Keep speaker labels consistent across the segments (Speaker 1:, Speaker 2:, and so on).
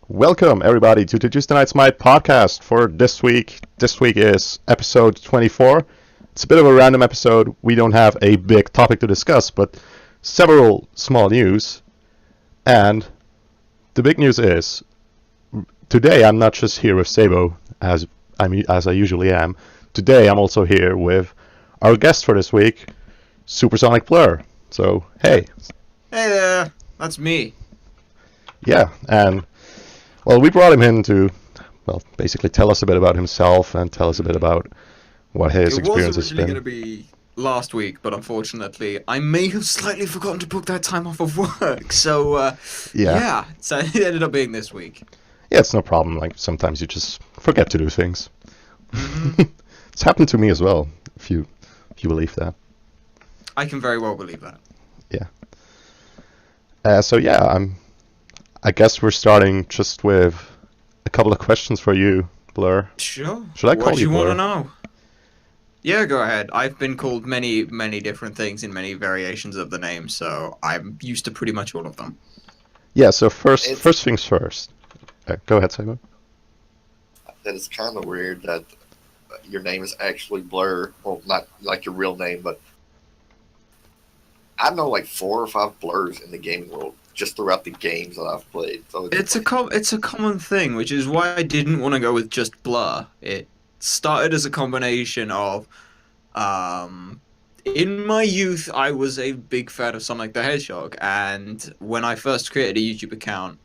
Speaker 1: Welcome, everybody, to the Tuesday Night Smite podcast for this week. This week is episode 24. It's a bit of a random episode. We don't have a big topic to discuss, but several small news. And the big news is, today I'm not just here with Sabo, as I usually am. Today I'm also here with our guest for this week, SuperSonicBlur. So, hey.
Speaker 2: Hey there, that's me.
Speaker 1: Yeah, and well, we brought him in to, basically tell us a bit about himself and tell us a bit about what his experience has been.
Speaker 2: It was originally going to be last week, but unfortunately, I may have slightly forgotten to book that time off of work. So, so it ended up being this week.
Speaker 1: Yeah, it's no problem. Like, sometimes you just forget to do things.
Speaker 2: Mm-hmm.
Speaker 1: It's happened to me as well, if you believe that.
Speaker 2: I can very well believe that.
Speaker 1: Yeah. I guess we're starting just with a couple of questions for you, Blur.
Speaker 2: Sure.
Speaker 1: Should I call
Speaker 2: what
Speaker 1: you Blur?
Speaker 2: What do you want to know? Yeah, go ahead. I've been called many, many different things in many variations of the name, so I'm used to pretty much all of them.
Speaker 1: Yeah, so first things first. Go ahead, Simon.
Speaker 3: That it's kind of weird that your name is actually Blur. Well, not like your real name, but I know like 4 or 5 Blurs in the gaming world just throughout the games that I've played. So
Speaker 2: it's a common thing, which is why I didn't want to go with just Blur. It started as a combination of, in my youth, I was a big fan of Sonic the Hedgehog, and when I first created a YouTube account,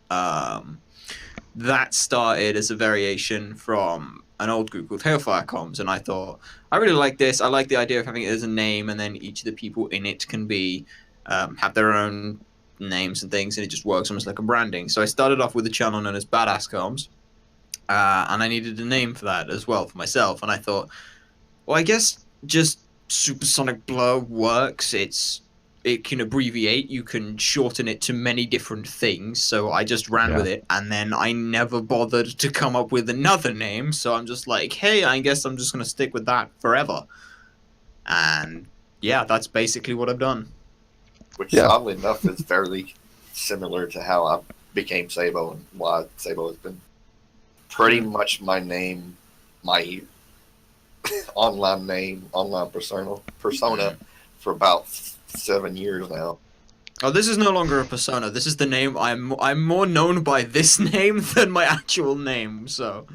Speaker 2: that started as a variation from an old group called Hailfire Comms, and I thought, I really like this. I like the idea of having it as a name, and then each of the people in it can be have their own names and things, and it just works almost like a branding. So I started off with a channel known as Badass Comms, and I needed a name for that as well for myself. And I thought, well, I guess just SuperSonicBlur works. It can abbreviate. You can shorten it to many different things. So I just ran with it, and then I never bothered to come up with another name. So I'm just like, hey, I guess I'm just gonna stick with that forever. And yeah, that's basically what I've done.
Speaker 3: Which, oddly enough, is fairly similar to how I became Sabo and why Sabo has been pretty much my name, my online persona for about 7 years now.
Speaker 2: Oh, this is no longer a persona. This is the name. I'm more known by this name than my actual name. So,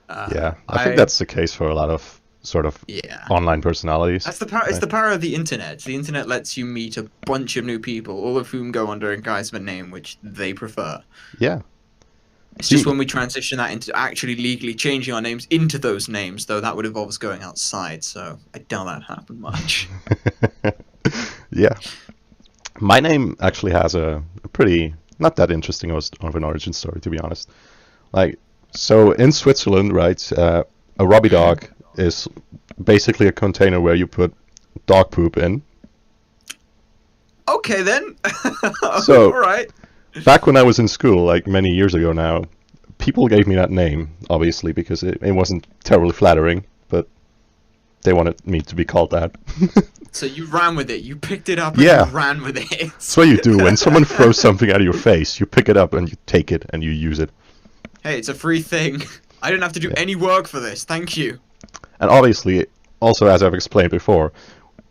Speaker 1: I think that's the case for a lot of sort of online personalities.
Speaker 2: That's the power. It's the power of the internet. The internet lets you meet a bunch of new people, all of whom go under a guise of a name which they prefer.
Speaker 1: Yeah.
Speaker 2: It's just when we transition that into actually legally changing our names into those names, though, that would involve us going outside. So I doubt that happened much.
Speaker 1: Yeah. My name actually has a pretty not that interesting of an origin story, to be honest. Like, so in Switzerland, right, a Robbie dog is basically a container where you put dog poop in.
Speaker 2: Okay, then.
Speaker 1: So,
Speaker 2: all right.
Speaker 1: Back when I was in school, like many years ago now, people gave me that name, obviously, because it wasn't terribly flattering, but they wanted me to be called that.
Speaker 2: So you ran with it. You picked it up and you ran with it.
Speaker 1: That's what you do. When someone throws something at your face, you pick it up and you take it and you use it.
Speaker 2: Hey, it's a free thing. I didn't have to do any work for this. Thank you.
Speaker 1: And obviously, also as I've explained before,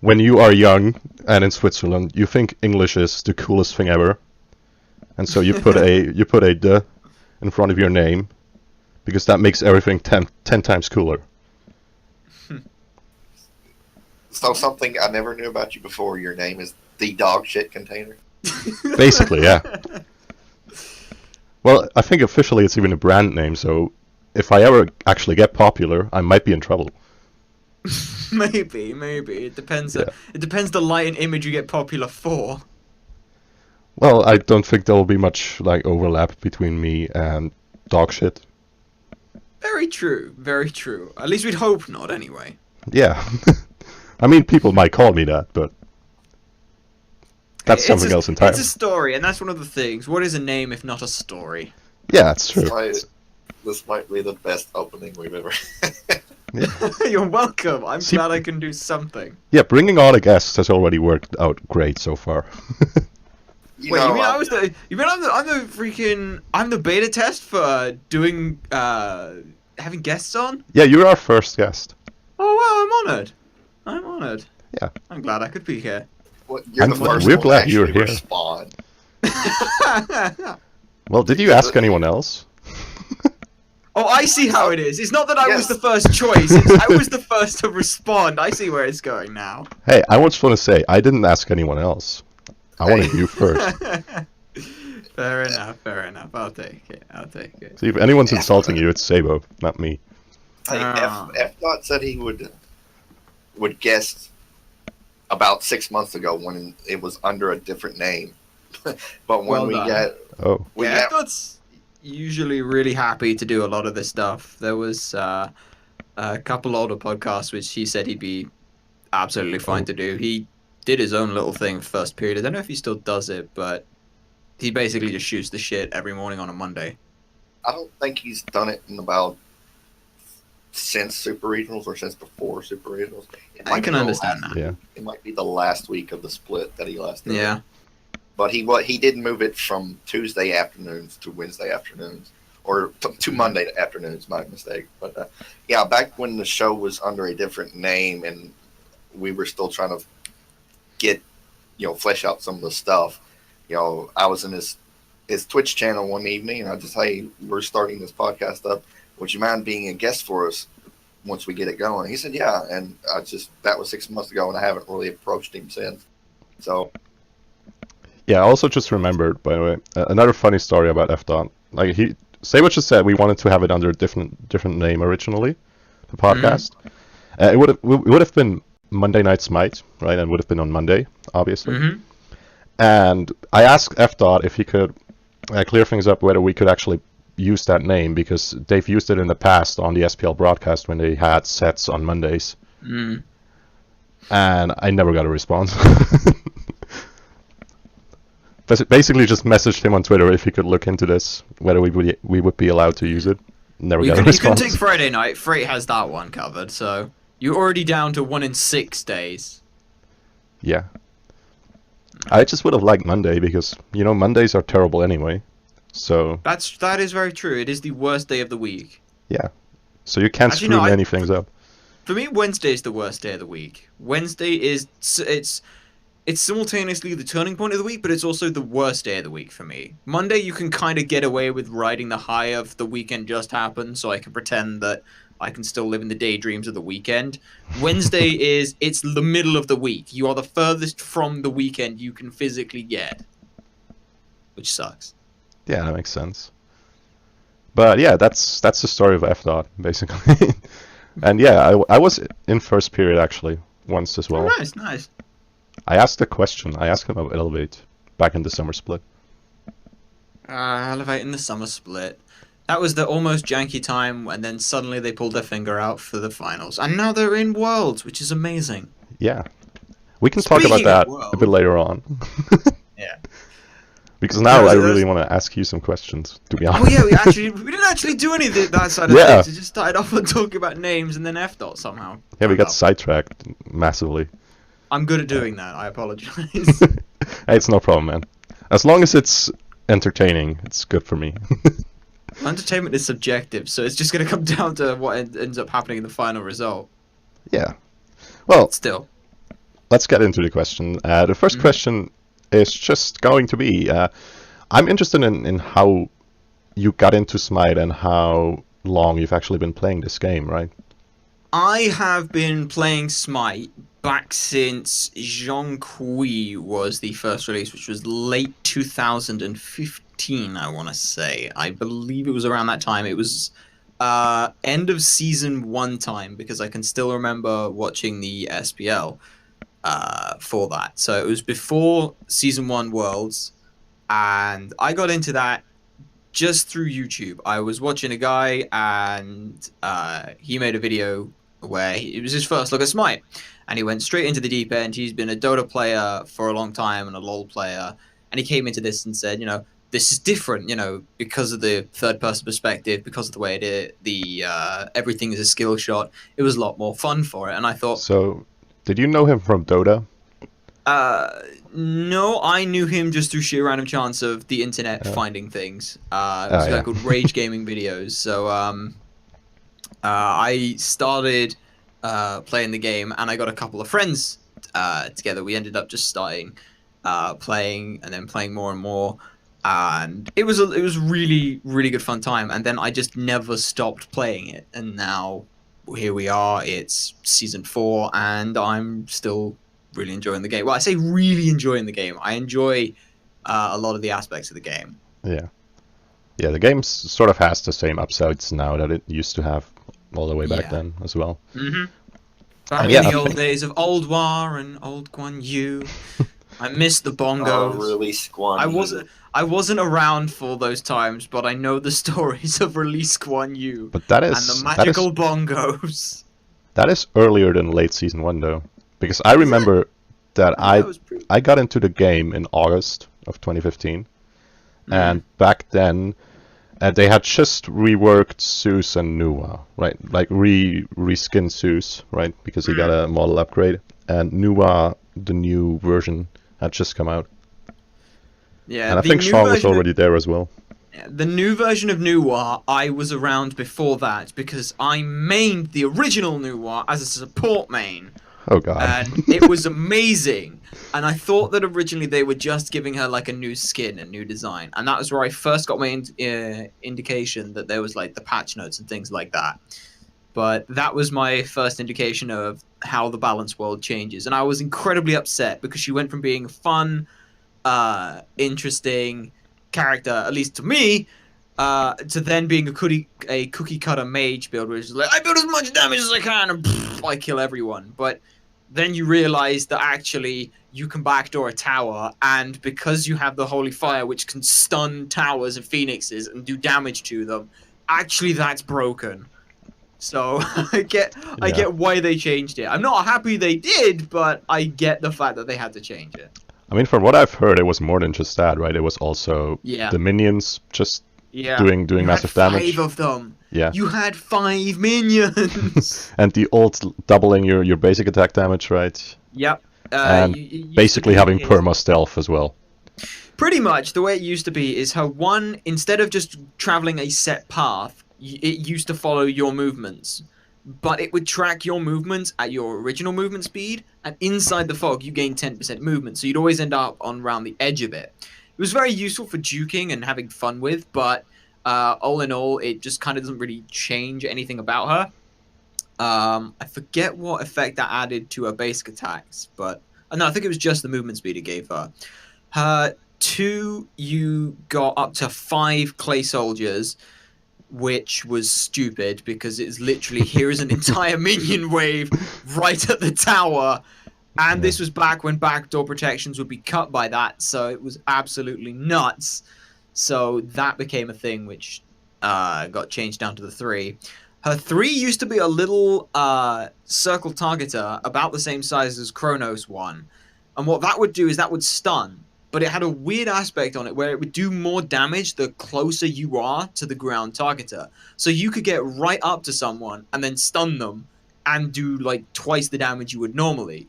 Speaker 1: when you are young and in Switzerland, you think English is the coolest thing ever. And so you put a "de" in front of your name, because that makes everything 10 times cooler.
Speaker 3: So something I never knew about you before, your name is the dog shit container?
Speaker 1: Basically, yeah. Well, I think officially it's even a brand name, so if I ever actually get popular, I might be in trouble.
Speaker 2: Maybe. It depends. It depends the light and image you get popular for.
Speaker 1: Well, I don't think there will be much like overlap between me and dog shit.
Speaker 2: Very true. At least we'd hope not, anyway.
Speaker 1: Yeah. I mean, people might call me that, but that's something else entirely.
Speaker 2: It's a story, and that's one of the things. What is a name if not a story?
Speaker 1: Yeah, that's true.
Speaker 3: This might be the best opening we've ever had.
Speaker 1: Yeah.
Speaker 2: You're welcome. I'm glad I can do something.
Speaker 1: Yeah, bringing on a guest has already worked out great so far.
Speaker 2: Wait, you mean I'm the beta test for doing having guests on?
Speaker 1: Yeah, you're our first guest.
Speaker 2: Oh wow, I'm honored.
Speaker 1: Yeah.
Speaker 2: I'm glad I could be here.
Speaker 3: Well, you're the first
Speaker 1: we're
Speaker 3: one
Speaker 1: glad
Speaker 3: to
Speaker 1: you're
Speaker 3: actually
Speaker 1: here.
Speaker 3: respond.
Speaker 1: Well, did you ask anyone else?
Speaker 2: Oh, I see how it is. It's not that I was the first choice. It's I was the first to respond. I see where it's going now.
Speaker 1: Hey, I just want to say, I didn't ask anyone else. I wanted you first.
Speaker 2: Fair enough. I'll take it.
Speaker 1: See, if anyone's insulting you, it's Sabo, not me.
Speaker 3: Hey, F Dot said he would guess about 6 months ago when it was under a different name. But when
Speaker 2: F Dot's usually really happy to do a lot of this stuff. There was a couple older podcasts which he said he'd be absolutely fine to do. He did his own little thing first period. I don't know if he still does it, but he basically just shoots the shit every morning on a Monday.
Speaker 3: I don't think he's done it in since Super Regionals or since before Super Regionals.
Speaker 2: I can understand that.
Speaker 1: Yeah.
Speaker 3: It might be the last week of the split that he last did.
Speaker 2: Yeah.
Speaker 3: But he did move it from Tuesday afternoons to Wednesday afternoons, or to Monday afternoons. My mistake. But yeah, back when the show was under a different name and we were still trying to get, flesh out some of the stuff. I was in his Twitch channel one evening, and I just, hey, we're starting this podcast up. Would you mind being a guest for us once we get it going? He said, yeah, and that was 6 months ago, and I haven't really approached him since. So.
Speaker 1: Yeah, I also just remembered, by the way, another funny story about F Dot. Like say what you said, we wanted to have it under a different name originally, the podcast. It would have been Monday Night Smite, right? And would have been on Monday, obviously.
Speaker 2: Mm-hmm.
Speaker 1: And I asked F Dot if he could clear things up whether we could actually use that name, because they've used it in the past on the SPL broadcast when they had sets on Mondays.
Speaker 2: Mm.
Speaker 1: And I never got a response. Basically, just messaged him on Twitter if he could look into this, whether we would be allowed to use it. Never got a response.
Speaker 2: You can take Friday night. Freight has that one covered, so you're already down to 1 in 6 days.
Speaker 1: Yeah. I just would have liked Monday because, Mondays are terrible anyway. So
Speaker 2: that is very true. It is the worst day of the week.
Speaker 1: Yeah. So you can't screw many things up.
Speaker 2: For me, Wednesday is the worst day of the week. Wednesday is it's simultaneously the turning point of the week, but it's also the worst day of the week for me. Monday, you can kind of get away with riding the high of the weekend just happened, so I can pretend that I can still live in the daydreams of the weekend. Wednesday it's the middle of the week. You are the furthest from the weekend you can physically get, which sucks.
Speaker 1: Yeah, that makes sense. But yeah, that's the story of F Dot, basically. And yeah, I was in first period actually once as well.
Speaker 2: Oh, nice.
Speaker 1: I asked a question. I asked him about Elevate back in the summer split.
Speaker 2: Elevate in the summer split. That was the almost janky time, and then suddenly they pulled their finger out for the finals. And now they're in Worlds, which is amazing.
Speaker 1: Yeah. We can talk about that a bit later on.
Speaker 2: Yeah.
Speaker 1: Because now I really want to ask you some questions, to be honest.
Speaker 2: Oh yeah, we didn't actually do any of that side of things. We just started off on talking about names and then F Dot somehow.
Speaker 1: Yeah, we got sidetracked massively.
Speaker 2: I'm good at doing that. I apologize.
Speaker 1: Hey, it's no problem, man. As long as it's entertaining, it's good for me.
Speaker 2: Entertainment is subjective, so it's just going to come down to what ends up happening in the final result.
Speaker 1: Yeah. Well,
Speaker 2: still,
Speaker 1: let's get into the question. The first question is just going to be, I'm interested in how you got into Smite and how long you've actually been playing this game, right?
Speaker 2: I have been playing Smite back since Jean-Qui was the first release, which was late 2015, I want to say. I believe it was around that time. It was end of Season 1 time, because I can still remember watching the SPL for that. So it was before Season 1 Worlds, and I got into that just through YouTube. I was watching a guy, and he made a video where it was his first look at Smite, and he went straight into the deep end. He's been a Dota player for a long time and a LoL player, and he came into this and said, this is different, because of the third-person perspective, because of the way everything is a skill shot. It was a lot more fun for it, and I thought...
Speaker 1: So, did you know him from Dota?
Speaker 2: No, I knew him just through sheer random chance of the internet finding things. It was a guy called Rage Gaming Videos. So I started playing the game, and I got a couple of friends together. We ended up just starting playing, and then playing more and more. And it was really, really good fun time. And then I just never stopped playing it. And now here we are. It's season 4, and I'm still really enjoying the game. Well, I say really enjoying the game. I enjoy a lot of the aspects of the game.
Speaker 1: Yeah. Yeah, the game sort of has the same upsides now that it used to have all the way back then as well.
Speaker 2: Mm-hmm. Back in the old days of Old War and Old Guan Yu. I miss the bongos.
Speaker 3: Oh, Release Guan Yu.
Speaker 2: I wasn't around for those times, but I know the stories of Release Guan Yu.
Speaker 1: But that is
Speaker 2: and the magical bongos.
Speaker 1: That is earlier than late season 1 though, because I remember that I got into the game in August of 2015, and back then they had just reworked Zeus and Nuwa, right? Like reskinned Zeus, right? Because he got a model upgrade, and Nuwa, the new version, had just come out.
Speaker 2: Yeah,
Speaker 1: and I think Shaw was already there as well.
Speaker 2: The new version of Nuwa, I was around before that because I mained the original Nuwa as a support main.
Speaker 1: Oh god.
Speaker 2: And it was amazing. And I thought that originally they were just giving her like a new skin, a new design. And that was where I first got my indication that there was like the patch notes and things like that. But that was my first indication of how the balance world changes. And I was incredibly upset because she went from being a fun, interesting character, at least to me, to then being a cookie cutter mage build, which is like, I build as much damage as I can and I kill everyone. But then you realize that actually you can backdoor a tower, and because you have the Holy Fire, which can stun towers and phoenixes and do damage to them, actually that's broken. So I get why they changed it. I'm not happy they did, but I get the fact that they had to change it.
Speaker 1: I mean, from what I've heard, it was more than just that, right? It was also the minions just doing massive damage.
Speaker 2: 5 of them.
Speaker 1: Yeah.
Speaker 2: You had 5 minions.
Speaker 1: And the ult doubling your basic attack damage, right?
Speaker 2: Yep.
Speaker 1: And basically having perma stealth as well.
Speaker 2: Pretty much the way it used to be is her one, instead of just traveling a set path, it used to follow your movements. But it would track your movements at your original movement speed, and inside the fog you gain 10% movement, so you'd always end up on around the edge of it. It was very useful for juking and having fun with, but all in all, it just kind of doesn't really change anything about her. I forget what effect that added to her basic attacks, but no, I think it was just the movement speed it gave her. Her 2, you got up to 5 clay soldiers, which was stupid because it's literally here is an entire minion wave right at the tower, and this was back when backdoor protections would be cut by that, so it was absolutely nuts. So that became a thing which got changed down to the 3. Her 3 used to be a little circle targeter about the same size as Kronos 1, and what that would do is that would stun. But it had a weird aspect on it where it would do more damage the closer you are to the ground targeter. So you could get right up to someone and then stun them and do like twice the damage you would normally.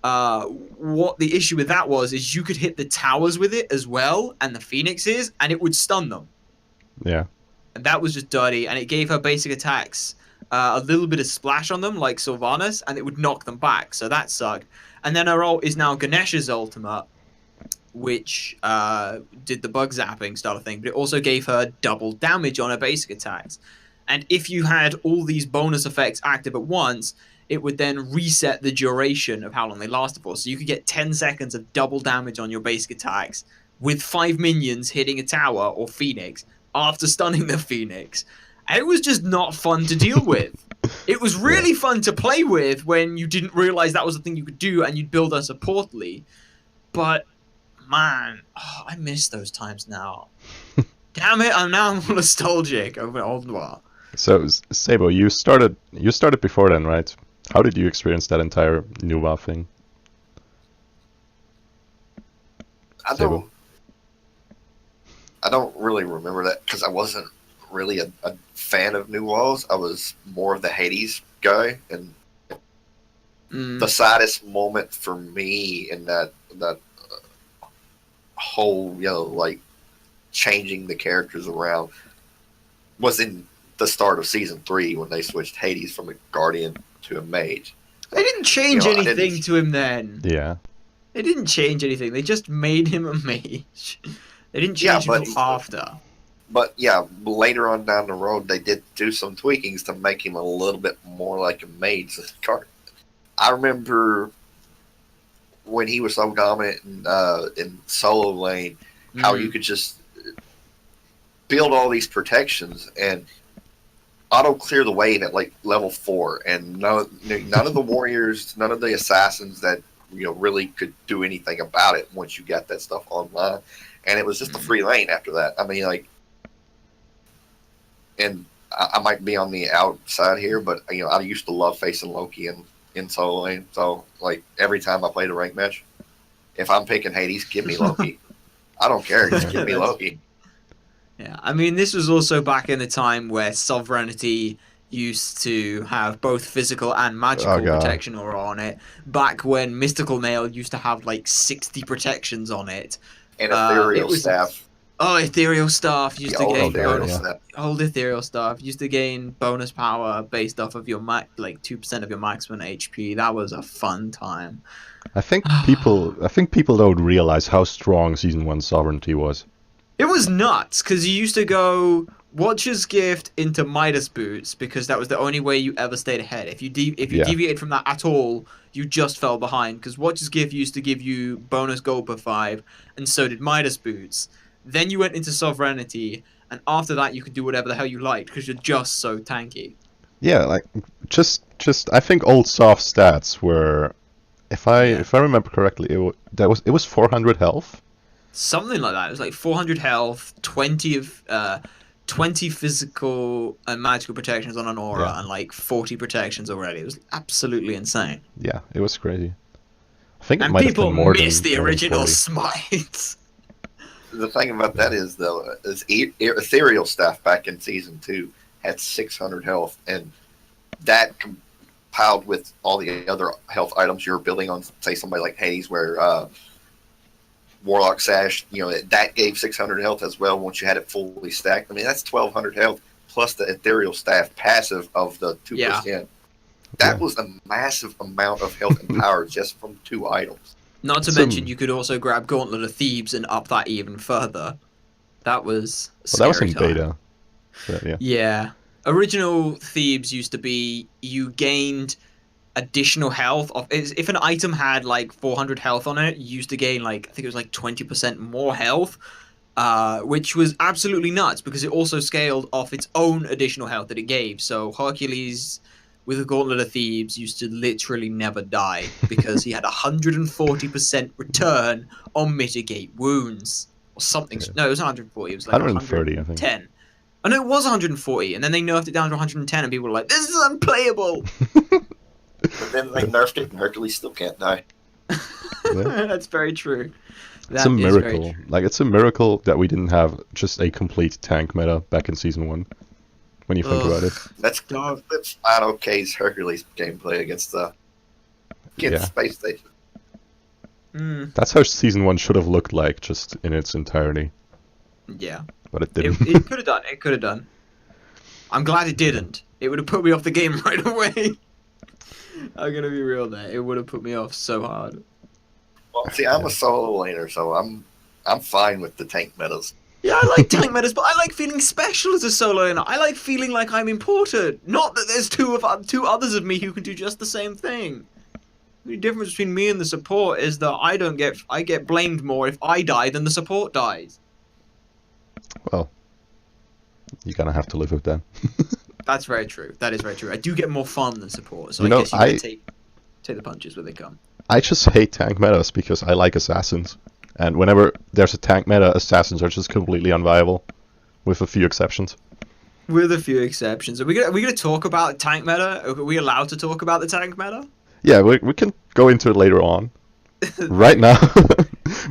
Speaker 2: What the issue with that was is you could hit the towers with it as well and the phoenixes and it would stun them.
Speaker 1: Yeah.
Speaker 2: And that was just dirty, and it gave her basic attacks a little bit of splash on them like Sylvanas, and it would knock them back, so that sucked. And then her ult is now Ganesh's ultimate, which did the bug zapping style of thing, but it also gave her double damage on her basic attacks. And if you had all these bonus effects active at once, it would then reset the duration of how long they lasted for. So you could get 10 seconds of double damage on your basic attacks with 5 minions hitting a tower or phoenix after stunning the phoenix. And it was just not fun to deal with. It was really fun to play with when you didn't realize that was a thing you could do and you'd build her supportly. But man, I miss those times now. Damn it, I'm now nostalgic over Old War.
Speaker 1: So, Sabo, you started before then, right? How did you experience that entire Nuwa thing?
Speaker 3: I don't really remember that because I wasn't really a fan of New Walls. I was more of the Hades guy, and the saddest moment for me in that whole, like changing the characters around was in the start of season 3 when they switched Hades from a guardian to a mage.
Speaker 2: They didn't change
Speaker 3: I
Speaker 2: anything
Speaker 3: didn't-
Speaker 2: to him then.
Speaker 1: Yeah.
Speaker 2: They didn't change anything. They just made him a mage. They didn't change him until after.
Speaker 3: But yeah, later on down the road, they did do some tweakings to make him a little bit more like a mage card. I remember when he was so dominant in solo lane, how you could just build all these protections and auto clear the wave at like level 4, and none of the warriors, none of the assassins that really could do anything about it once you got that stuff online, and it was just a free lane after that. I mean, like, and I might be on the outside here, but I used to love facing Loki in solo lane. So like every time I played a ranked match, if I'm picking Hades, give me Loki. I don't care, just give me Loki.
Speaker 2: Yeah, I mean, this was also back in the time where Sovereignty used to have both physical and magical protection aura on it. Back when Mystical Mail used to have like 60 protections on it.
Speaker 3: And Ethereal Staff.
Speaker 2: Oh, Ethereal Staff used to gain bonus.
Speaker 3: Staff.
Speaker 2: Old Ethereal Staff used to gain bonus power based off of your 2% of your maximum HP. That was a fun time.
Speaker 1: I think people don't realize how strong Season 1 Sovereignty was.
Speaker 2: It was nuts, because you used to go Watcher's Gift into Midas Boots, because that was the only way you ever stayed ahead. If you deviated from that at all, you just fell behind, because Watcher's Gift used to give you bonus gold per 5, and so did Midas Boots. Then you went into Sovereignty, and after that you could do whatever the hell you liked, because you're just so tanky.
Speaker 1: Yeah, like, just I think old soft stats were, if I remember correctly, it was 400 health.
Speaker 2: Something like that. It was like 400 health, 20 physical and magical protections on an aura, and like 40 protections already. It was absolutely insane.
Speaker 1: Yeah, it was crazy. I think it
Speaker 2: and
Speaker 1: might have been more than
Speaker 2: miss the original
Speaker 1: 40.
Speaker 2: Smite.
Speaker 3: The thing about that is, though, Ethereal Staff back in Season 2 had 600 health, and that compiled with all the other health items you're building on, say, somebody like Hades, where Warlock Sash, that gave 600 health as well once you had it fully stacked. I mean, that's 1,200 health plus the Ethereal Staff passive of the 2%.
Speaker 2: Yeah.
Speaker 3: That was a massive amount of health and power just from 2 items.
Speaker 2: Not to mention, you could also grab Gauntlet of Thebes and up that even further. That was
Speaker 1: Well, that was in
Speaker 2: time.
Speaker 1: beta. But,
Speaker 2: Yeah. Original Thebes used to be you gained additional health. If an item had like 400 health on it, you used to gain like, I think it was like 20% more health, which was absolutely nuts because it also scaled off its own additional health that it gave. So Hercules with the Gauntlet of Thebes used to literally never die because he had 140% return on mitigate wounds or something.
Speaker 1: Yeah.
Speaker 2: No, it was 140. It was like
Speaker 1: 130, I think.
Speaker 2: 10. Oh no, it was 140, and then they nerfed it down to 110, and people were like, "This is unplayable."
Speaker 3: But then they nerfed it, and Hercules still can't die.
Speaker 2: That's very true.
Speaker 1: It's a miracle. Like, it's a miracle that we didn't have just a complete tank meta back in Season 1. When you think about it.
Speaker 3: Let's find OK's Hercules gameplay against Space Station.
Speaker 1: That's how Season 1 should have looked like, just in its entirety.
Speaker 2: Yeah.
Speaker 1: But it didn't.
Speaker 2: It could have done. It could have done. I'm glad it didn't. It would have put me off the game right away. I'm gonna be real there. It would have put me off so hard.
Speaker 3: Well, see, I'm a solo laner, so I'm fine with the tank metas.
Speaker 2: Yeah, I like tank metas, but I like feeling special as a solo laner. I like feeling like I'm important. Not that there's two others of me who can do just the same thing. The difference between me and the support is that I get blamed more if I die than the support dies.
Speaker 1: Well, you're gonna have to live with that.
Speaker 2: That's very true. That is very true. I do get more fun than support, so
Speaker 1: You
Speaker 2: I
Speaker 1: know,
Speaker 2: guess you can take the punches where they come.
Speaker 1: I just hate tank metas because I like assassins. And whenever there's a tank meta, assassins are just completely unviable, with a few exceptions.
Speaker 2: With a few exceptions. Are we gonna talk about tank meta? Are we allowed to talk about the tank meta?
Speaker 1: Yeah, we can go into it later on. Right now,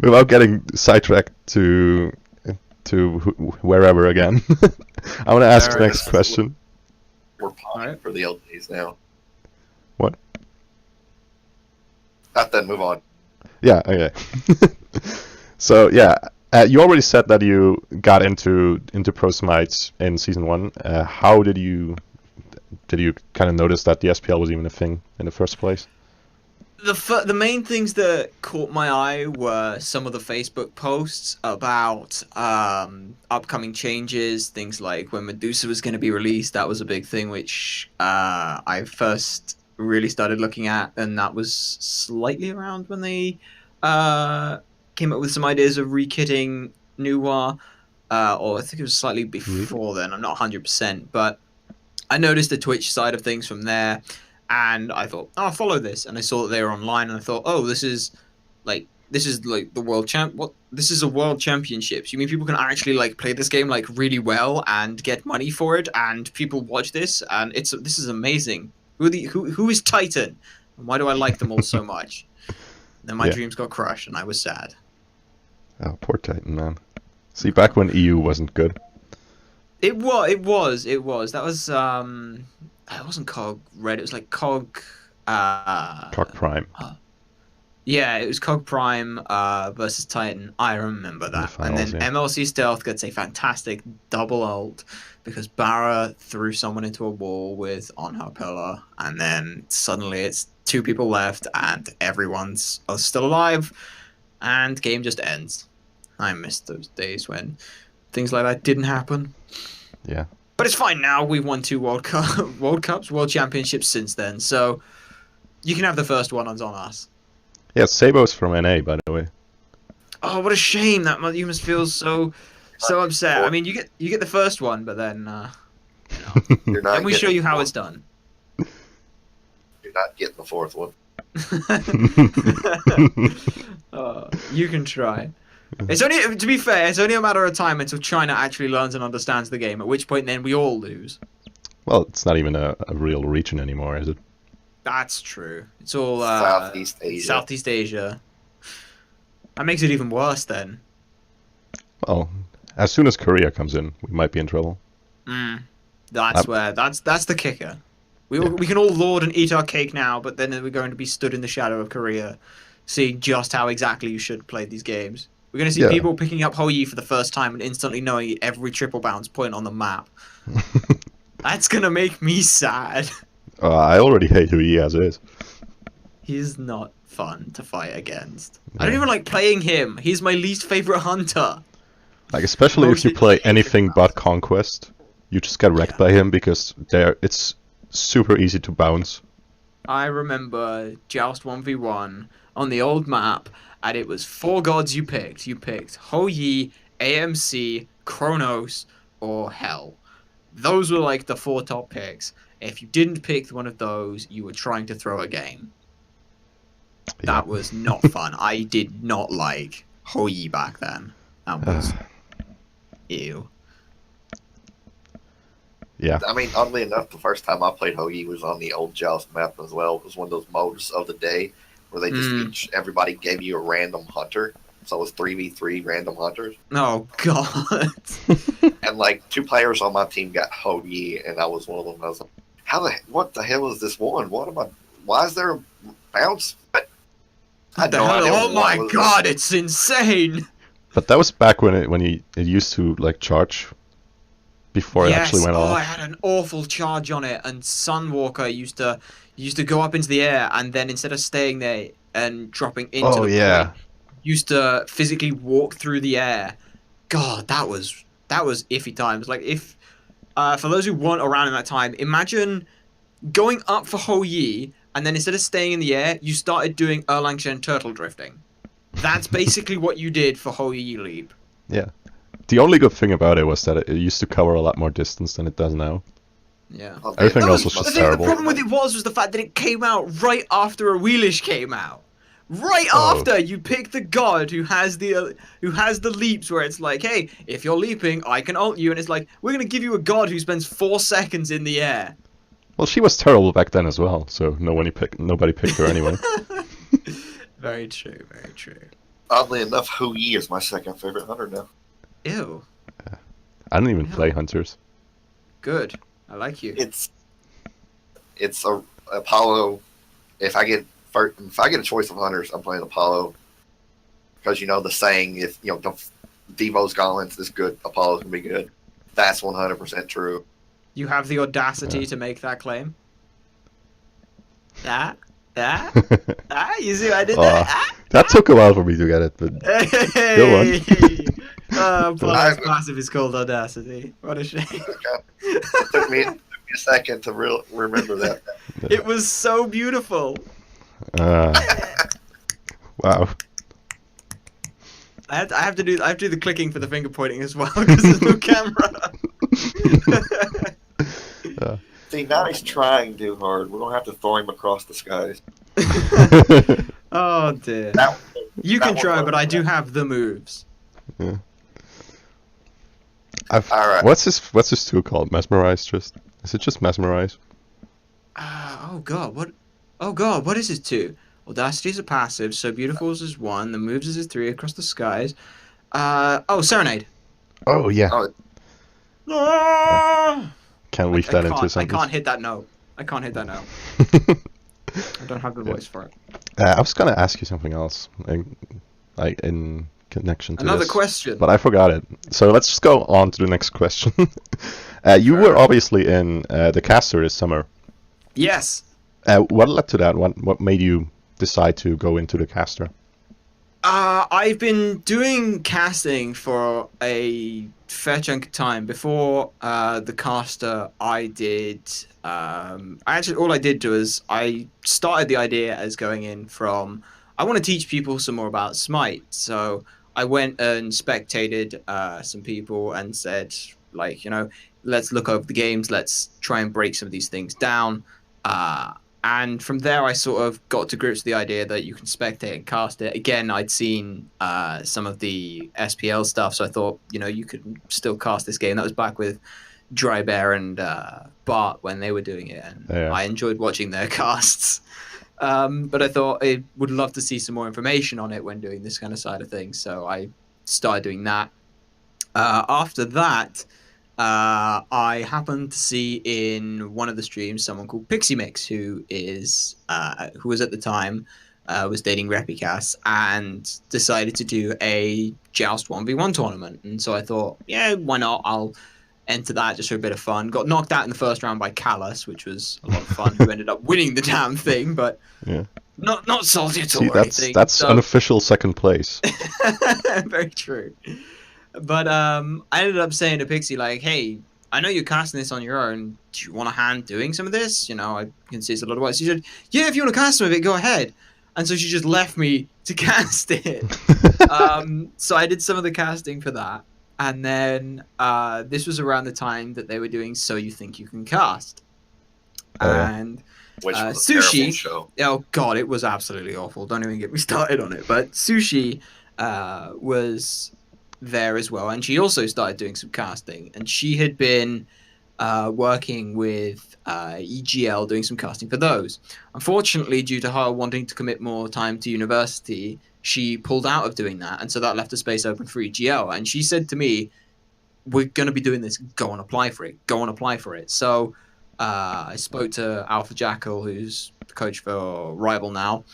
Speaker 1: without getting sidetracked to wherever again, I want to ask the next question.
Speaker 3: We're pausing for the LDs now.
Speaker 1: What?
Speaker 3: Then move on.
Speaker 1: Yeah, okay. So yeah, you already said that you got into Pro Smite in season 1. How did you kind of notice that the SPL was even a thing in the first place?
Speaker 2: The main things that caught my eye were some of the Facebook posts about upcoming changes, things like when Medusa was going to be released. That was a big thing which I first really started looking at, and that was slightly around when they came up with some ideas of rekitting Nuwa, or I think it was slightly before then. I'm not 100%, but I noticed the Twitch side of things from there. And I thought, oh, I'll follow this. And I saw that they were online, and I thought, oh, this is like the world champ. What? This is a world championships. You mean people can actually like play this game like really well and get money for it, and people watch this, and this is amazing. Who is Titan? And why do I like them all so much? And then my dreams got crushed, and I was sad.
Speaker 1: Oh, poor Titan, man. See, back when EU wasn't good.
Speaker 2: It was. That was it wasn't COG Red. It was like COG.
Speaker 1: COG Prime.
Speaker 2: Yeah, it was COG Prime versus Titan. I remember that.
Speaker 1: Finals,
Speaker 2: and then MLC Stealth gets a fantastic double ult because Barra threw someone into a wall with on her pillar, and then suddenly it's 2 people left and everyone's still alive, and game just ends. I miss those days when things like that didn't happen.
Speaker 1: Yeah.
Speaker 2: But it's fine now. We've won 2 World Cups, World Championships since then. So you can have the first one on us.
Speaker 1: Yeah, Sabo's from NA, by the way.
Speaker 2: Oh, what a shame! That you must feel so upset. I mean, you get the first one, but then then we show you how it's done.
Speaker 3: You're not getting the 4th one.
Speaker 2: You can try. It's only, to be fair, it's only a matter of time until China actually learns and understands the game, at which point then we all lose.
Speaker 1: Well, it's not even a real region anymore, is it?
Speaker 2: That's true. It's all
Speaker 3: Southeast Asia.
Speaker 2: Southeast Asia. That makes it even worse then.
Speaker 1: Well, as soon as Korea comes in, we might be in trouble.
Speaker 2: That's the kicker. We can all lord and eat our cake now, but then we're going to be stood in the shadow of Korea, seeing just how exactly you should play these games. We're going to see people picking up Hou-Yi for the first time and instantly knowing every triple bounce point on the map. That's going to make me sad.
Speaker 1: I already hate Hou-Yi as it is.
Speaker 2: He's not fun to fight against. I don't even like playing him. He's my least favorite hunter.
Speaker 1: Like, especially if you play anything but Conquest, you just get wrecked by him because it's super easy to bounce.
Speaker 2: I remember Joust 1v1 on the old map, and it was 4 gods you picked. You picked Hou-Yi, AMC, Kronos, or Hell. Those were like the 4 top picks. If you didn't pick one of those, you were trying to throw a game.
Speaker 1: Yeah.
Speaker 2: That was not fun. I did not like Hou-Yi back then. That was ew.
Speaker 3: Yeah. I mean, oddly enough, the first time I played Hou-Yi was on the old Joust map as well. It was one of those modes of the day where they just everybody gave you a random hunter. So it was 3v3 random hunters.
Speaker 2: Oh, God.
Speaker 3: And like 2 players on my team got Hou-Yi, and I was one of them. I was like, what the hell is this one? Why is there a bounce? I had no idea.
Speaker 2: Oh my God, it's insane.
Speaker 1: But that was back when it used to like charge before it actually went off.
Speaker 2: I had an awful charge on it, and Sunwalker used to go up into the air, and then instead of staying there and dropping into point, used to physically walk through the air. God, that was iffy times. Like, if for those who weren't around in that time, imagine going up for Hou-Yi, and then instead of staying in the air, you started doing Erlangchen turtle drifting. That's basically what you did for Hou-Yi Leap.
Speaker 1: Yeah. The only good thing about it was that it used to cover a lot more distance than it does now.
Speaker 2: Yeah.
Speaker 1: Everything else was just terrible.
Speaker 2: The problem with it was the fact that it came out right after a Wheelish came out. Right after you pick the god who has the leaps, where it's like, hey, if you're leaping, I can ult you, and it's like, we're gonna give you a god who spends 4 seconds in the air.
Speaker 1: Well, she was terrible back then as well, so nobody picked her anyway.
Speaker 2: Very true, very true.
Speaker 3: Oddly enough, Hou-Yi is my second favorite hunter now.
Speaker 2: Ew.
Speaker 1: I don't even play hunters.
Speaker 2: Good. I like you.
Speaker 3: It's a Apollo. If I get a choice of hunters, I'm playing Apollo, because the saying, if Devo's Gauntlets is good, Apollo's gonna be good. That's 100% true.
Speaker 2: You have the audacity to make that claim? You see what I did there?
Speaker 1: That took a while for me to get it, but
Speaker 2: Hey!
Speaker 1: good one.
Speaker 2: Apollo's passive is called audacity. What a shame.
Speaker 3: It took me a second to remember that.
Speaker 2: It was so beautiful.
Speaker 1: Wow.
Speaker 2: I have to do the clicking for the finger pointing as well because there's no camera.
Speaker 3: See, now he's trying too hard. We're gonna have to throw him across the skies.
Speaker 2: Oh dear. You can try, but I do have the moves.
Speaker 1: Yeah.
Speaker 3: All right.
Speaker 1: What's this tool called? Mesmerize? Is it just mesmerize?
Speaker 2: Oh god, what? Oh god, what is it two? Audacity is a passive, so beautiful is 1, the moves is a 3 across the skies. Serenade.
Speaker 1: Oh yeah.
Speaker 2: Ah!
Speaker 1: Can't weave that into
Speaker 2: I
Speaker 1: something.
Speaker 2: can't hit that note. I don't have the voice for it.
Speaker 1: I was gonna ask you something else, like in connection to
Speaker 2: Another
Speaker 1: this,
Speaker 2: question.
Speaker 1: but I forgot it. So let's just go on to the next question. You were obviously in the caster this summer.
Speaker 2: Yes.
Speaker 1: What led to that? What made you decide to go into the caster?
Speaker 2: I've been doing casting for a fair chunk of time. Before the caster, I did. All I did was I started the idea as going in from I want to teach people some more about Smite. So I went and spectated some people and said, like, let's look over the games. Let's try and break some of these things down. And from there, I sort of got to grips with the idea that you can spectate and cast it. Again, I'd seen some of the SPL stuff, so I thought, you could still cast this game. That was back with Dry Bear and Bart when they were doing it, and I enjoyed watching their casts. But I thought I would love to see some more information on it when doing this kind of side of things, so I started doing that. After that, I happened to see in one of the streams someone called Pixie Mix, who was at the time was dating Repicast and decided to do a Joust 1v1 tournament. And so I thought, yeah, why not? I'll enter that just for a bit of fun. Got knocked out in the first round by Callus, which was a lot of fun, who ended up winning the damn thing, but not salty at all.
Speaker 1: That's unofficial second place.
Speaker 2: Very true. But I ended up saying to Pixie, like, hey, I know you're casting this on your own. Do you want a hand doing some of this? I can see it's a lot of work. She said, yeah, if you want to cast some of it, go ahead. And so she just left me to cast it. So I did some of the casting for that. And then this was around the time that they were doing So You Think You Can Cast. And
Speaker 3: which was a
Speaker 2: Sushi,
Speaker 3: terrible show.
Speaker 2: Oh, God, it was absolutely awful. Don't even get me started on it. But Sushi was there as well, and she also started doing some casting, and she had been working with EGL doing some casting for those. Unfortunately, due to her wanting to commit more time to university, she pulled out of doing that, and so that left a space open for EGL. And she said to me, we're going to be doing this, go and apply for it. So I spoke to Alpha Jackal, who's the coach for Rival now,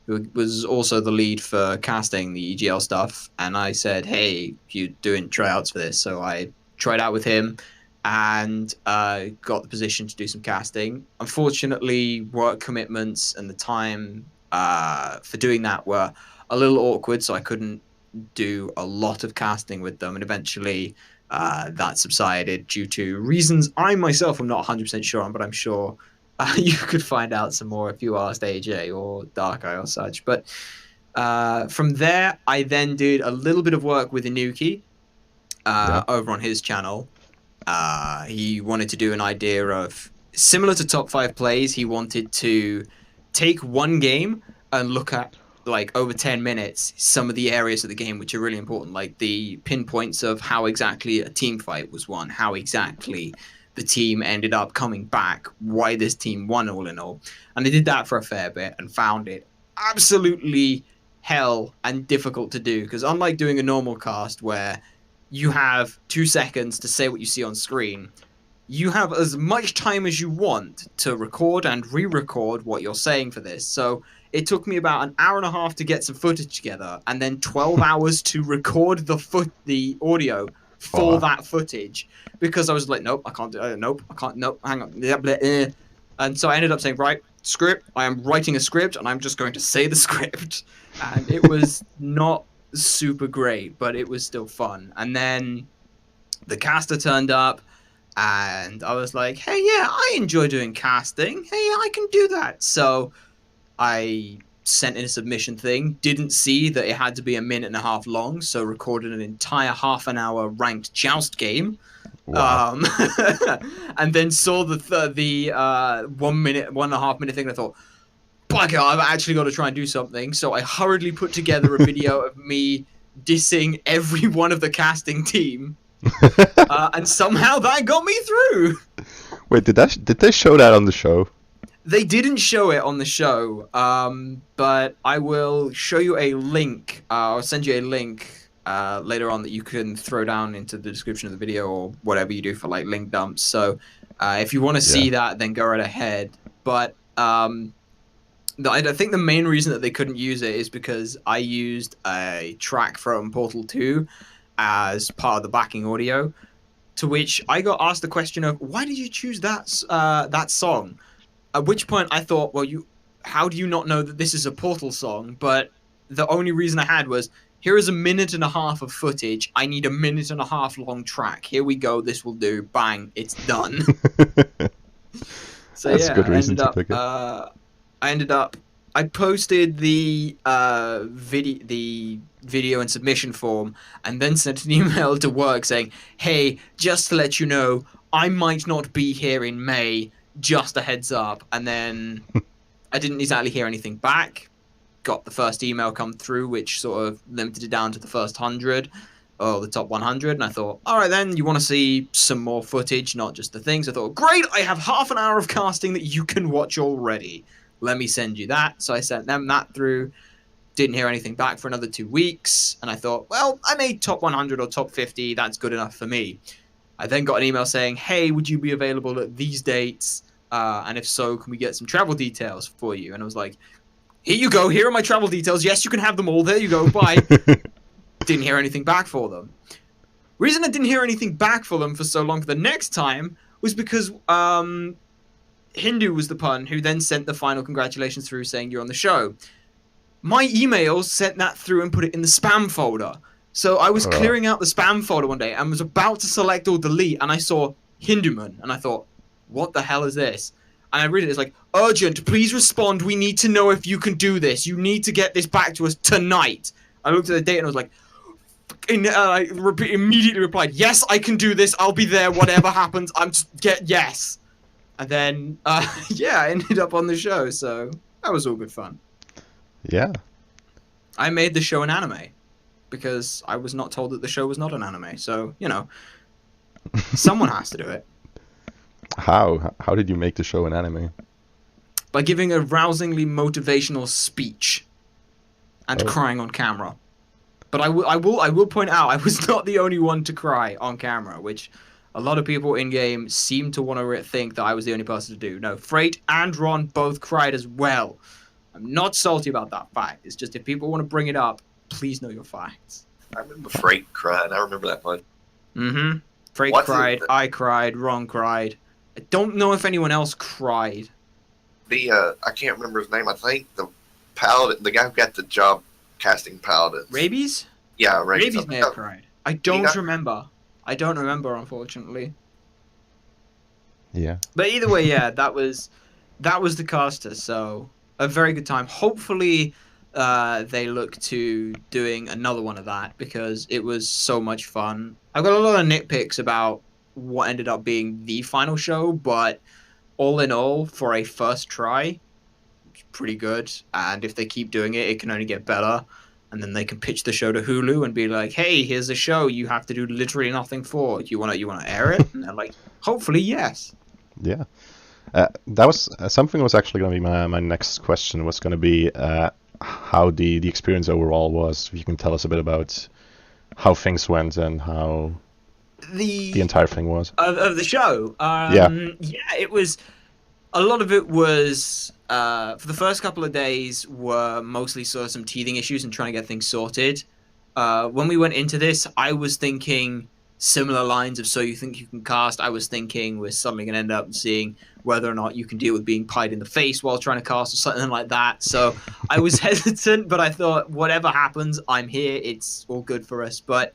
Speaker 2: who was also the lead for casting the EGL stuff, and I said, hey, you're doing tryouts for this. So I tried out with him and got the position to do some casting. Unfortunately, work commitments and the time for doing that were a little awkward, so I couldn't do a lot of casting with them, and eventually that subsided due to reasons I myself am not 100% sure on, but I'm sure you could find out some more if you asked AJ or Darkeye or such. But from there, I then did a little bit of work with Inuki over on his channel. He wanted to do an idea of, similar to top 5 plays, he wanted to take one game and look at, like, over 10 minutes, some of the areas of the game which are really important, like the pinpoints of how exactly a team fight was won, how exactly the team ended up coming back, why this team won all in all. And I did that for a fair bit and found it absolutely hell and difficult to do, because unlike doing a normal cast where you have 2 seconds to say what you see on screen, you have as much time as you want to record and re-record what you're saying for this. So it took me about an hour and a half to get some footage together, and then 12 hours to record the audio for
Speaker 1: Wow.
Speaker 2: that footage, because I was like, nope, I can't do it. Nope, I can't. Nope, hang on. Yeah, blah, And so I ended up saying, right, script. I am writing a script, and I'm just going to say the script. And it was not super great, but it was still fun. And then the caster turned up, and I was like, hey, yeah, I enjoy doing casting. Hey, I can do that. So I sent in a submission thing, didn't see that it had to be a minute and a half long, so recorded an entire half an hour ranked joust game.
Speaker 1: Wow.
Speaker 2: And then saw the 1.5 minute thing, and I thought, bugger, I've actually got to try and do something. So I hurriedly put together a video of me dissing every one of the casting team. And somehow that got me through.
Speaker 1: Wait, did they show that on the show?
Speaker 2: They didn't show it on the show, but I will show you a link. I'll send you a link later on that you can throw down into the description of the video, or whatever you do for like link dumps. So if you want to see that, then go right ahead. But I think the main reason that they couldn't use it is because I used a track from Portal 2 as part of the backing audio, to which I got asked the question of, why did you choose that song? At which point I thought, well, how do you not know that this is a Portal song? But the only reason I had was, here is a minute and a half of footage. I need a minute and a half long track. Here we go. This will do. Bang. It's done. So
Speaker 1: That's
Speaker 2: yeah,
Speaker 1: a good reason to pick it.
Speaker 2: I posted the video and submission form, and then sent an email to work saying, hey, just to let you know, I might not be here in May, just a heads up. And then I didn't exactly hear anything back. Got the first email come through, which sort of limited it down to the first 100, or the top 100, and I thought, all right then, you want to see some more footage, not just the things. I thought, great, I have half an hour of casting that you can watch already. Let me send you that. So I sent them that through. Didn't hear anything back for another 2 weeks, and I thought, well, I made top 100 or top 50, that's good enough for me. I then got an email saying, hey, would you be available at these dates? And if so, can we get some travel details for you? And I was like, here you go, here are my travel details. Yes, you can have them all. There you go, bye. Didn't hear anything back for them. Reason I didn't hear anything back for them for so long for the next time was because Hindu was the pun who then sent the final congratulations through saying you're on the show. My emails sent that through and put it in the spam folder. So I was clearing out the spam folder one day and was about to select or delete, and I saw Hinduman, and I thought, what the hell is this? And I read it, it's like, urgent, please respond, we need to know if you can do this. You need to get this back to us tonight. I looked at the date and I was like, I immediately replied, yes, I can do this, I'll be there, whatever happens, yes. And then, yeah, I ended up on the show, so that was all good fun.
Speaker 1: Yeah.
Speaker 2: I made the show an anime, because I was not told that the show was not an anime, so, you know, someone has to do it.
Speaker 1: How did you make the show an anime?
Speaker 2: By giving a rousingly motivational speech and crying on camera. But I will point out, I was not the only one to cry on camera, which a lot of people in game seem to want to think that I was the only person to do. No, Freight and Ron both cried as well. I'm not salty about that fact. It's just, if people want to bring it up, please know your facts.
Speaker 3: I remember Freight cried. I remember that much.
Speaker 2: Mm-hmm. Freight cried, I cried, Ron cried. I don't know if anyone else cried.
Speaker 3: I can't remember his name. I think the Paladin, the guy who got the job casting Paladins.
Speaker 2: Rabies?
Speaker 3: Yeah,
Speaker 2: Rabies may have cried. I don't remember. I don't remember, unfortunately.
Speaker 1: Yeah.
Speaker 2: But either way, yeah, that was the caster. So a very good time. Hopefully, they look to doing another one of that, because it was so much fun. I've got a lot of nitpicks about what ended up being the final show, but all in all, for a first try, it's pretty good. And if they keep doing it, it can only get better. And then they can pitch the show to Hulu and be like, hey, here's a show you have to do literally nothing for. You wanna air it? And they're like, hopefully, yes.
Speaker 1: Yeah. That was something was actually going to be my next question, was going to be how the experience overall was. If you can tell us a bit about how things went and how the entire thing was
Speaker 2: of the show.
Speaker 1: Yeah.
Speaker 2: It was. A lot of it was for the first couple of days were mostly sort of some teething issues and trying to get things sorted. When we went into this, I was thinking similar lines of "So you think you can cast?" I was thinking we're suddenly going to end up seeing whether or not you can deal with being pied in the face while trying to cast or something like that. So I was hesitant, but I thought whatever happens, I'm here. It's all good for us. But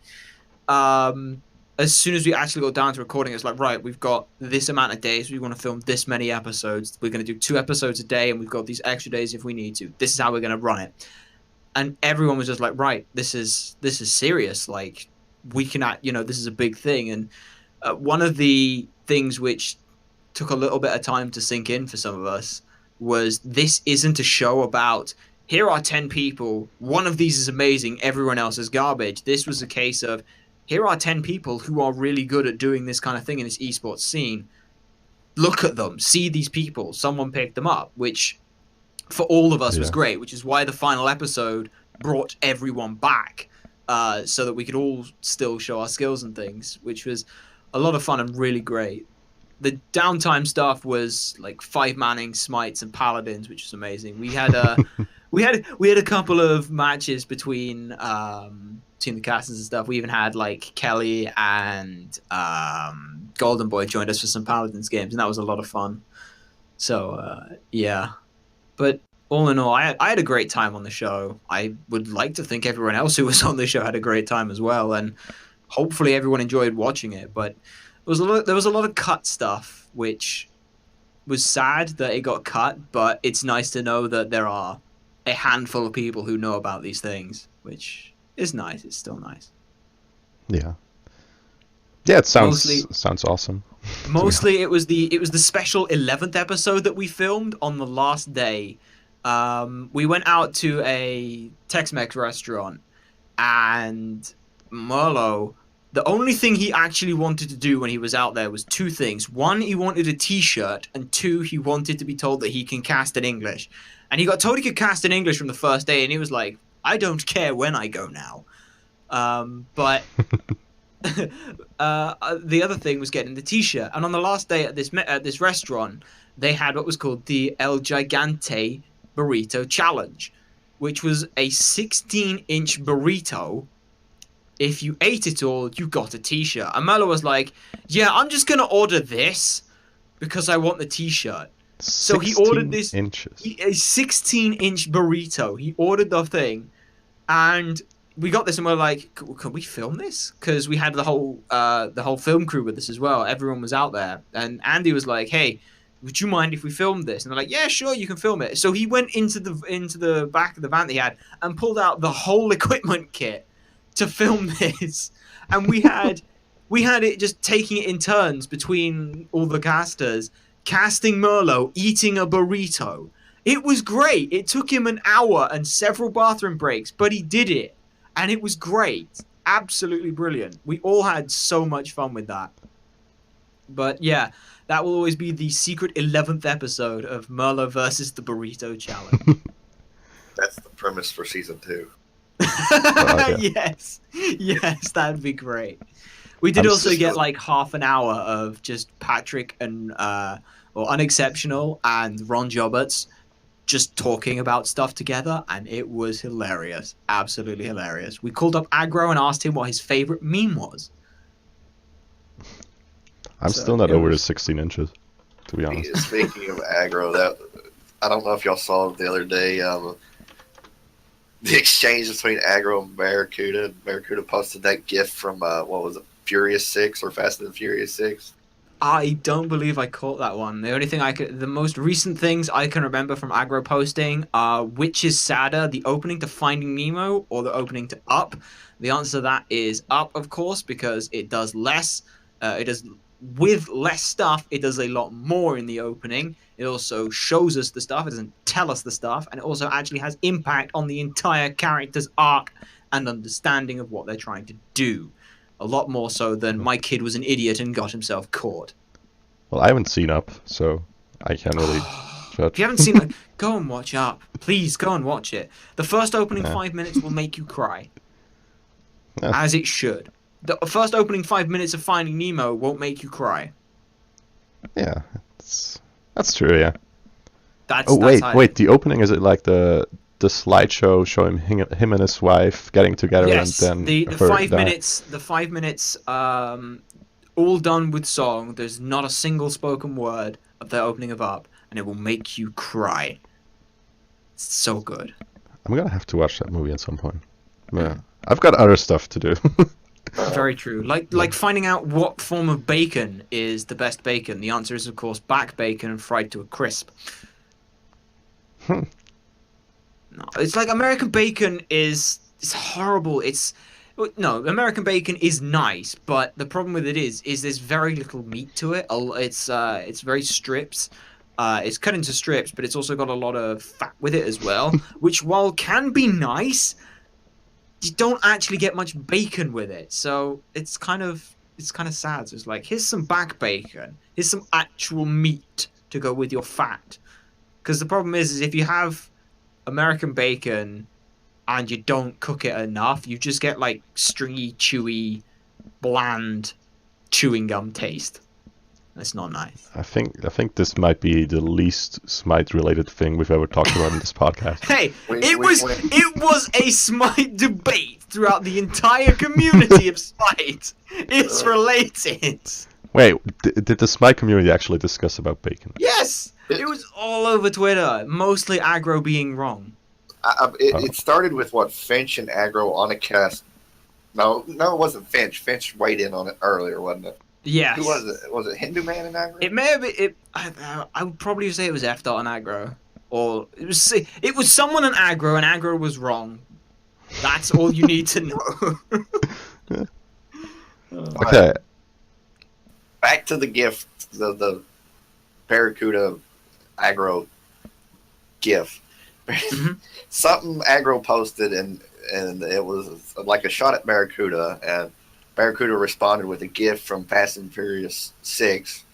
Speaker 2: as soon as we actually got down to recording, it's like, right, we've got this amount of days. We want to film this many episodes. We're going to do 2 episodes a day, and we've got these extra days if we need to. This is how we're going to run it. And everyone was just like, right, this is serious. Like, we can act, this is a big thing. And one of the things which took a little bit of time to sink in for some of us was this isn't a show about, here are 10 people. One of these is amazing. Everyone else is garbage. This was a case of, here are 10 people who are really good at doing this kind of thing in this esports scene. Look at them. See these people. Someone picked them up, which for all of us was great, which is why the final episode brought everyone back so that we could all still show our skills and things, which was a lot of fun and really great. The downtime stuff was like 5-manning smites and paladins, which was amazing. We had we had a couple of matches between the casters and stuff. We even had like Kelly and Golden Boy joined us for some Paladins games, and that was a lot of fun. So but all in all, I had a great time on the show. I would like to think everyone else who was on the show had a great time as well, and hopefully everyone enjoyed watching it. But there was a lot of cut stuff, which was sad that it got cut, but it's nice to know that there are a handful of people who know about these things, which is nice. It's still nice.
Speaker 1: Yeah, it sounds awesome.
Speaker 2: Mostly it was the special 11th episode that we filmed on the last day. We went out to a Tex-Mex restaurant, and Merlo, the only thing he actually wanted to do when he was out there was 2 things. 1, he wanted a t-shirt, and 2, he wanted to be told that he can cast in English. And he got told he could cast in English from the first day, and he was like, I don't care when I go now. But the other thing was getting the t-shirt. And on the last day at this restaurant, they had what was called the El Gigante Burrito Challenge, which was a 16-inch burrito. If you ate it all, you got a t-shirt. And Merlo was like, yeah, I'm just going to order this because I want the t-shirt. So he ordered this a 16-inch burrito. He ordered the thing, and we got this, and we're like, "Can we film this?" Because we had the whole film crew with us as well. Everyone was out there, and Andy was like, "Hey, would you mind if we filmed this?" And they're like, "Yeah, sure, you can film it." So he went into the back of the van that he had and pulled out the whole equipment kit to film this, and we had it just taking it in turns between all the casters. Casting Merlo eating a burrito. It was great. It took him an hour and several bathroom breaks, but he did it. And it was great. Absolutely brilliant. We all had so much fun with that. But yeah, that will always be the secret 11th episode of Merlo versus the Burrito Challenge.
Speaker 3: That's the premise for season 2.
Speaker 2: Yes, that'd be great. We did also get like half an hour of just Patrick and Unexceptional and Ron Joberts just talking about stuff together, and it was hilarious. Absolutely hilarious. We called up Aggro and asked him what his favorite meme was.
Speaker 1: I'm still not over the 16 inches, to be honest.
Speaker 3: Speaking of Aggro, I don't know if y'all saw it the other day, the exchange between Aggro and Barracuda. Barracuda posted that GIF from, what was it, Furious 6 or Fast and Furious 6.
Speaker 2: I don't believe I caught that one. The only thing the most recent things I can remember from Aggro posting are which is sadder, the opening to Finding Nemo or the opening to Up. The answer to that is Up, of course, because it does less. With less stuff, it does a lot more in the opening. It also shows us the stuff. It doesn't tell us the stuff, and it also actually has impact on the entire character's arc and understanding of what they're trying to do. A lot more so than my kid was an idiot and got himself caught.
Speaker 1: Well, I haven't seen Up, so I can't really judge.
Speaker 2: If you haven't seen it, go and watch Up. Please, go and watch it. The first opening 5 minutes will make you cry. As it should. The first opening 5 minutes of Finding Nemo won't make you cry.
Speaker 1: Yeah, that's true. Yeah.
Speaker 2: That's
Speaker 1: Oh wait,
Speaker 2: how
Speaker 1: wait. The opening, is it like the slideshow showing him and his wife getting together
Speaker 2: Yes,
Speaker 1: and then
Speaker 2: the
Speaker 1: her
Speaker 2: 5
Speaker 1: die?
Speaker 2: minutes, all done with song. There's not a single spoken word of the opening of Up, and it will make you cry. It's so good.
Speaker 1: I'm gonna have to watch that movie at some point. Yeah. I've got other stuff to do.
Speaker 2: Very true. Like finding out what form of bacon is the best bacon. The answer is, of course, back bacon fried to a crisp.
Speaker 1: Hmm.
Speaker 2: No, it's like American bacon is horrible. No, American bacon is nice, but the problem with it is there's very little meat to it. It's very strips. It's cut into strips, but it's also got a lot of fat with it as well, which while can be nice, you don't actually get much bacon with it. So it's kind of sad. So it's like, here's some back bacon. Here's some actual meat to go with your fat. Because the problem is if you have American bacon and you don't cook it enough, you just get like stringy, chewy, bland chewing gum taste. That's not nice.
Speaker 1: I think this might be the least Smite related thing we've ever talked about in this podcast.
Speaker 2: Hey, it was a Smite debate throughout the entire community of Smite. It's related.
Speaker 1: Wait, did the Smite community actually discuss about bacon?
Speaker 2: Yes, it was all over Twitter. Mostly aggro being wrong.
Speaker 3: It started with Finch and aggro on a cast. No, it wasn't Finch. Finch weighed in on it earlier, wasn't it?
Speaker 2: Yes.
Speaker 3: Who was it? Was it Hindu Man and aggro?
Speaker 2: It may have been. I would probably say it was F. and aggro, or it was someone and aggro was wrong. That's all you need to know.
Speaker 1: Okay.
Speaker 3: Back to the gift, the Barracuda aggro GIF.
Speaker 2: Mm-hmm.
Speaker 3: Something aggro posted and it was like a shot at Barracuda, and Barracuda responded with a GIF from Fast and Furious 6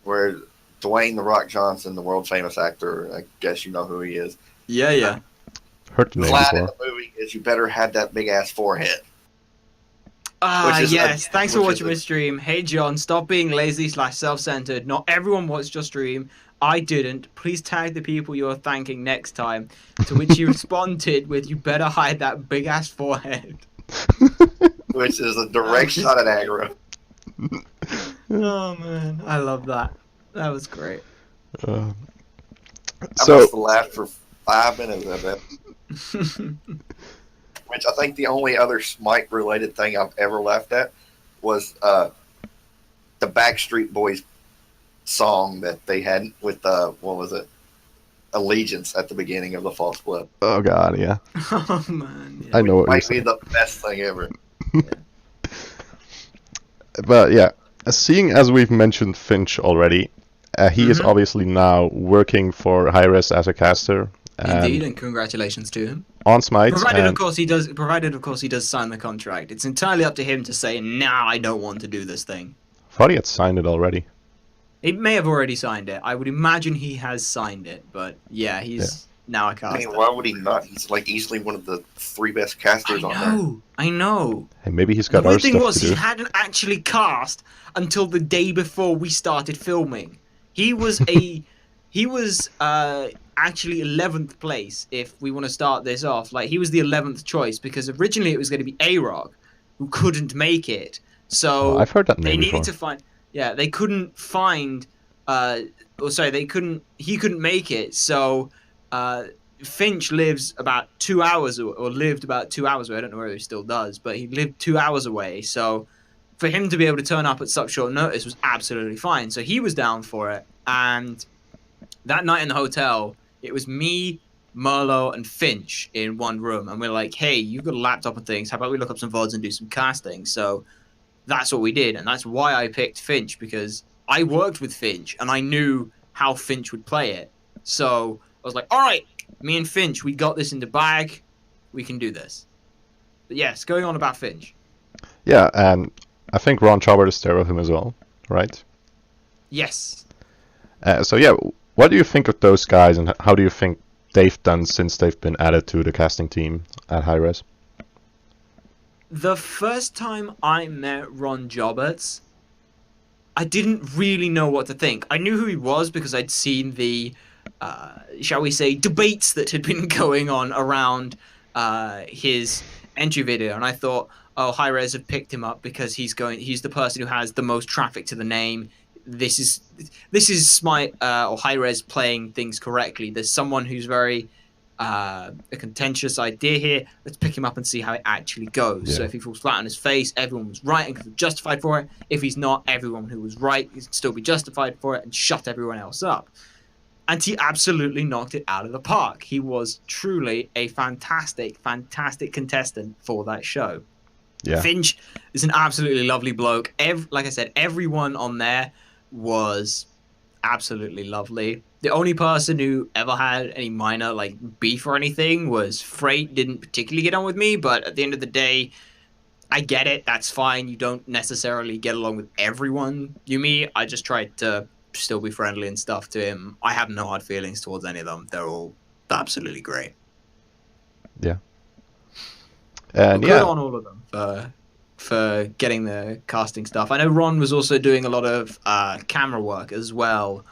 Speaker 3: where Dwayne "The Rock" Johnson, the world famous actor, I guess you know who he is.
Speaker 2: Yeah.
Speaker 1: Heard the name
Speaker 3: line in
Speaker 1: before.
Speaker 3: the movie is, "You better have that big ass forehead."
Speaker 2: Yes. Thanks for watching my stream. Hey, John, stop being lazy / self-centered. Not everyone watched your stream. I didn't. Please tag the people you're thanking next time. To which you responded with, "You better hide that big ass forehead."
Speaker 3: Which is a direct shot at aggro.
Speaker 2: Oh man, I love that. That was great.
Speaker 3: I must have laughed for 5 minutes of it. Which I think the only other Smite related thing I've ever laughed at was the Backstreet Boys song that they had with what was it? Allegiance at the beginning of the false clip.
Speaker 1: Oh god, yeah.
Speaker 2: Oh man, yeah.
Speaker 1: I know what you're
Speaker 3: Might be
Speaker 1: saying.
Speaker 3: the best thing ever.
Speaker 1: But yeah, seeing as we've mentioned Finch already, he is obviously now working for Hi-Res as a caster.
Speaker 2: Indeed, and congratulations to him.
Speaker 1: On Smite.
Speaker 2: Provided, of course, he does sign the contract. It's entirely up to him to say, "Nah, I don't want to do this thing."
Speaker 1: I thought he had signed it already.
Speaker 2: He may have already signed it. I would imagine he has signed it, but yeah, he's now a caster.
Speaker 3: I mean, why would he not? He's like easily one of the 3 best casters on there.
Speaker 2: I know.
Speaker 1: Hey, maybe he's got
Speaker 2: The
Speaker 1: other
Speaker 2: weird thing
Speaker 1: stuff
Speaker 2: was
Speaker 1: to do.
Speaker 2: he hadn't actually cast until the day before we started filming. He was actually 11th place if we want to start this off. Like, he was the 11th choice because originally it was going to be A-Rock who couldn't make it. So
Speaker 1: I've heard that name
Speaker 2: they needed
Speaker 1: before.
Speaker 2: to find. Yeah, they couldn't find. He couldn't make it. So Finch lives about 2 hours, or lived about 2 hours away. I don't know whether he still does, but he lived 2 hours away. So for him to be able to turn up at such short notice was absolutely fine. So he was down for it. And that night in the hotel, it was me, Merlot, and Finch in one room. And we're like, hey, you've got a laptop and things. How about we look up some VODs and do some casting? So that's what we did. And that's why I picked Finch, because I worked with Finch and I knew how Finch would play it. So I was like, all right, me and Finch, we got this in the bag. We can do this. But yes, going on about Finch.
Speaker 1: Yeah, and I think Ron Chobert is there with him as well, right?
Speaker 2: Yes.
Speaker 1: So yeah, what do you think of those guys, and how do you think they've done since they've been added to the casting team at Hi-Res?
Speaker 2: the first time I met Ron Joberts, I didn't really know what to think. I knew who he was because I'd seen the, shall we say, debates that had been going on around his entry video, and I thought, oh, Hi-Rez have picked him up because he's the person who has the most traffic to the name. This is Smite or Hi-Rez playing things correctly. There's someone who's very a contentious idea here. Let's pick him up and see how it actually goes.
Speaker 1: Yeah.
Speaker 2: So if he falls flat on his face, everyone was right and could be justified for it. If he's not, everyone who was right can still be justified for it and shut everyone else up. And he absolutely knocked it out of the park. He was truly a fantastic, fantastic contestant for that show.
Speaker 1: Yeah.
Speaker 2: Finch is an absolutely lovely bloke. Like I said, everyone on there was absolutely lovely. The only person who ever had any minor like beef or anything was Freight. Didn't particularly get on with me, but at the end of the day, I get it. That's fine. You don't necessarily get along with everyone you meet. I just tried to still be friendly and stuff to him. I have no hard feelings towards any of them. They're all absolutely great.
Speaker 1: Yeah. And
Speaker 2: Good on all of them for getting the casting stuff. I know Ron was also doing a lot of camera work as well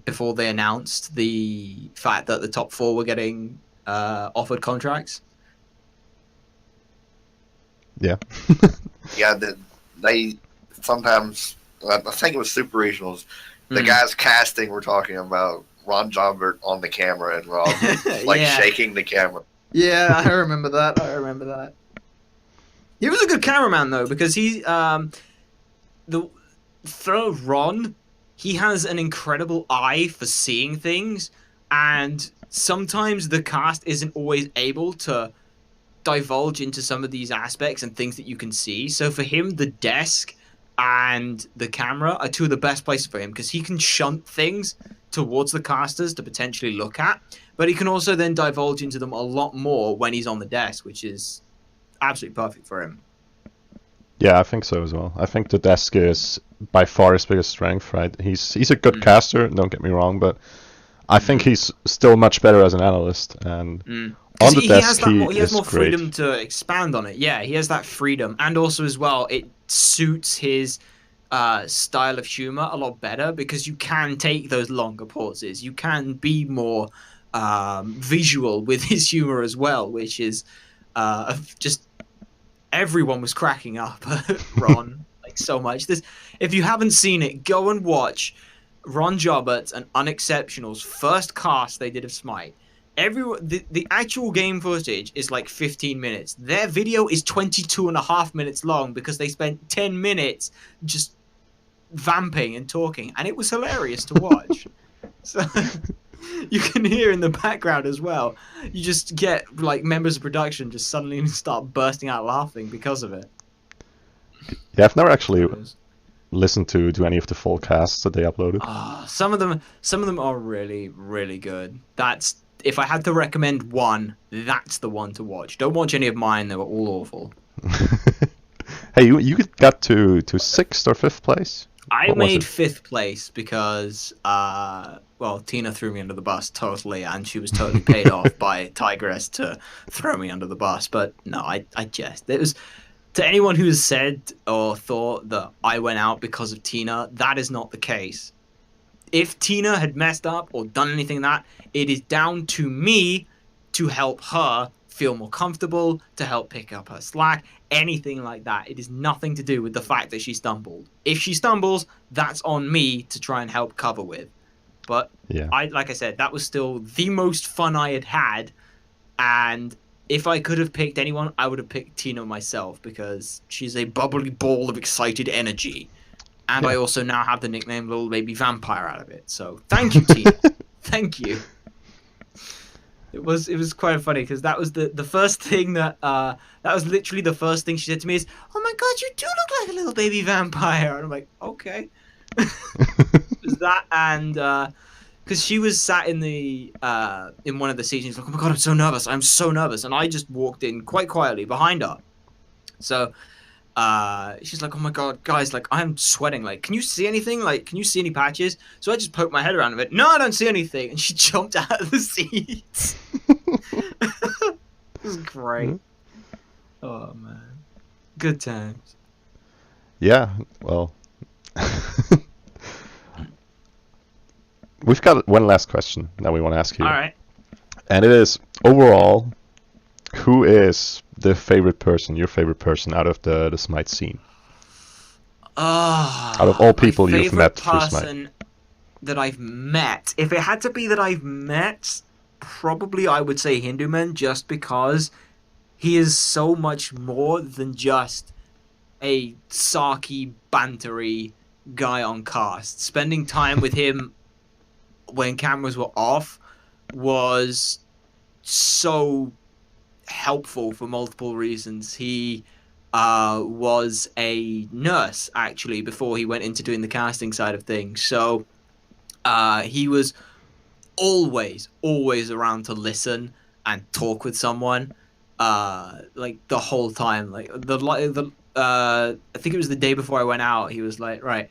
Speaker 2: before they announced the fact that the top 4 were getting offered contracts.
Speaker 1: Yeah.
Speaker 3: Yeah, they sometimes, I think it was Super Regionals, the guys casting were talking about Ron Johnbert on the camera and Rob like shaking the camera.
Speaker 2: Yeah, I remember that. He was a good cameraman though, because Ron, he has an incredible eye for seeing things, and sometimes the cast isn't always able to divulge into some of these aspects and things that you can see. So for him, the desk and the camera are two of the best places for him, because he can shunt things towards the casters to potentially look at, but he can also then divulge into them a lot more when he's on the desk, which is absolutely perfect for him.
Speaker 1: Yeah, I think so as well. I think the desk is by far his biggest strength, right? He's a good caster, don't get me wrong, but I think he's still much better as an analyst. And on the desk, he has more
Speaker 2: freedom to expand on it. Yeah, he has that freedom, and also as well, it suits his style of humor a lot better, because you can take those longer pauses. You can be more visual with his humor as well, which is just everyone was cracking up at Ron like so much. If you haven't seen it, go and watch Ron Joberts and Unexceptional's first cast they did of Smite. The actual game footage is like 15 minutes. Their video is 22.5 minutes long, because they spent 10 minutes just vamping and talking, and it was hilarious to watch. So you can hear in the background as well, you just get like members of production just suddenly start bursting out laughing because of it.
Speaker 1: Yeah, I've never actually listened to any of the full casts that they uploaded.
Speaker 2: Some of them are really, really good. If I had to recommend one, that's the one to watch. Don't watch any of mine; they were all awful.
Speaker 1: Hey, you got to 6th or 5th place?
Speaker 2: I made 5th place because, Tina threw me under the bus totally, and she was totally paid off by Tigress to throw me under the bus. But no, I jest. It was, to anyone who has said or thought that I went out because of Tina, that is not the case. If Tina had messed up or done anything like that, it is down to me to help her feel more comfortable, to help pick up her slack, anything like that. It is nothing to do with the fact that she stumbled. If she stumbles, that's on me to try and help cover with. But
Speaker 1: yeah,
Speaker 2: like I said, that was still the most fun I had, and if I could have picked anyone, I would have picked Tina myself, because she's a bubbly ball of excited energy. And I also now have the nickname Little Baby Vampire out of it. So thank you, Tina. Thank you. It was quite funny, because that was the first thing that was literally the first thing she said to me is, "Oh my God, you do look like a little baby vampire." And I'm like, okay. It was that, and because she was sat in in one of the seats, and she's like, "Oh my God, I'm so nervous," and I just walked in quite quietly behind her. So she's like, "Oh my God, guys, like I'm sweating. Like, can you see anything? Like, can you see any patches?" So I just poked my head around a bit. "No, I don't see anything." And she jumped out of the seat. It was great. Oh man, good times.
Speaker 1: Yeah, well, we've got one last question that we want to ask you.
Speaker 2: All right.
Speaker 1: And it is, overall, who is the favorite person, your favorite person out of the Smite scene? Out of all people
Speaker 2: my
Speaker 1: you've met
Speaker 2: favorite
Speaker 1: through Smite.
Speaker 2: person that I've met. If it had to be that I've met, probably I would say Hinduman, just because he is so much more than just a sarky, bantery guy on cast. Spending time with him when cameras were off was so helpful for multiple reasons. He was a nurse actually before he went into doing the casting side of things. So he was always around to listen and talk with someone. Like the whole time. Like I think it was the day before I went out. He was like, "Right,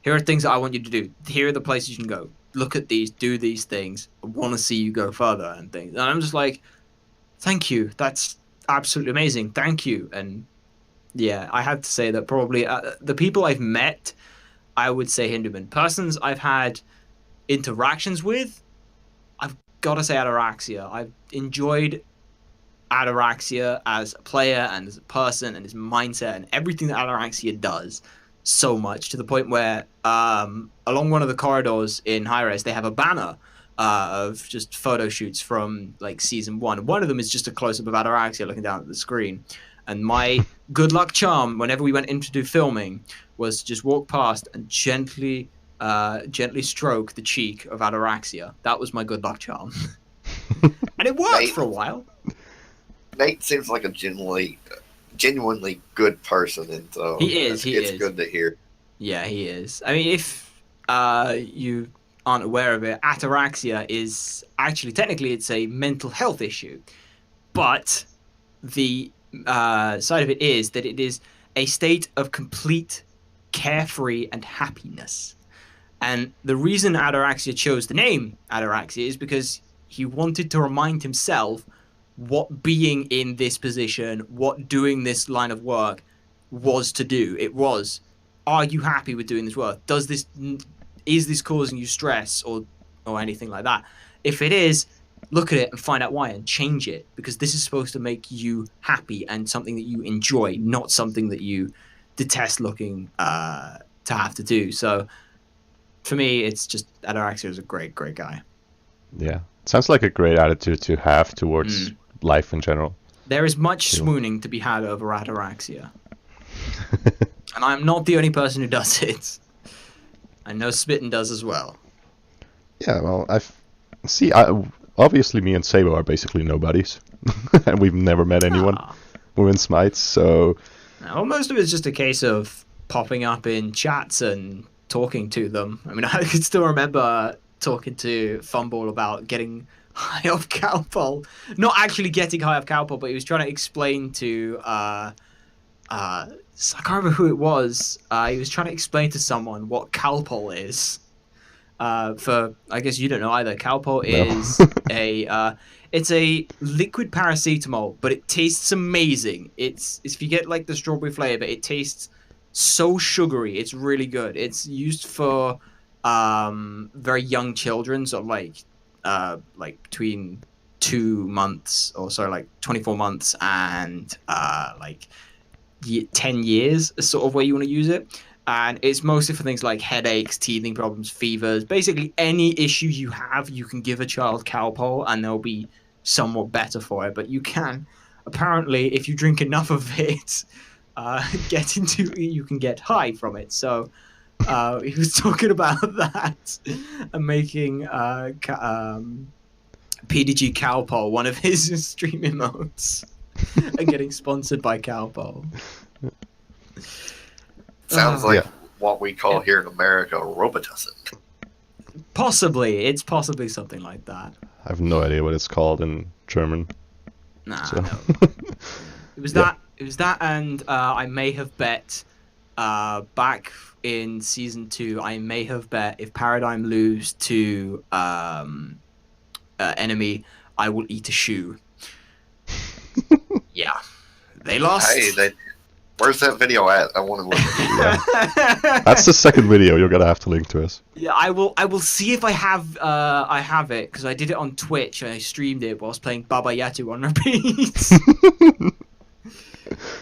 Speaker 2: here are things that I want you to do. Here are the places you can go. Look at these. Do these things. I want to see you go further and things." And I'm just like, "Thank you. That's absolutely amazing. Thank you." And yeah, I have to say that probably the people I've met, I would say Hinduman. Persons I've had interactions with, I've got to say Ataraxia. I've enjoyed Ataraxia as a player and as a person and his mindset and everything that Ataraxia does so much, to the point where along one of the corridors in Hi-Res they have a banner of just photo shoots from like season 1. One of them is just a close-up of Ataraxia looking down at the screen, and my good luck charm whenever we went in to do filming was to just walk past and gently stroke the cheek of Ataraxia. That was my good luck charm. And it worked for a while.
Speaker 3: Nate seems like a genuinely good person, and so it's good to hear.
Speaker 2: Yeah, he is. I mean, if you aren't aware of it, ataraxia is actually technically it's a mental health issue, but the side of it is that it is a state of complete carefree and happiness. And the reason Ataraxia chose the name Ataraxia is because he wanted to remind himself what being in this position, what doing this line of work was to do. It was, are you happy with doing this work? Is this causing you stress or anything like that? If it is, look at it and find out why and change it, because this is supposed to make you happy and something that you enjoy, not something that you detest looking to have to do. So for me, it's just Ataraxia is a great guy.
Speaker 1: Yeah, sounds like a great attitude to have towards life in general.
Speaker 2: There is much swooning to be had over Ataraxia. And I'm not the only person who does it. I know Smitten does as well.
Speaker 1: Yeah, well, obviously me and Sabo are basically nobodies. And we've never met anyone within Smite, so...
Speaker 2: Well, most of it's just a case of popping up in chats and talking to them. I mean, I can still remember talking to Fumble about getting high off Cowpole. Not actually getting high off Cowpole, but he was trying to explain to... I can't remember who it was. He was trying to explain to someone what Calpol is. I guess you don't know either. Calpol is it's a liquid paracetamol, but it tastes amazing. It's if you get like the strawberry flavor, it tastes so sugary. It's really good. It's used for very young children, so like between 2 months or so, like 24 months and 10 years is sort of where you want to use it. And it's mostly for things like headaches, teething problems, fevers. Basically, any issue you have, you can give a child Calpol and they'll be somewhat better for it. But you can, apparently, if you drink enough of it, you can get high from it. So he was talking about that and making PDG Calpol one of his stream emotes. And getting sponsored by Calpol.
Speaker 3: Sounds like what we call here in America Robitussin.
Speaker 2: Possibly. It's possibly something like that.
Speaker 1: I have no idea what it's called in German.
Speaker 2: Nah,
Speaker 1: so.
Speaker 2: no. It was that, and I may have bet back in season 2, I may have bet if Paradigm lose to enemy, I will eat a shoe. Yeah. They lost.
Speaker 3: Hey, where's that video at? I want to look at it.
Speaker 1: That's the second video you're gonna have to link to us.
Speaker 2: Yeah, I will see if I have it, because I did it on Twitch and I streamed it whilst playing Baba Yatu on repeat.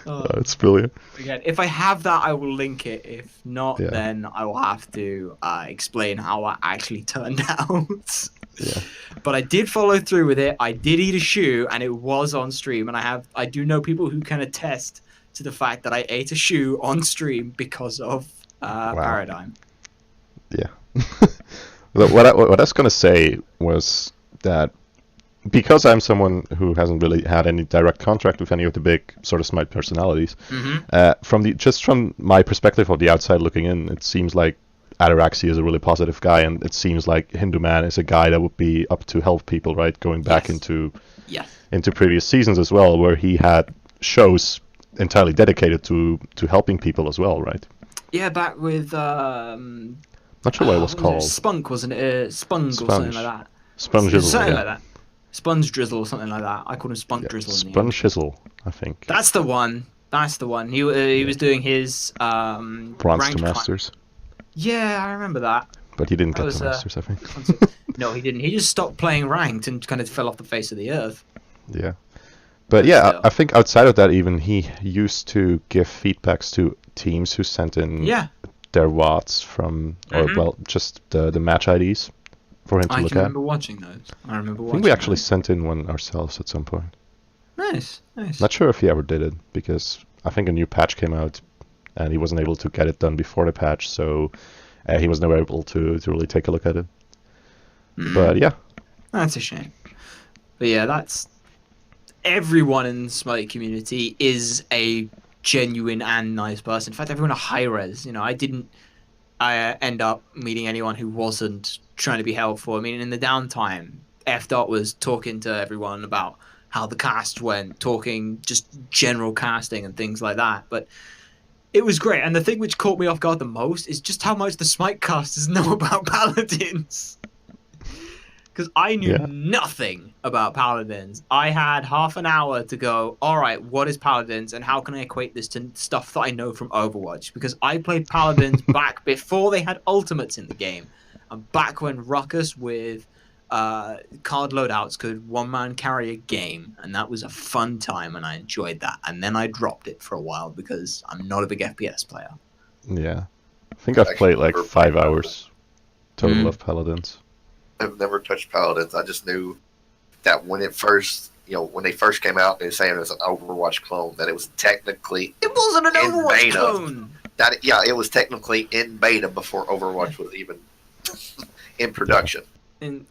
Speaker 1: It's brilliant.
Speaker 2: Again, if I have that, I will link it. If not,
Speaker 1: Yeah.
Speaker 2: then I will have to explain how it actually turned out.
Speaker 1: Yeah.
Speaker 2: But I did follow through with it. I did eat a shoe, and it was on stream. And I do know people who can attest to the fact that I ate a shoe on stream because of Paradigm.
Speaker 1: Yeah. What I was gonna say was that because I'm someone who hasn't really had any direct contact with any of the big sort of Smite personalities, from my perspective of the outside looking in, it seems like Ataraxi is a really positive guy, and it seems like Hindu Man is a guy that would be up to help people, right? Going back into previous seasons as well, where he had shows entirely dedicated to helping people as well, right?
Speaker 2: Yeah, back with
Speaker 1: not sure what it was called.
Speaker 2: Spunk, wasn't it? Spung or something like that.
Speaker 1: Sponge Drizzle,
Speaker 2: something like that. Sponge Drizzle or something like that. I called him Spunk Drizzle.
Speaker 1: Sponge Shizzle, I think.
Speaker 2: That's the one. He was doing his
Speaker 1: Bronze to Masters.
Speaker 2: Yeah, I remember that.
Speaker 1: But he didn't get to Masters, I think.
Speaker 2: No, he didn't. He just stopped playing ranked and kind of fell off the face of the earth.
Speaker 1: Yeah. But yeah, I think outside of that even, he used to give feedbacks to teams who sent in their WOTs from, just the match IDs for him to look at.
Speaker 2: I remember watching those. I
Speaker 1: think we actually sent in one ourselves at some point.
Speaker 2: Nice.
Speaker 1: Not sure if he ever did it, because I think a new patch came out and he wasn't able to get it done before the patch, so he was never able to really take a look at it. But yeah.
Speaker 2: That's a shame. But yeah, that's... Everyone in the Smite community is a genuine and nice person. In fact, everyone at Hi-Res, I didn't end up meeting anyone who wasn't trying to be helpful. I mean, in the downtime, F-Dot was talking to everyone about how the cast went, talking just general casting and things like that. But it was great. And the thing which caught me off guard the most is just how much the Smite casters know about Paladins. Because I knew nothing about Paladins. I had half an hour to go, all right, what is Paladins and how can I equate this to stuff that I know from Overwatch? Because I played Paladins back before they had ultimates in the game. And back when Ruckus with card loadouts could one-man carry a game. And that was a fun time and I enjoyed that. And then I dropped it for a while because I'm not a big FPS player.
Speaker 1: Yeah. I think I've played like 5 hours total of Paladins.
Speaker 3: I've never touched Paladins. I just knew that when it first, when they first came out, they were saying it was an Overwatch clone. That it was technically
Speaker 2: it wasn't an Overwatch clone.
Speaker 3: It was technically in beta before Overwatch was even in production.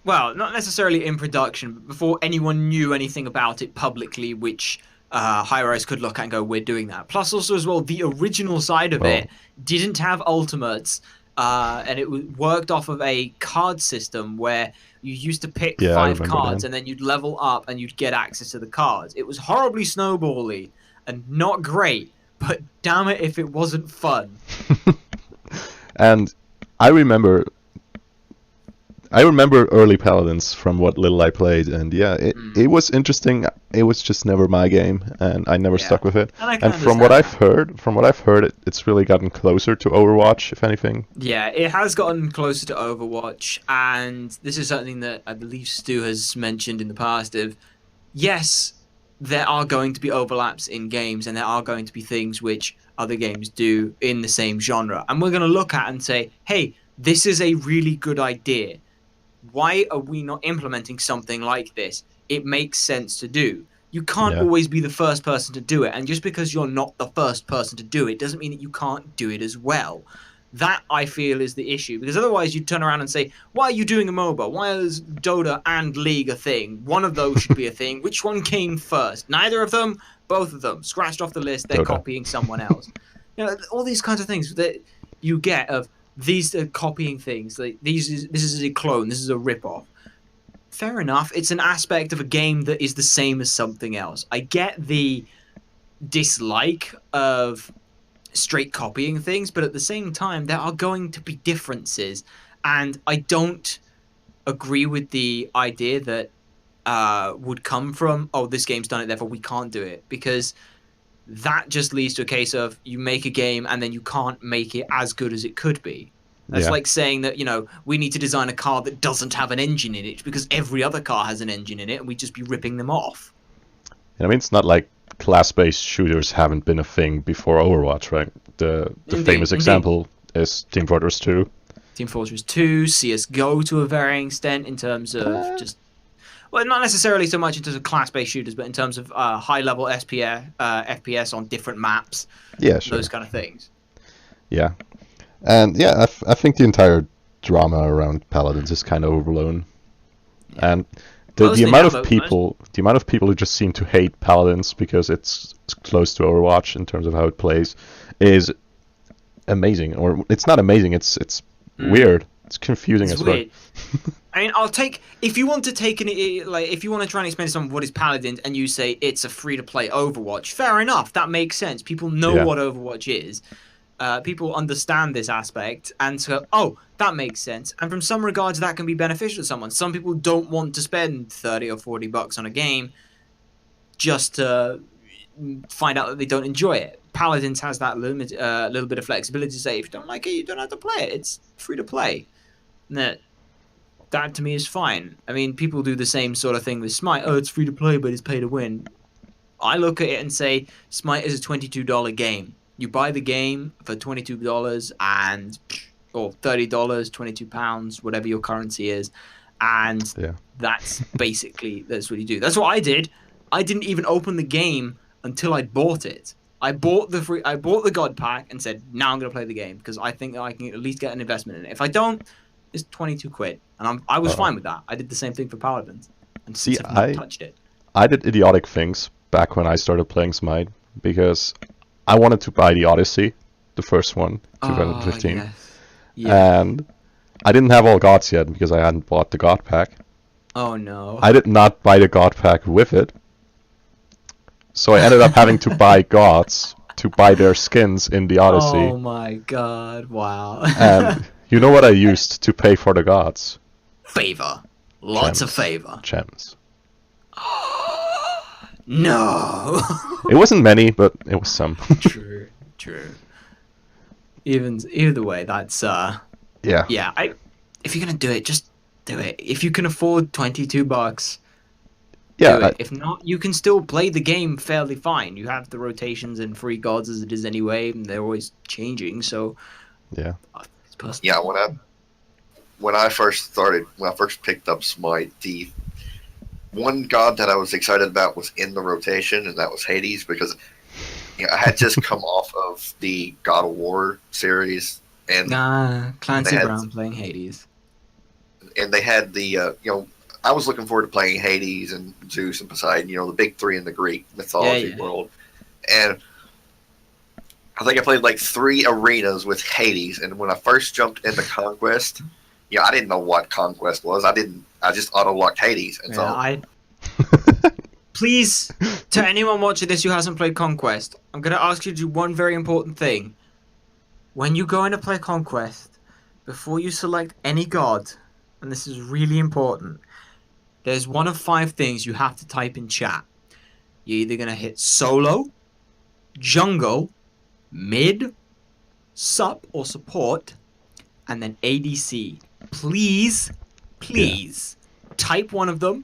Speaker 2: Well, not necessarily in production, but before anyone knew anything about it publicly, which Hi-Res could look at and go, "We're doing that." Plus, also as well, the original side of it didn't have ultimates. And it worked off of a card system where you used to pick 5 cards and then you'd level up and you'd get access to the cards. It was horribly snowbally and not great, but damn it if it wasn't fun.
Speaker 1: And I remember early Paladins from what little I played, and it was interesting. It was just never my game, and I never stuck with it. And from what I've heard, it's really gotten closer to Overwatch, if anything.
Speaker 2: Yeah, it has gotten closer to Overwatch, and this is something that I believe Stu has mentioned in the past. Yes, there are going to be overlaps in games, and there are going to be things which other games do in the same genre, and we're going to look at and say, hey, this is a really good idea. Why are we not implementing something like this? It makes sense to do. You can't always be the first person to do it. And just because you're not the first person to do it doesn't mean that you can't do it as well. That, I feel, is the issue. Because otherwise you'd turn around and say, why are you doing a MOBA? Why is Dota and League a thing? One of those should be a thing. Which one came first? Neither of them? Both of them. Scratched off the list. They're
Speaker 1: Dota.
Speaker 2: Copying someone else. All these kinds of things that you get of... These are copying things. This is a clone. This is a rip-off. Fair enough. It's an aspect of a game that is the same as something else. I get the dislike of straight copying things, but at the same time, there are going to be differences. And I don't agree with the idea that would come from, oh, this game's done it, therefore we can't do it. Because that just leads to a case of you make a game and then you can't make it as good as it could be. That's like saying that, we need to design a car that doesn't have an engine in it because every other car has an engine in it and we'd just be ripping them off.
Speaker 1: I mean, it's not like class-based shooters haven't been a thing before Overwatch, right? The famous example is Team Fortress 2.
Speaker 2: Team Fortress 2, CSGO to a varying extent in terms of well, not necessarily so much in terms of class-based shooters, but in terms of high-level FPS on different maps.
Speaker 1: Yeah, sure.
Speaker 2: Those kind of things.
Speaker 1: Yeah. And yeah, I think the entire drama around Paladins is kind of overblown. Yeah. And the amount of people who just seem to hate Paladins because it's close to Overwatch in terms of how it plays is amazing. Or it's not amazing, it's weird. It's confusing as well.
Speaker 2: I mean, if you want to if you want to try and explain to someone what is Paladins and you say it's a free-to-play Overwatch, fair enough, that makes sense. People know what Overwatch is. People understand this aspect, and so, that makes sense. And from some regards, that can be beneficial to someone. Some people don't want to spend $30 or $40 on a game just to find out that they don't enjoy it. Paladins has that little bit of flexibility to say, if you don't like it, you don't have to play it. It's free to play. That to me is fine. I mean, people do the same sort of thing with Smite. Oh, it's free to play, but it's pay to win. I look at it and say, Smite is a $22 game. You buy the game for $22 or $30, £22, whatever your currency is, and that's what you do. That's what I did. I didn't even open the game until I bought it. I bought the God Pack and said, now I'm going to play the game because I think that I can at least get an investment in it. If I don't, it's £22, and I was fine with that. I did the same thing for Paladins, and I've not touched it.
Speaker 1: I did idiotic things back when I started playing Smite because I wanted to buy the Odyssey, the first one, 2015.
Speaker 2: Yes. Yeah.
Speaker 1: And I didn't have all gods yet because I hadn't bought the God Pack.
Speaker 2: Oh no.
Speaker 1: I did not buy the God Pack with it. So I ended up having to buy gods to buy their skins in the Odyssey.
Speaker 2: Oh my god, wow.
Speaker 1: And you know what I used to pay for the gods?
Speaker 2: Favor. Lots of favor.
Speaker 1: Gems.
Speaker 2: No.
Speaker 1: It wasn't many, but it was some.
Speaker 2: True. Either way, that's yeah. If you're gonna do it, just do it. If you can afford $22, do it. If not, you can still play the game fairly fine. You have the rotations and free gods as it is anyway, and they're always changing. So
Speaker 1: yeah.
Speaker 3: Yeah, when I first picked up Smite, the one god that I was excited about was in the rotation, and that was Hades, because I had just come off of the God of War series, and
Speaker 2: Clancy Brown playing Hades,
Speaker 3: and they had the I was looking forward to playing Hades and Zeus and Poseidon, the big three in the Greek mythology world, and I think I played like 3 arenas with Hades, and when I first jumped into Conquest, I didn't know what Conquest was. I just auto-locked Hades. And
Speaker 2: Please, to anyone watching this who hasn't played Conquest, I'm going to ask you to do one very important thing. When you go in to play Conquest, before you select any god, and this is really important, there's one of 5 things you have to type in chat. You're either going to hit solo, jungle, mid, sup or support, and then ADC. Please type one of them.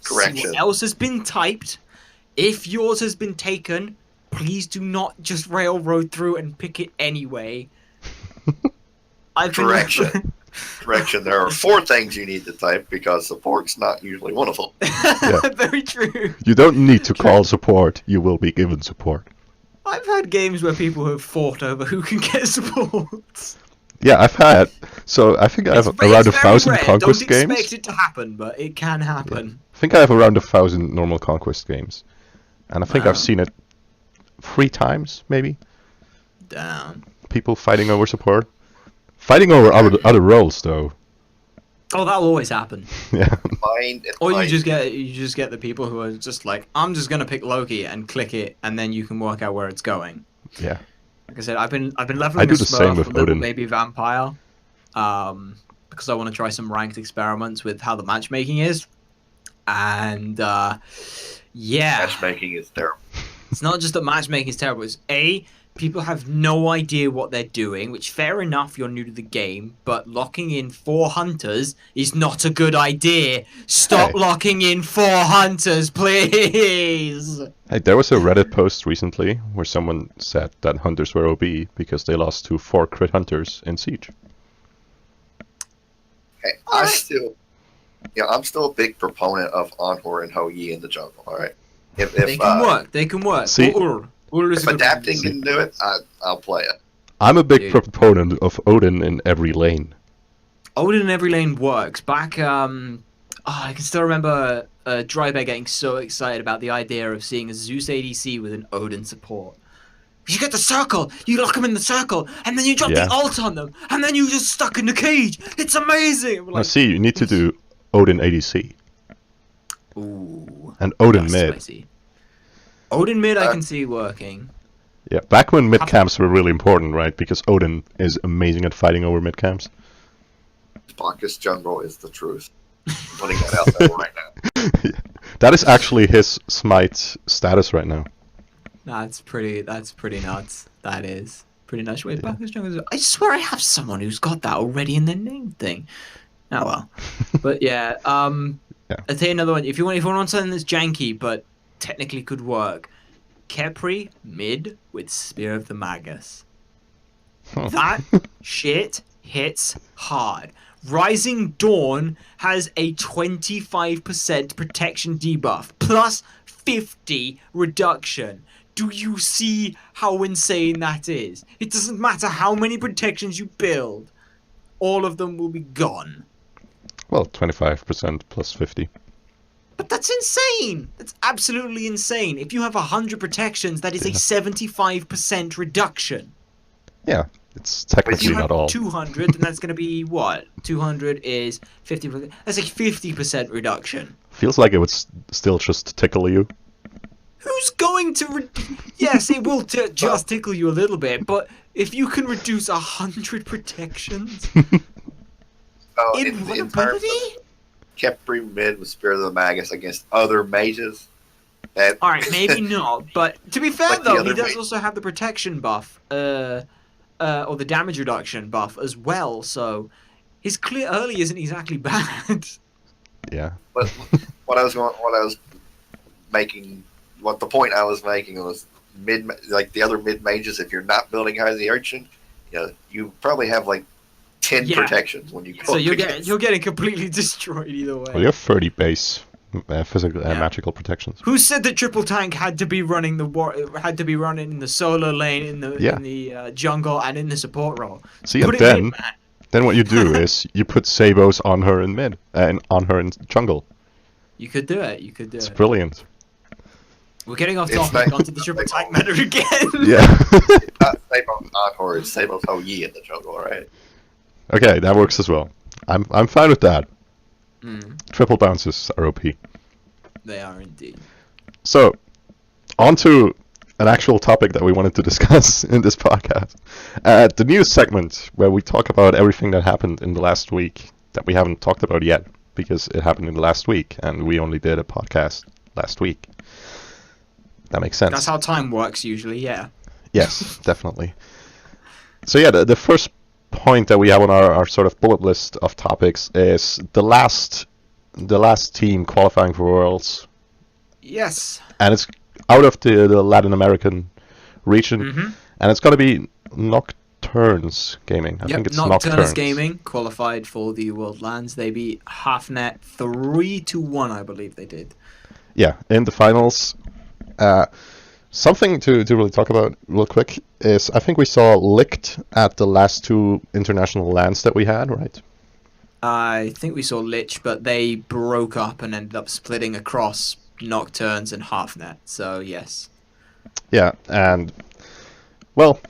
Speaker 3: Correction.
Speaker 2: See what else has been typed. If yours has been taken, please do not just railroad through and pick it anyway.
Speaker 3: Correction. There are 4 things you need to type because support's not usually one of them.
Speaker 2: Very true.
Speaker 1: You don't need to call support. You will be given support.
Speaker 2: I've had games where people have fought over who can get support.
Speaker 1: Yeah, I've had. So I think I have around 1,000 Conquest games.
Speaker 2: Don't expect it to happen, but it can happen.
Speaker 1: Yeah. I think I have around 1,000 normal Conquest games. And I think I've seen it 3 times, maybe.
Speaker 2: Damn.
Speaker 1: People fighting over support. Fighting over other roles, though.
Speaker 2: Oh, that'll always happen.
Speaker 1: Yeah.
Speaker 2: Or you just get the people who are just like, I'm just gonna pick Loki and click it, and then you can work out where it's going.
Speaker 1: Yeah.
Speaker 2: Like I said, I've been leveling
Speaker 1: the same with Odin.
Speaker 2: Maybe Vampire, because I want to try some ranked experiments with how the matchmaking is, and yeah,
Speaker 3: matchmaking is terrible.
Speaker 2: It's not just that matchmaking is terrible. It's people have no idea what they're doing, which fair enough, you're new to the game, but locking in 4 hunters is not a good idea. Stop locking in 4 hunters, please.
Speaker 1: Hey, there was a Reddit post recently where someone said that hunters were OB because they lost to 4 crit hunters in Siege.
Speaker 3: Hey, I'm still a big proponent of Anhor and Ho Yi in the jungle. All right, if
Speaker 2: They can work. They can work.
Speaker 1: See-
Speaker 2: If
Speaker 3: if adapting can do it, I'll play it.
Speaker 1: I'm a big
Speaker 2: Dude.
Speaker 1: proponent of Odin in every lane.
Speaker 2: Odin in every lane works. Back, I can still remember Drybear getting so excited about the idea of seeing a Zeus ADC with an Odin support. You get the circle, you lock them in the circle, and then you drop the ult on them, and then you just stuck in the cage. It's amazing.
Speaker 1: Now see, you need to do Odin ADC.
Speaker 2: Ooh.
Speaker 1: And Odin
Speaker 2: That's
Speaker 1: mid.
Speaker 2: spicy. Odin mid I can see working.
Speaker 1: Yeah, back when mid camps were really important, right? Because Odin is amazing at fighting over mid camps.
Speaker 3: Bacchus jungle is the truth. I'm putting that out there right now.
Speaker 1: That is actually his Smite status right now.
Speaker 2: That's pretty nuts. That is pretty nuts. Wait, Bacchus Jungle. I swear I have someone who's got that already in their name thing. Oh well. But yeah, I'll tell you another one. If you want something that's janky but technically could work, Kepri mid with Spear of the Magus. That shit hits hard. Rising Dawn has a 25% protection debuff plus 50 reduction. Do you see how insane that is? It doesn't matter how many protections you build, all of them will be gone.
Speaker 1: Well, 25% plus 50.
Speaker 2: But that's insane! That's absolutely insane. If you have 100 protections, that is a 75% reduction.
Speaker 1: Yeah, it's
Speaker 2: If
Speaker 1: technically
Speaker 2: you
Speaker 1: not
Speaker 2: have
Speaker 1: all.
Speaker 2: 200, then that's going to be what? 200 is 50%. That's a 50% reduction.
Speaker 1: Feels like it would still just tickle you.
Speaker 2: Who's going to... Yes, it will just tickle you a little bit, but if you can reduce 100 protections
Speaker 3: So
Speaker 2: in one ability...
Speaker 3: Kepri mid with Spear of the Magus against other mages.
Speaker 2: Alright, maybe not, but to be fair
Speaker 3: Like the
Speaker 2: though,
Speaker 3: other
Speaker 2: he does
Speaker 3: mage.
Speaker 2: also have the protection buff, or the damage reduction buff as well, so his clear early isn't exactly bad.
Speaker 1: Yeah.
Speaker 3: But the point I was making was like the other mid mages. If you're not building high the Urchin, you probably have like 10 protections when you go.
Speaker 2: So you're getting completely destroyed either way.
Speaker 1: Well, you have 30 base physical magical protections.
Speaker 2: Who said that triple tank had to be running in the solo lane, in the jungle, and in the support role?
Speaker 1: See, and then what you do is you put Sabos on her in mid and on her in jungle.
Speaker 2: You could do it.
Speaker 1: It's brilliant.
Speaker 2: We're getting off topic onto the triple tank meta again.
Speaker 1: Yeah.
Speaker 3: Not Sabos Anhor, it's Sabos Ho Yi in the jungle, right?
Speaker 1: Okay, that works as well. I'm fine with that. Triple bounces are OP.
Speaker 2: They are indeed.
Speaker 1: So, on to an actual topic that we wanted to discuss in this podcast. The news segment, where we talk about everything that happened in the last week that we haven't talked about yet, because it happened in the last week, and we only did a podcast last week. That makes sense.
Speaker 2: That's how time works usually, yeah.
Speaker 1: Yes, definitely. So yeah, the first point that we have on our sort of bullet list of topics is the last team qualifying for Worlds.
Speaker 2: Yes.
Speaker 1: And it's out of the Latin American region, and it's going to be Nocturnes Gaming. I think it's
Speaker 2: Nocturnes Gaming qualified for the World Lands. They beat Halfnet 3-1, I believe they did.
Speaker 1: Yeah, in the finals. Something to really talk about real quick is I think we saw Licht at the last 2 international lands that we had, right?
Speaker 2: I think we saw Lich, but they broke up and ended up splitting across Nocturnes and Halfnet, so yes.
Speaker 1: Yeah, and, well,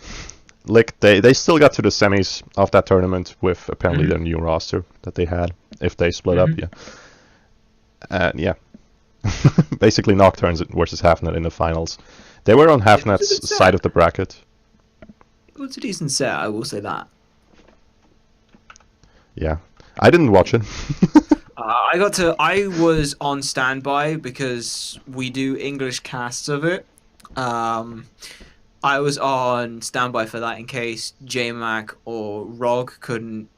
Speaker 1: Licht, they still got to the semis of that tournament with apparently their new roster that they had, if they split up, yeah. And, yeah. Basically Nocturnes versus Halfnet in the finals. They were on Halfnet's side of the bracket.
Speaker 2: It was a decent set, I will say that.
Speaker 1: Yeah. I didn't watch it.
Speaker 2: I was on standby because we do English casts of it I was on standby for that in case JMac or ROG couldn't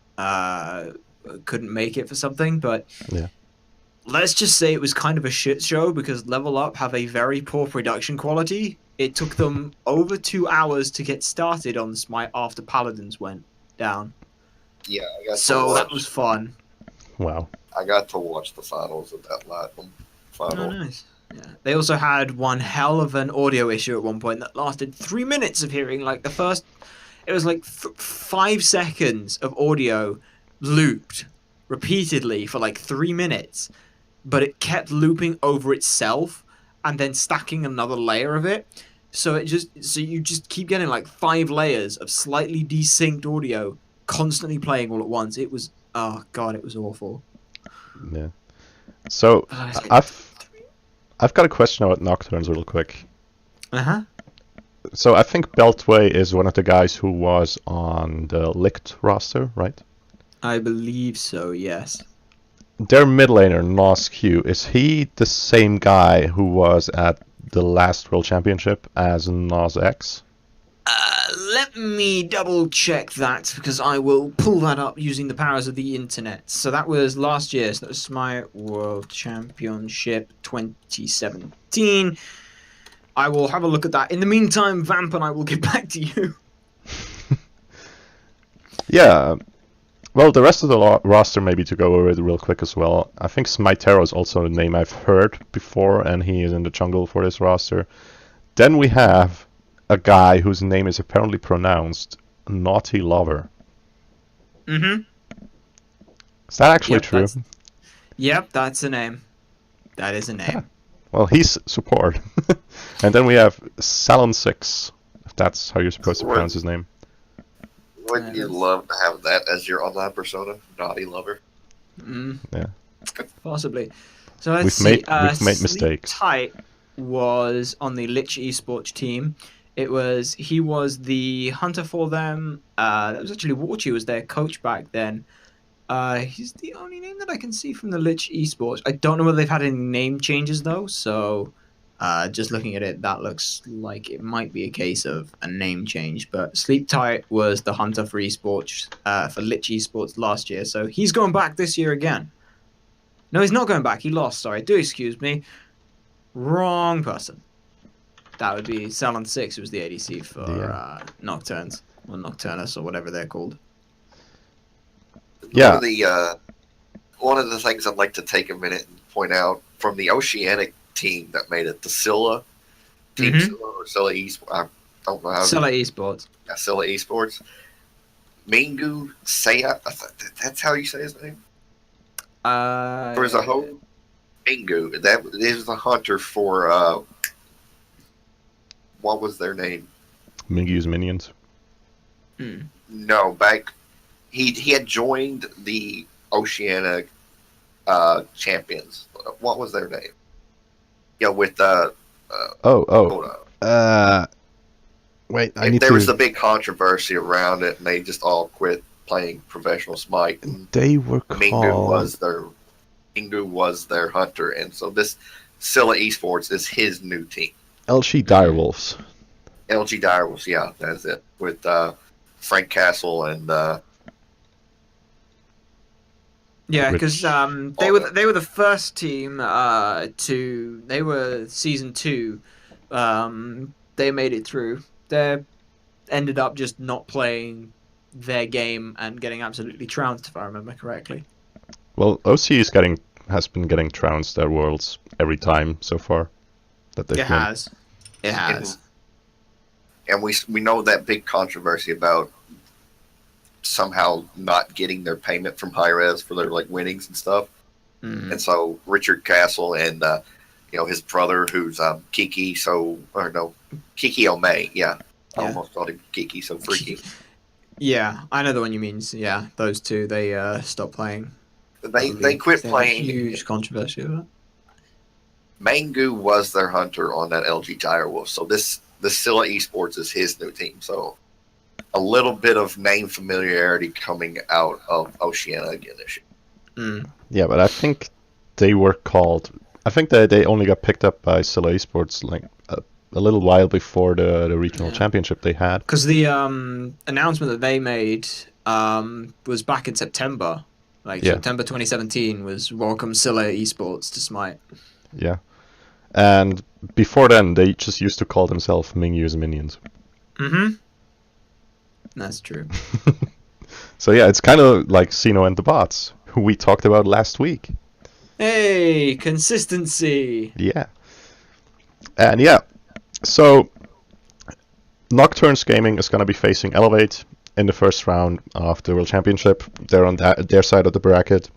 Speaker 2: make it for something, but
Speaker 1: Yeah.
Speaker 2: let's just say it was kind of a shit show because Level Up have a very poor production quality. It took them over 2 hours to get started on Smite after Paladins went down.
Speaker 3: Yeah, I got to
Speaker 2: So
Speaker 3: watch.
Speaker 2: that was fun.
Speaker 1: Wow.
Speaker 3: I got to watch the finals of that LATAM final.
Speaker 2: Oh, nice. Yeah. They also had one hell of an audio issue at one point that lasted 3 minutes of hearing. Like the first, it was like 5 seconds of audio looped repeatedly for like 3 minutes, but it kept looping over itself and then stacking another layer of it. So you just keep getting like 5 layers of slightly desynced audio constantly playing all at once. It was, oh god, it was awful.
Speaker 1: Yeah. So I've got a question about Nocturnes real quick.
Speaker 2: Uh-huh.
Speaker 1: So I think Beltway is one of the guys who was on the Licht roster, right?
Speaker 2: I believe so, yes.
Speaker 1: Their mid laner, NosQ, is he the same guy who was at the last World Championship as NosX?
Speaker 2: Let me double check that because I will pull that up using the powers of the internet. So that was last year. So that was Smite World Championship 2017. I will have a look at that. In the meantime, Vamp and I will get back to you.
Speaker 1: Yeah. Well, the rest of the roster, maybe to go over it real quick as well. I think Smitero is also a name I've heard before, and he is in the jungle for this roster. Then we have a guy whose name is apparently pronounced Naughty Lover.
Speaker 2: Mm-hmm.
Speaker 1: Is that actually true?
Speaker 2: Yep, that's a name. That is a name.
Speaker 1: Yeah. Well, he's support. And then we have Salon6, if that's how you're supposed to pronounce his name.
Speaker 3: Wouldn't you love to have that as your online persona? Naughty Lover?
Speaker 1: Yeah.
Speaker 2: Possibly. So let's
Speaker 1: We've
Speaker 2: see.
Speaker 1: made mistakes.
Speaker 2: Tight was on the Lich esports team. He was the hunter for them. That was actually Warchi was their coach back then. He's the only name that I can see from the Lich esports. I don't know whether they've had any name changes though. So, just looking at it, that looks like it might be a case of a name change. But Sleep Tight was the hunter for esports for Lich esports last year. So he's going back this year again. No, he's not going back. He lost. Sorry, do excuse me. Wrong person. That would be Salon6, who was the ADC for Nocturnes, or Nocturnus, or whatever they're called.
Speaker 1: Yeah.
Speaker 3: One of the things I'd like to take a minute and point out from the Oceanic team that made it, the Scylla team, or Scylla Esports. I don't know how.
Speaker 2: Scylla Esports.
Speaker 3: Yeah, Scylla Esports. Mingu Saya. That's how you say his name. There's a whole Mingu. That is the hunter for. What was their name?
Speaker 1: Mingyu's Minions.
Speaker 3: No, back he had joined the Oceanic champions. What was their name? Yeah, with
Speaker 1: wait,
Speaker 3: there was a big controversy around it, and they just all quit playing professional Smite. And
Speaker 1: they were called.
Speaker 3: Mingu was their hunter, and so this Scylla Esports is his new team.
Speaker 1: LG Direwolves.
Speaker 3: LG Direwolves, yeah, that's it. With Frank Castle and
Speaker 2: yeah, because they were the first team they were season 2. They made it through. They ended up just not playing their game and getting absolutely trounced, if I remember correctly.
Speaker 1: Well, OC has been getting trounced at Worlds every time so far that they've been.
Speaker 2: It has.
Speaker 3: And we know that big controversy about somehow not getting their payment from Hi-Rez for their winnings and stuff. And so Richard Castle and his brother who's Kiki Kiki Omei, yeah. I almost called him Kiki, so freaky.
Speaker 2: Yeah, I know the one you mean. Yeah, those two, they stopped playing.
Speaker 3: They quit playing.
Speaker 2: Huge controversy of that.
Speaker 3: Mangu was their hunter on that LG Direwolf, so the Scylla Esports is his new team. So a little bit of name familiarity coming out of Oceania again this year.
Speaker 1: Yeah, but I think they were called. I think that they only got picked up by Scylla Esports a little while before the regional championship they had.
Speaker 2: Because the announcement that they made was back in September. September 2017 was welcome Scylla esports to Smite.
Speaker 1: Yeah. And before then, they just used to call themselves Mingyu's Minions.
Speaker 2: Mm-hmm. That's true.
Speaker 1: So yeah, it's kind of like Sino and the Bots, who we talked about last week.
Speaker 2: Hey, consistency!
Speaker 1: Yeah. And yeah, so Nocturnes Gaming is going to be facing Elevate in the first round of the World Championship. They're on their side of the bracket.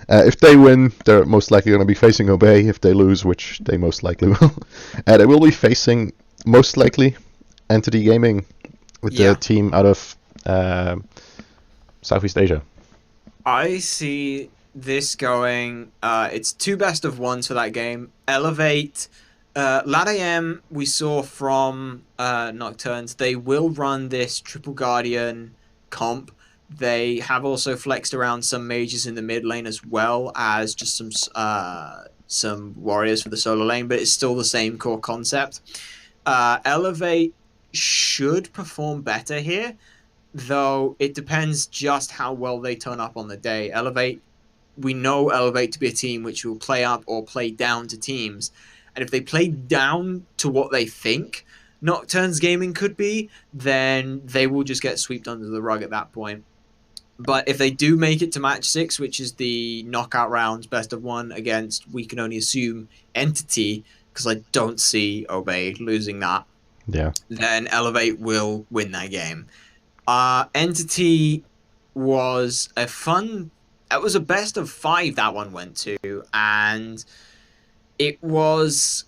Speaker 1: If they win, they're most likely going to be facing Obey. If they lose, which they most likely will, they will be facing, most likely, Entity Gaming with the team out of Southeast Asia.
Speaker 2: I see this going... it's 2 best of 1s for that game. Elevate... LATAM, we saw from Nocturnes, they will run this Triple Guardian comp. They have also flexed around some mages in the mid lane as well as just some warriors for the solo lane, but it's still the same core concept. Elevate should perform better here, though it depends just how well they turn up on the day. We know Elevate to be a team which will play up or play down to teams, and if they play down to what they think Nocturnes Gaming could be, then they will just get swept under the rug at that point. But if they do make it to match 6, which is the knockout rounds, best of 1 against, we can only assume, Entity, because I don't see Obey losing that, then Elevate will win that game. Entity was a fun... It was a best of 5 that one went to, and it was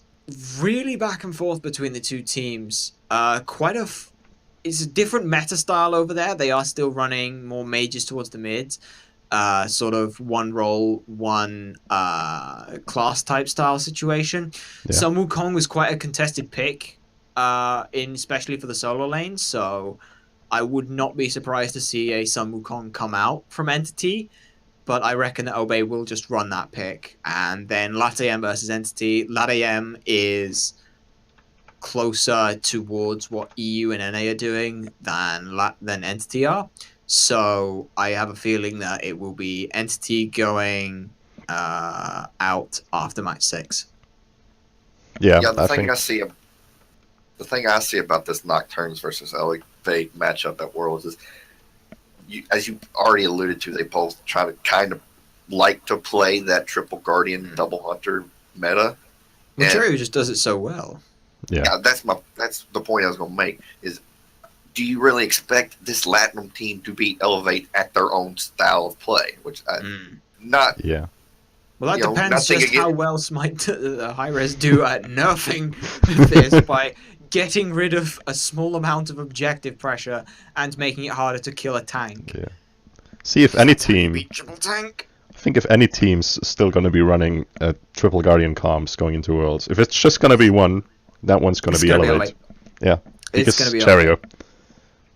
Speaker 2: really back and forth between the two teams. It's a different meta style over there. They are still running more mages towards the mids. Sort of one role, one class type style situation.
Speaker 1: Yeah.
Speaker 2: Sun Wukong was quite a contested pick, especially for the solo lane. So I would not be surprised to see a Sun Wukong come out from Entity. But I reckon that Obey will just run that pick. And then LATAM versus Entity. LATAM is closer towards what EU and NA are doing than Entity are. So I have a feeling that it will be Entity going out after match 6.
Speaker 3: The thing I see about this Nocturnes versus Elevate matchup at Worlds is, as you already alluded to, they both try to kind of like to play that Triple Guardian Double Hunter meta.
Speaker 2: Cherio just does it so well.
Speaker 1: Yeah,
Speaker 3: that's the point I was going to make. Is, do you really expect this LATAM team to beat Elevate at their own style of play? Which not.
Speaker 1: Yeah.
Speaker 2: Well, that depends just how well Smite Hi-Res do at nerfing this by getting rid of a small amount of objective pressure and making it harder to kill a tank.
Speaker 1: Yeah. See if any team.
Speaker 2: Triple tank.
Speaker 1: I think if any team's still going to be running a Triple Guardian comps going into Worlds, if it's just going to be one, that one's going to be Elevate. Yeah. Because
Speaker 2: it's going to be
Speaker 1: Cherio.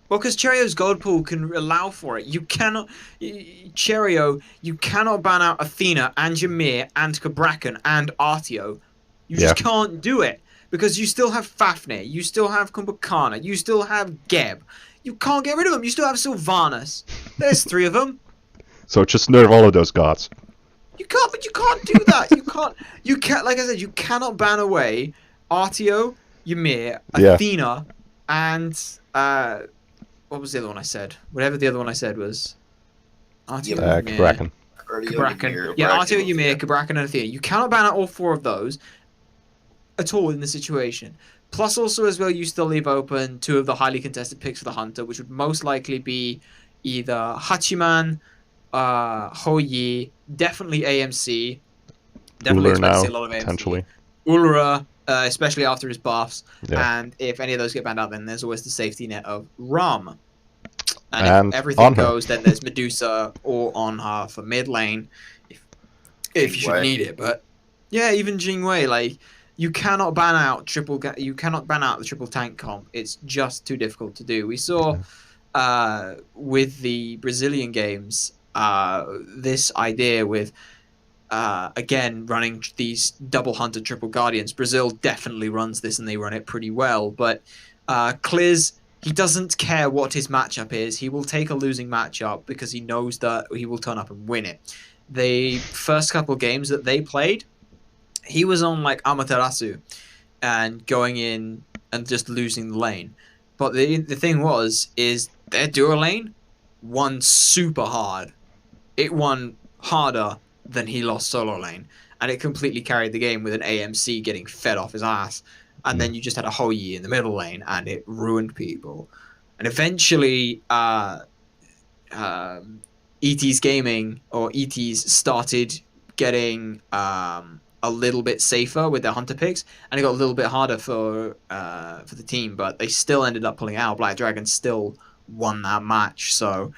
Speaker 2: Well, because Cherio's gold pool can allow for it. You cannot... Cherio, you cannot ban out Athena and Ymir and Kabrakan and Artio. You just can't do it. Because you still have Fafnir, you still have Kumbhakana, you still have Geb. You can't get rid of them. You still have Sylvanas. There's 3 of them.
Speaker 1: So just nerf all of those gods.
Speaker 2: You can't do that. You can't, like I said, you cannot ban away Artio, Ymir, Athena, and what was the other one I said? Whatever the other one I said was. Artio,
Speaker 1: Kabrakan.
Speaker 2: Artio, Ymir, Kabrakan, and Athena. You cannot ban out all 4 of those at all in the situation. Plus, also as well, you still leave open 2 of the highly contested picks for the Hunter, which would most likely be either Hachiman, Hou-Yi, definitely AMC, definitely
Speaker 1: Ullr now,
Speaker 2: a lot of AMC.
Speaker 1: potentially.
Speaker 2: Ullr, especially after his buffs,
Speaker 1: Yeah.
Speaker 2: and if any of those get banned out, then there's always the safety net of Rum. And if everything goes, then there's Medusa or Onha for mid lane, if you should need it. But yeah, even Jingwei, like, you cannot ban out the triple tank comp. It's just too difficult to do. We saw with the Brazilian games this idea with again, running these double hunter, triple guardians. Brazil definitely runs this, and they run it pretty well. But Kliz, he doesn't care what his matchup is. He will take a losing matchup because he knows that he will turn up and win it. The first couple games that they played, he was on like Amaterasu and going in and just losing the lane. But the thing is their duo lane won super hard. It won harder than he lost solo lane, and it completely carried the game with an AMC getting fed off his ass. And then you just had a Hoyi in the middle lane, and it ruined people. And eventually, ET's Gaming or ET's started getting a little bit safer with their hunter picks, and it got a little bit harder for the team, but they still ended up pulling out. Black Dragon still won that match, so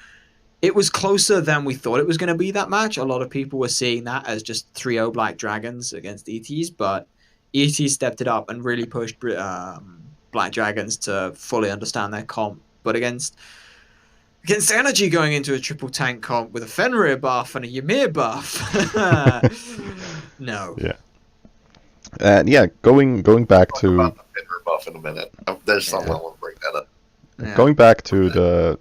Speaker 2: it was closer than we thought it was going to be, that match. A lot of people were seeing that as just 3-0 Black Dragons against ETs, but ET stepped it up and really pushed Black Dragons to fully understand their comp. But against Energy going into a triple tank comp with a Fenrir buff and a Ymir buff, no.
Speaker 1: Yeah. And yeah, going back to
Speaker 3: about the Fenrir buff in a minute. There's something I want to bring that up.
Speaker 2: Yeah.
Speaker 1: going back to the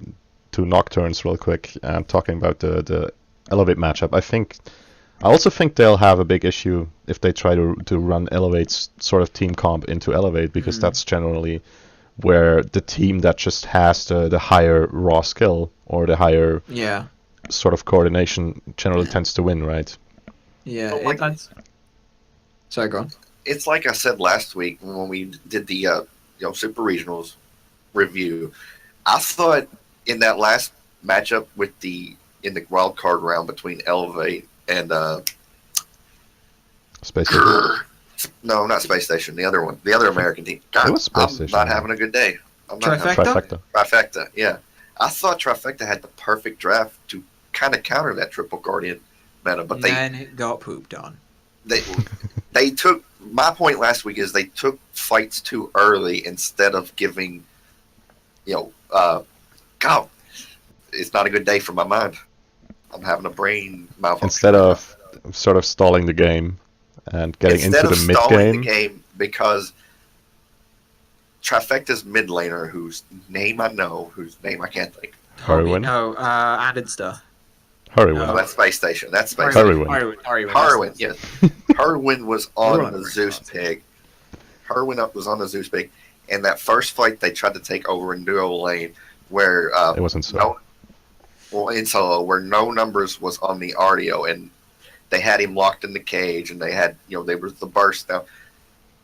Speaker 1: Nocturnes real quick and talking about the Elevate matchup, I also think they'll have a big issue if they try to run Elevate's sort of team comp into Elevate, because that's generally where the team that just has the higher raw skill or the higher sort of coordination generally tends to win, right?
Speaker 2: Yeah.
Speaker 3: Well,
Speaker 2: Sorry, go on.
Speaker 3: It's like I said last week when we did the Super Regionals review. I thought in that last matchup in the wild card round between Elevate and
Speaker 1: Space Station.
Speaker 3: No, not Space Station. The other one, the other American team. God,
Speaker 1: It was Space
Speaker 3: I'm
Speaker 1: Station,
Speaker 3: not
Speaker 1: yeah.
Speaker 3: having a good day.
Speaker 2: Trifecta?
Speaker 3: Trifecta, yeah. I thought Trifecta had the perfect draft to kind of counter that triple guardian meta, but
Speaker 2: then it got pooped on.
Speaker 3: They took, my point last week is they took fights too early instead of giving, God, it's not a good day for my mind. I'm having a brain malfunction.
Speaker 1: Instead of sort of stalling the game and getting into the mid
Speaker 3: stalling
Speaker 1: game.
Speaker 3: the game, because Trifecta's mid laner, whose name I know, whose name I can't think.
Speaker 1: Harwin.
Speaker 2: No, Adidster.
Speaker 1: Harwin.
Speaker 3: No, that's Space Station. That's Space
Speaker 1: Harwin.
Speaker 3: Station.
Speaker 2: Harwin.
Speaker 3: Harwin, yes. Harwin was on
Speaker 2: You're
Speaker 3: the
Speaker 2: on
Speaker 3: Zeus
Speaker 2: the
Speaker 3: pig. Harwin was on the Zeus pig, and that first fight they tried to take over in duo lane, where
Speaker 1: It wasn't so.
Speaker 3: in solo, where no numbers was on the RDO, and they had him locked in the cage, and they had, they were the burst. Now,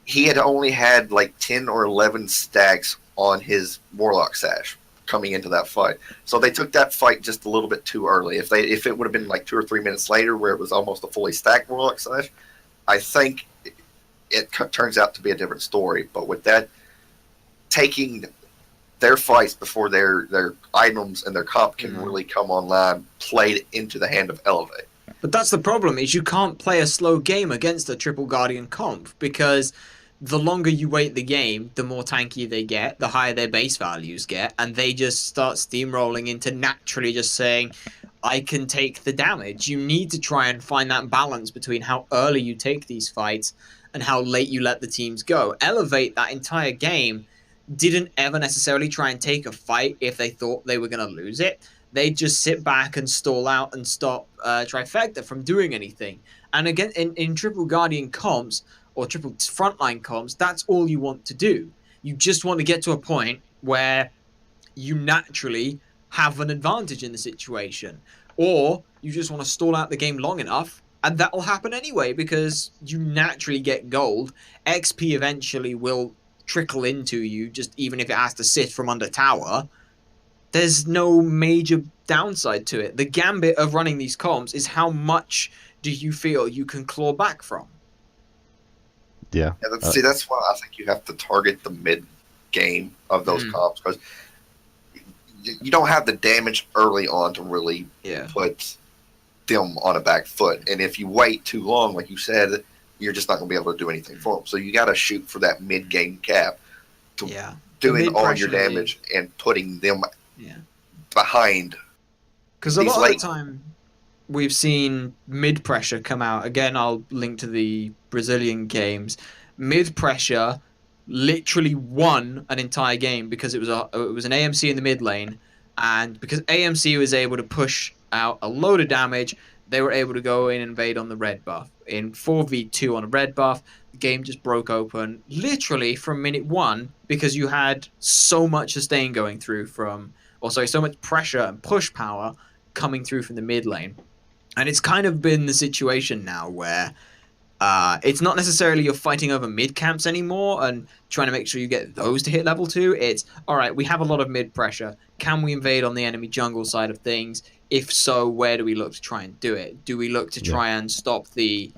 Speaker 3: he had only had like 10 or 11 stacks on his Warlock Sash coming into that fight. So they took that fight just a little bit too early. If it would have been like 2 or 3 minutes later where it was almost a fully stacked Warlock Sash, I think it turns out to be a different story. But with that, taking their fights before their items and their comp can really come online, played into the hand of Elevate.
Speaker 2: But that's the problem, is you can't play a slow game against a triple guardian comp, because the longer you wait the game, the more tanky they get, the higher their base values get, and they just start steamrolling into naturally just saying, I can take the damage. You need to try and find that balance between how early you take these fights and how late you let the teams go. Elevate, that entire game, didn't ever necessarily try and take a fight if they thought they were going to lose it. They'd just sit back and stall out and stop Trifecta from doing anything. And again, in triple guardian comps, or triple frontline comps, that's all you want to do. You just want to get to a point where you naturally have an advantage in the situation. Or you just want to stall out the game long enough, and that will happen anyway, because you naturally get gold. XP eventually will trickle into you, just even if it has to sit from under tower. There's no major downside to it. The gambit of running these comps is how much do you feel you can claw back from?
Speaker 1: Yeah.
Speaker 3: That's why I think you have to target the mid game of those comps, because you don't have the damage early on to really put them on a back foot. And if you wait too long, like you said, you're just not going to be able to do anything for them. So you got to shoot for that mid game cap to doing all your damage and putting them behind.
Speaker 2: Because a lot of the time, we've seen mid pressure come out again. I'll link to the Brazilian games. Mid pressure literally won an entire game because it was an AMC in the mid lane, and because AMC was able to push out a load of damage, they were able to go in and invade on the red buff. In 4v2 on a red buff, the game just broke open literally from minute one because you had so much sustain going through so much pressure and push power coming through from the mid lane. And it's kind of been the situation now where it's not necessarily you're fighting over mid camps anymore and trying to make sure you get those to hit level 2. It's, all right, we have a lot of mid pressure. Can we invade on the enemy jungle side of things? If so, where do we look to try and do it? Do we look to try and stop the...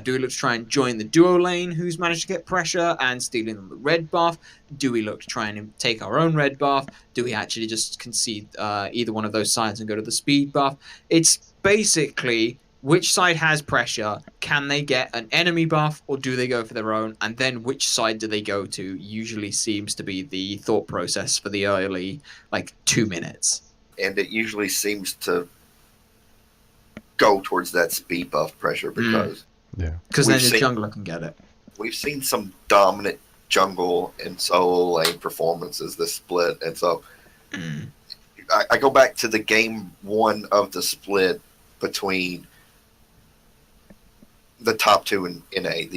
Speaker 2: do we look to try and join the duo lane who's managed to get pressure and stealing them the red buff? Do we look to try and take our own red buff? Do we actually just concede either one of those sides and go to the speed buff? It's basically which side has pressure, can they get an enemy buff or do they go for their own? And then which side do they go to usually seems to be the thought process for the early 2 minutes.
Speaker 3: And it usually seems to go towards that speed buff pressure because
Speaker 1: Yeah.
Speaker 2: Because then the jungler can get it.
Speaker 3: We've seen some dominant jungle and solo lane performances this split, and so I go back to the game one of the split between the top two in NA.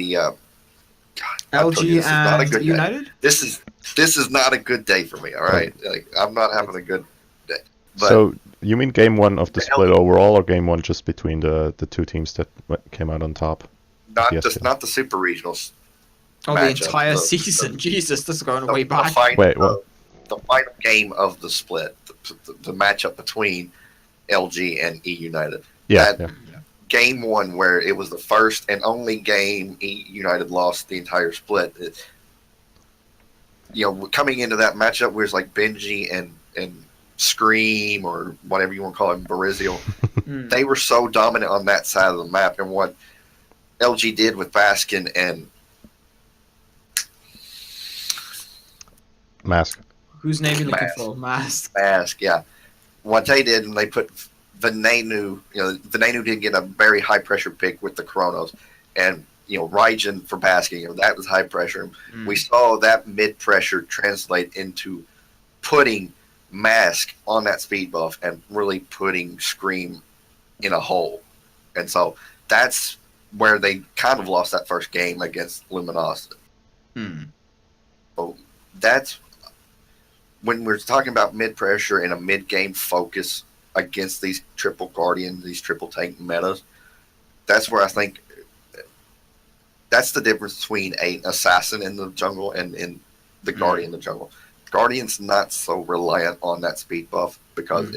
Speaker 2: LG and United.
Speaker 3: This is not a good day for me. All right, I'm not having a good day. But
Speaker 1: so you mean game one of the split overall, or game one just between the two teams that came out on top?
Speaker 3: Not the super regionals.
Speaker 2: Oh, the entire season. Jesus, this is going way back.
Speaker 1: Wait, what?
Speaker 3: The final game of the split, the matchup between LG and E United.
Speaker 1: Yeah.
Speaker 3: Game one, where it was the first and only game E United lost the entire split. Coming into that matchup, where it's like Benji and Scream, or whatever you want to call it, Barizio, they were so dominant on that side of the map. And what LG did with Baskin and
Speaker 1: Mask.
Speaker 2: Whose name are you looking for? Mask,
Speaker 3: yeah. What they did, and they put Venenu, Venenu did get a very high pressure pick with the Chronos, and Raijin for Baskin, that was high pressure. We saw that mid pressure translate into putting Mask on that speed buff and really putting Scream in a hole. And so that's where they kind of lost that first game against Luminosity. So that's when we're talking about mid pressure and a mid game focus against these triple guardian, these triple tank metas. That's where I think that's the difference between an assassin in the jungle and in the guardian in the jungle. Guardian's not so reliant on that speed buff because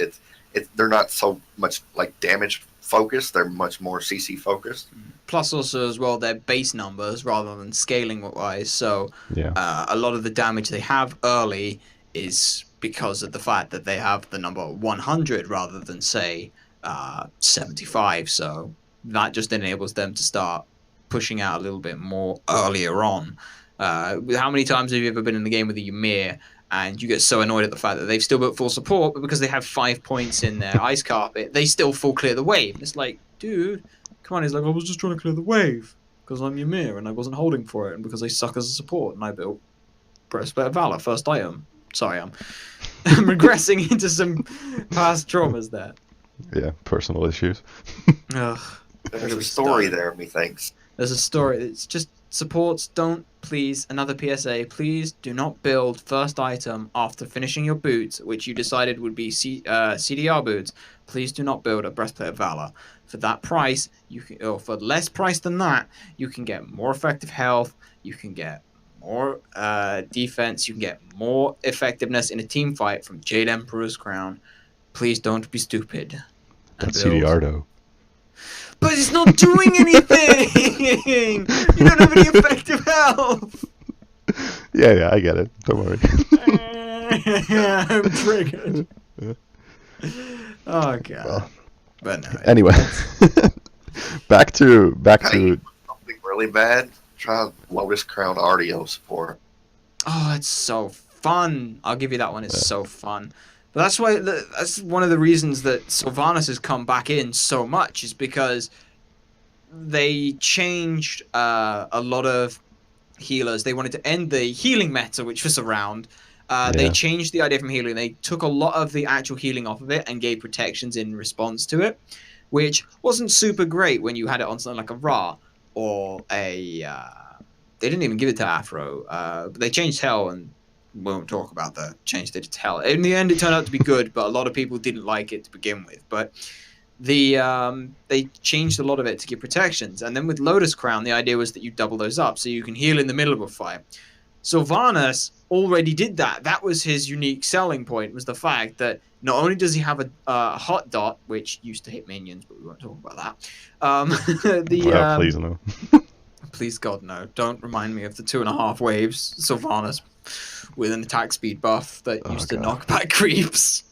Speaker 3: they're not so much damage focused. They're much more CC focused.
Speaker 2: Plus, also as well, their base numbers rather than scaling wise. So a lot of the damage they have early is because of the fact that they have the number 100 rather than say 75. So that just enables them to start pushing out a little bit more earlier on. How many times have you ever been in the game with a Ymir and you get so annoyed at the fact that they've still got full support, but because they have 5 points in their ice carpet, they still full clear the wave? It's like, dude, come on. He's like, I was just trying to clear the wave because I'm Ymir and I wasn't holding for it, and because I suck as a support, and I built Breastplate of Valor, first item. Sorry, I'm regressing into some past traumas there.
Speaker 1: Yeah, personal issues.
Speaker 2: Ugh.
Speaker 3: There's a story there, methinks.
Speaker 2: There's a story. It's just supports don't, please, another PSA, please do not build first item after finishing your boots, which you decided would be CDR boots. Please do not build a Breastplate of Valor. For that price, or for less price than that, you can get more effective health, you can get more defense, you can get more effectiveness in a team fight from Jade Emperor's Crown. Please don't be stupid.
Speaker 1: That's CDR though.
Speaker 2: But it's not doing anything! You don't have any effective health!
Speaker 1: Yeah, I get it. Don't worry.
Speaker 2: I'm triggered. Oh, God. Well, but no.
Speaker 1: Anyway. back to
Speaker 3: something really bad. Try Lotus Crown RDO support.
Speaker 2: Oh, it's so fun. I'll give you that one. It's so fun. But that's why that's one of the reasons that Sylvanas has come back in so much, is because they changed a lot of healers. They wanted to end the healing meta, which was around. They changed the idea from healing. They took a lot of the actual healing off of it and gave protections in response to it, which wasn't super great when you had it on something like a Ra or a... they didn't even give it to Afro. But they changed Hell, and we won't talk about the change they did to Hell. In the end, it turned out to be good, but a lot of people didn't like it to begin with. But they changed a lot of it to give protections. And then with Lotus Crown, the idea was that you double those up, so you can heal in the middle of a fight. Sylvanas already did that. That was his unique selling point, was the fact that not only does he have a hot dot, which used to hit minions, but we won't talk about that.
Speaker 1: Please no.
Speaker 2: Please God no! Don't remind me of the 2.5 waves Sylvanas with an attack speed buff that used to knock back creeps.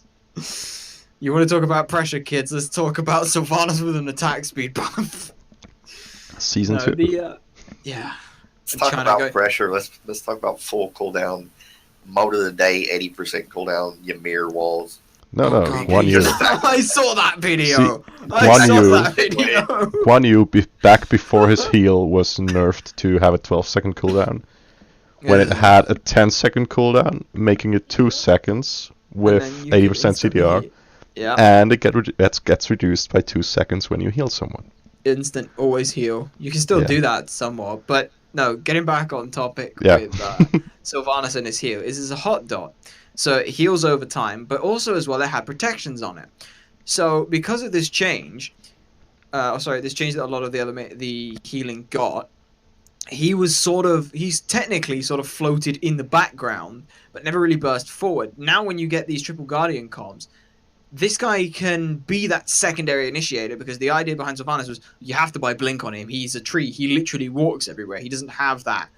Speaker 2: You want to talk about pressure, kids? Let's talk about Sylvanas with an attack speed buff.
Speaker 1: Season 2.
Speaker 2: Yeah.
Speaker 3: Let's talk about pressure. Let's talk about full cooldown. Mode of the day, 80% cooldown. Ymir walls.
Speaker 1: No,
Speaker 2: God,
Speaker 1: 1 U.
Speaker 2: I saw that video.
Speaker 1: See, 1 U back before his heal was nerfed to have a 12-second cooldown. When it had a 10-second cooldown, making it 2 seconds with 80% CDR.
Speaker 2: Yeah.
Speaker 1: And it gets reduced by 2 seconds when you heal someone.
Speaker 2: Instant, always heal. You can still do that somewhat, but no, getting back on topic with Sylvanas and his heal. Is a hot dot. So it heals over time, but also as well it had protections on it. So because of this change, this change that a lot of the healing got, he's technically sort of floated in the background, but never really burst forward. Now when you get these triple guardian comms, this guy can be that secondary initiator, because the idea behind Sylvanas was you have to buy blink on him. He's a tree. He literally walks everywhere. He doesn't have that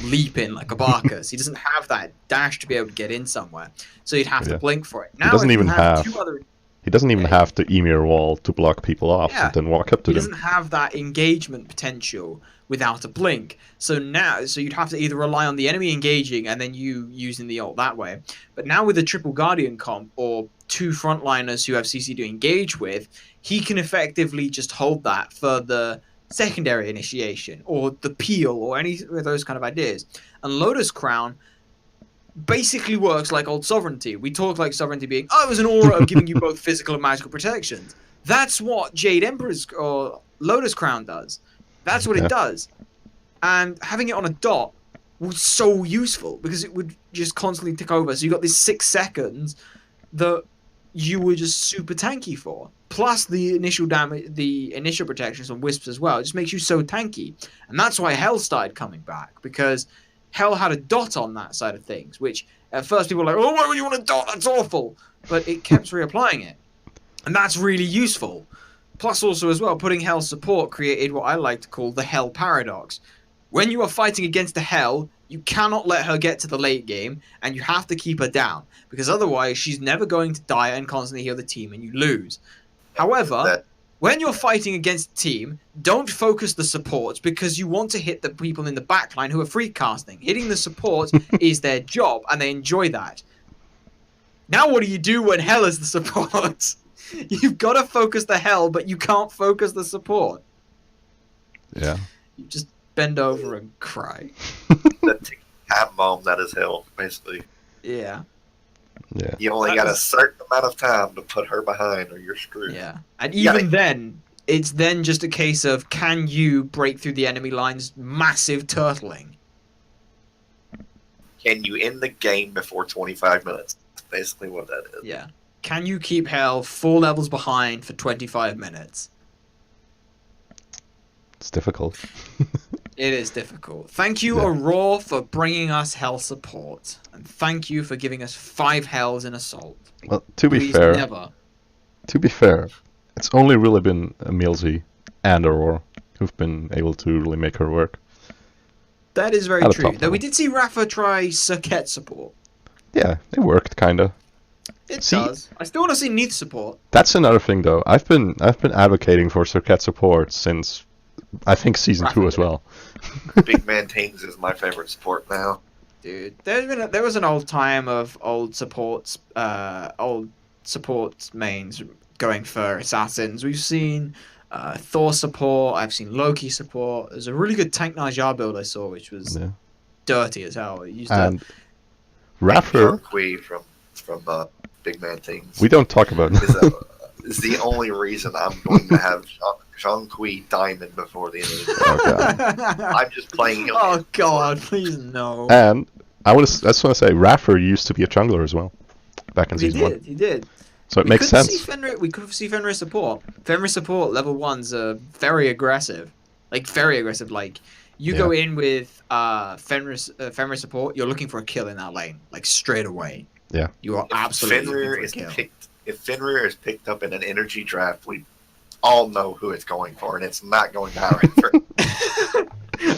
Speaker 2: leap in like a Barkas. He doesn't have that dash to be able to get in somewhere. So you'd have to blink for it. Now
Speaker 1: he doesn't even have to Ymir wall to block people off and then walk up to them.
Speaker 2: He doesn't have that engagement potential without a blink. So you'd have to either rely on the enemy engaging and then you using the ult that way. But now with a triple guardian comp or 2 frontliners who have CC to engage with, he can effectively just hold that for the secondary initiation or the peel or any of those kind of ideas. And Lotus Crown basically works like old Sovereignty. We talk like Sovereignty being, it was an aura of giving you both physical and magical protections. That's what Jade Emperor's or Lotus Crown does. That's what it does. And having it on a dot was so useful because it would just constantly tick over. So you got these 6 seconds that you were just super tanky for. Plus the initial damage, the initial protections on Wisps as well. It just makes you so tanky. And that's why Hell started coming back, because Hell had a dot on that side of things, which at first people were like, why would you want a dot? That's awful. But it kept reapplying it. And that's really useful. Plus also as well, putting Hell support created what I like to call the Hell paradox. When you are fighting against the Hell, you cannot let her get to the late game, and you have to keep her down, because otherwise she's never going to die and constantly heal the team and you lose. However, when you're fighting against a team, don't focus the supports, because you want to hit the people in the backline who are free casting. Hitting the supports is their job, and they enjoy that. Now what do you do when Hell is the support? You've got to focus the Hell, but you can't focus the support.
Speaker 1: Yeah.
Speaker 2: You just bend over and cry.
Speaker 3: The time bomb that is Hell, basically.
Speaker 2: Yeah.
Speaker 1: Yeah.
Speaker 3: You only got a certain amount of time to put her behind, or you're screwed.
Speaker 2: Yeah. And even then, it's then just a case of, can you break through the enemy line's massive turtling?
Speaker 3: Can you end the game before 25 minutes? That's basically what that is.
Speaker 2: Yeah. Can you keep Hell 4 levels behind for 25 minutes?
Speaker 1: It's difficult.
Speaker 2: It is difficult. Thank you, Aurora, for bringing us Hell support. And thank you for giving us 5 Hells in Assault.
Speaker 1: Well, to be fair, it's only really been Milzy and Aurora who've been able to really make her work.
Speaker 2: That is very true. Though we did see Rafa try Circuit support.
Speaker 1: Yeah, it worked, kinda.
Speaker 2: It does. I still want to see Neath support.
Speaker 1: That's another thing, though. I've been advocating for Circuit support since I think season 2 as well.
Speaker 3: Big Man Teams is my favorite support now.
Speaker 2: Dude, there was an old time of old supports, old support mains going for assassins. We've seen Thor support. I've seen Loki support. There's a really good tank Najjar build I saw, which was dirty as hell. It used
Speaker 1: And Raffer,
Speaker 3: Kui from Big Man Things.
Speaker 1: we don't talk about
Speaker 3: is the only reason I'm going to have Jean Kui Diamond before the end of the game.
Speaker 1: Oh, God.
Speaker 3: I'm just playing him.
Speaker 2: Oh God, please no.
Speaker 1: And I just want to say, Raffer used to be a jungler as well, back in season 1.
Speaker 2: He did.
Speaker 1: So it makes sense.
Speaker 2: We could see Fenrir support. Fenrir support level 1s are very aggressive. Like, very aggressive. Like, you go in with Fenrir support, you're looking for a kill in that lane. Like, straight away.
Speaker 1: Yeah.
Speaker 2: You are absolutely
Speaker 3: Fenrir
Speaker 2: looking for a kill.
Speaker 3: If Fenrir is picked up in an energy draft, we all know who it's going for, and it's not going to Howard.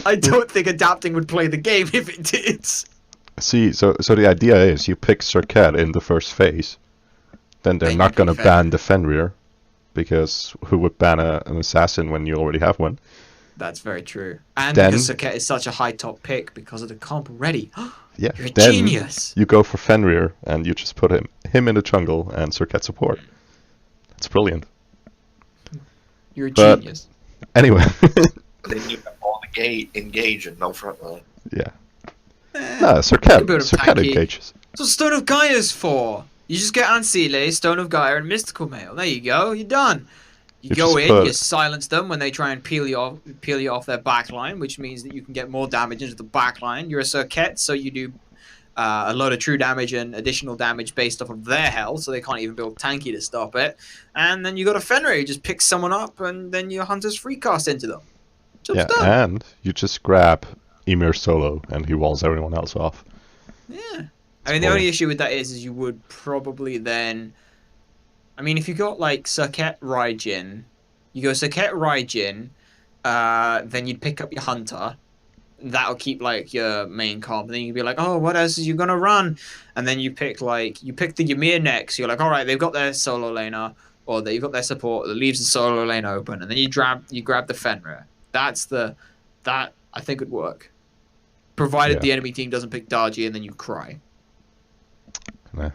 Speaker 2: I don't think adapting would play the game if it did.
Speaker 1: See, so the idea is you pick Circuit in the first phase, then they're not going to ban the Fenrir, because who would ban an assassin when you already have one?
Speaker 2: That's very true. And
Speaker 1: then,
Speaker 2: because Circuit is such a high top pick because of the comp already.
Speaker 1: Yeah,
Speaker 2: You're a
Speaker 1: then
Speaker 2: genius.
Speaker 1: You go for Fenrir and you just put him in the jungle and Circuit support. It's brilliant.
Speaker 2: You're a genius.
Speaker 1: Anyway.
Speaker 3: Then you have all the engage and no front line.
Speaker 1: Yeah. No, Circuit engages.
Speaker 2: That's what Stone of Gaia's for. You just get Ancile, Stone of Gaia, and Mystical Mail. There you go. You're done. You go in, you silence them when they try and peel you off their backline, which means that you can get more damage into the backline. You're a Circuit, so you do a load of true damage and additional damage based off of their health, so they can't even build tanky to stop it. And then you got a Fenrir, you just pick someone up, and then your Hunter's free cast into them.
Speaker 1: Yeah, and you just grab Emir solo, and he walls everyone else off.
Speaker 2: Yeah. I mean, the only issue with that is you would probably then... I mean, if you got, like, Circuit Raijin, you go Circuit Raijin, then you'd pick up your Hunter. That'll keep, like, your main comp. And then you'd be like, oh, what else is you gonna run? And then you pick the Ymir next. You're like, all right, they've got their solo laner, or they've got their support that leaves the solo lane open. And then you grab the Fenrir. That I think would work. Provided the enemy team doesn't pick Darji, and then you cry.
Speaker 1: Nah.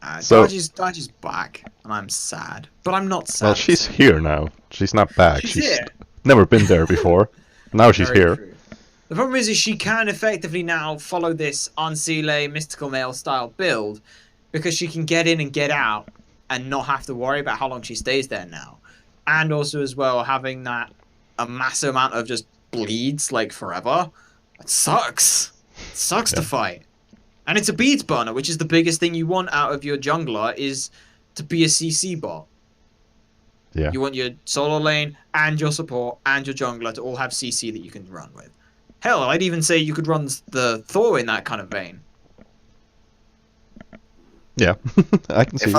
Speaker 2: Darji's back, and I'm sad. But I'm not sad.
Speaker 1: Well, she's here now. She's not back.
Speaker 2: She's here.
Speaker 1: Never been there before. Now she's here.
Speaker 2: True. The problem is she can effectively now follow this Ancile Mystical Mail style build, because she can get in and get out and not have to worry about how long she stays there now. And also as well, having a massive amount of just bleeds, like, forever. It sucks. It sucks to fight. And it's a beads burner, which is the biggest thing you want out of your jungler, is to be a CC bot.
Speaker 1: Yeah.
Speaker 2: You want your solo lane and your support and your jungler to all have CC that you can run with. Hell, I'd even say you could run the Thor in that kind of vein.
Speaker 1: Yeah, I can see.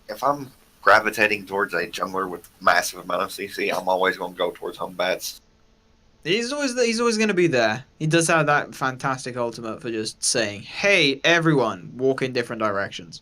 Speaker 3: If I'm gravitating towards a jungler with massive amount of CC, I'm always going to go towards Humbats.
Speaker 2: He's always going to be there. He does have that fantastic ultimate for just saying, "Hey, everyone, walk in different directions."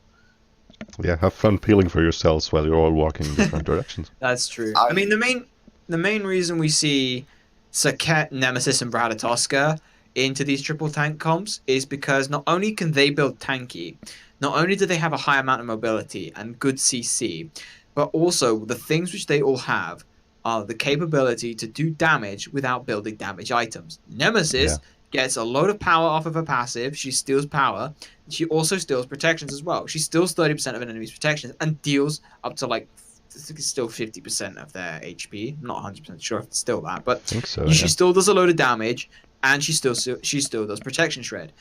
Speaker 1: Yeah, have fun peeling for yourselves while you're all walking in different directions.
Speaker 2: That's true. I mean, the main reason we see Circuit, Nemesis, and Bradatoska into these triple tank comps is because not only can they build tanky, not only do they have a high amount of mobility and good CC, but also the things which they all have are the capability to do damage without building damage items. Nemesis gets a load of power off of her passive. She steals power. She also steals protections as well. She steals 30% of an enemy's protections and deals up to, like, I think it's still 50% of their HP. I'm not 100% sure if it's still that, but
Speaker 1: I think so,
Speaker 2: she still does a load of damage, and she still does protection shred.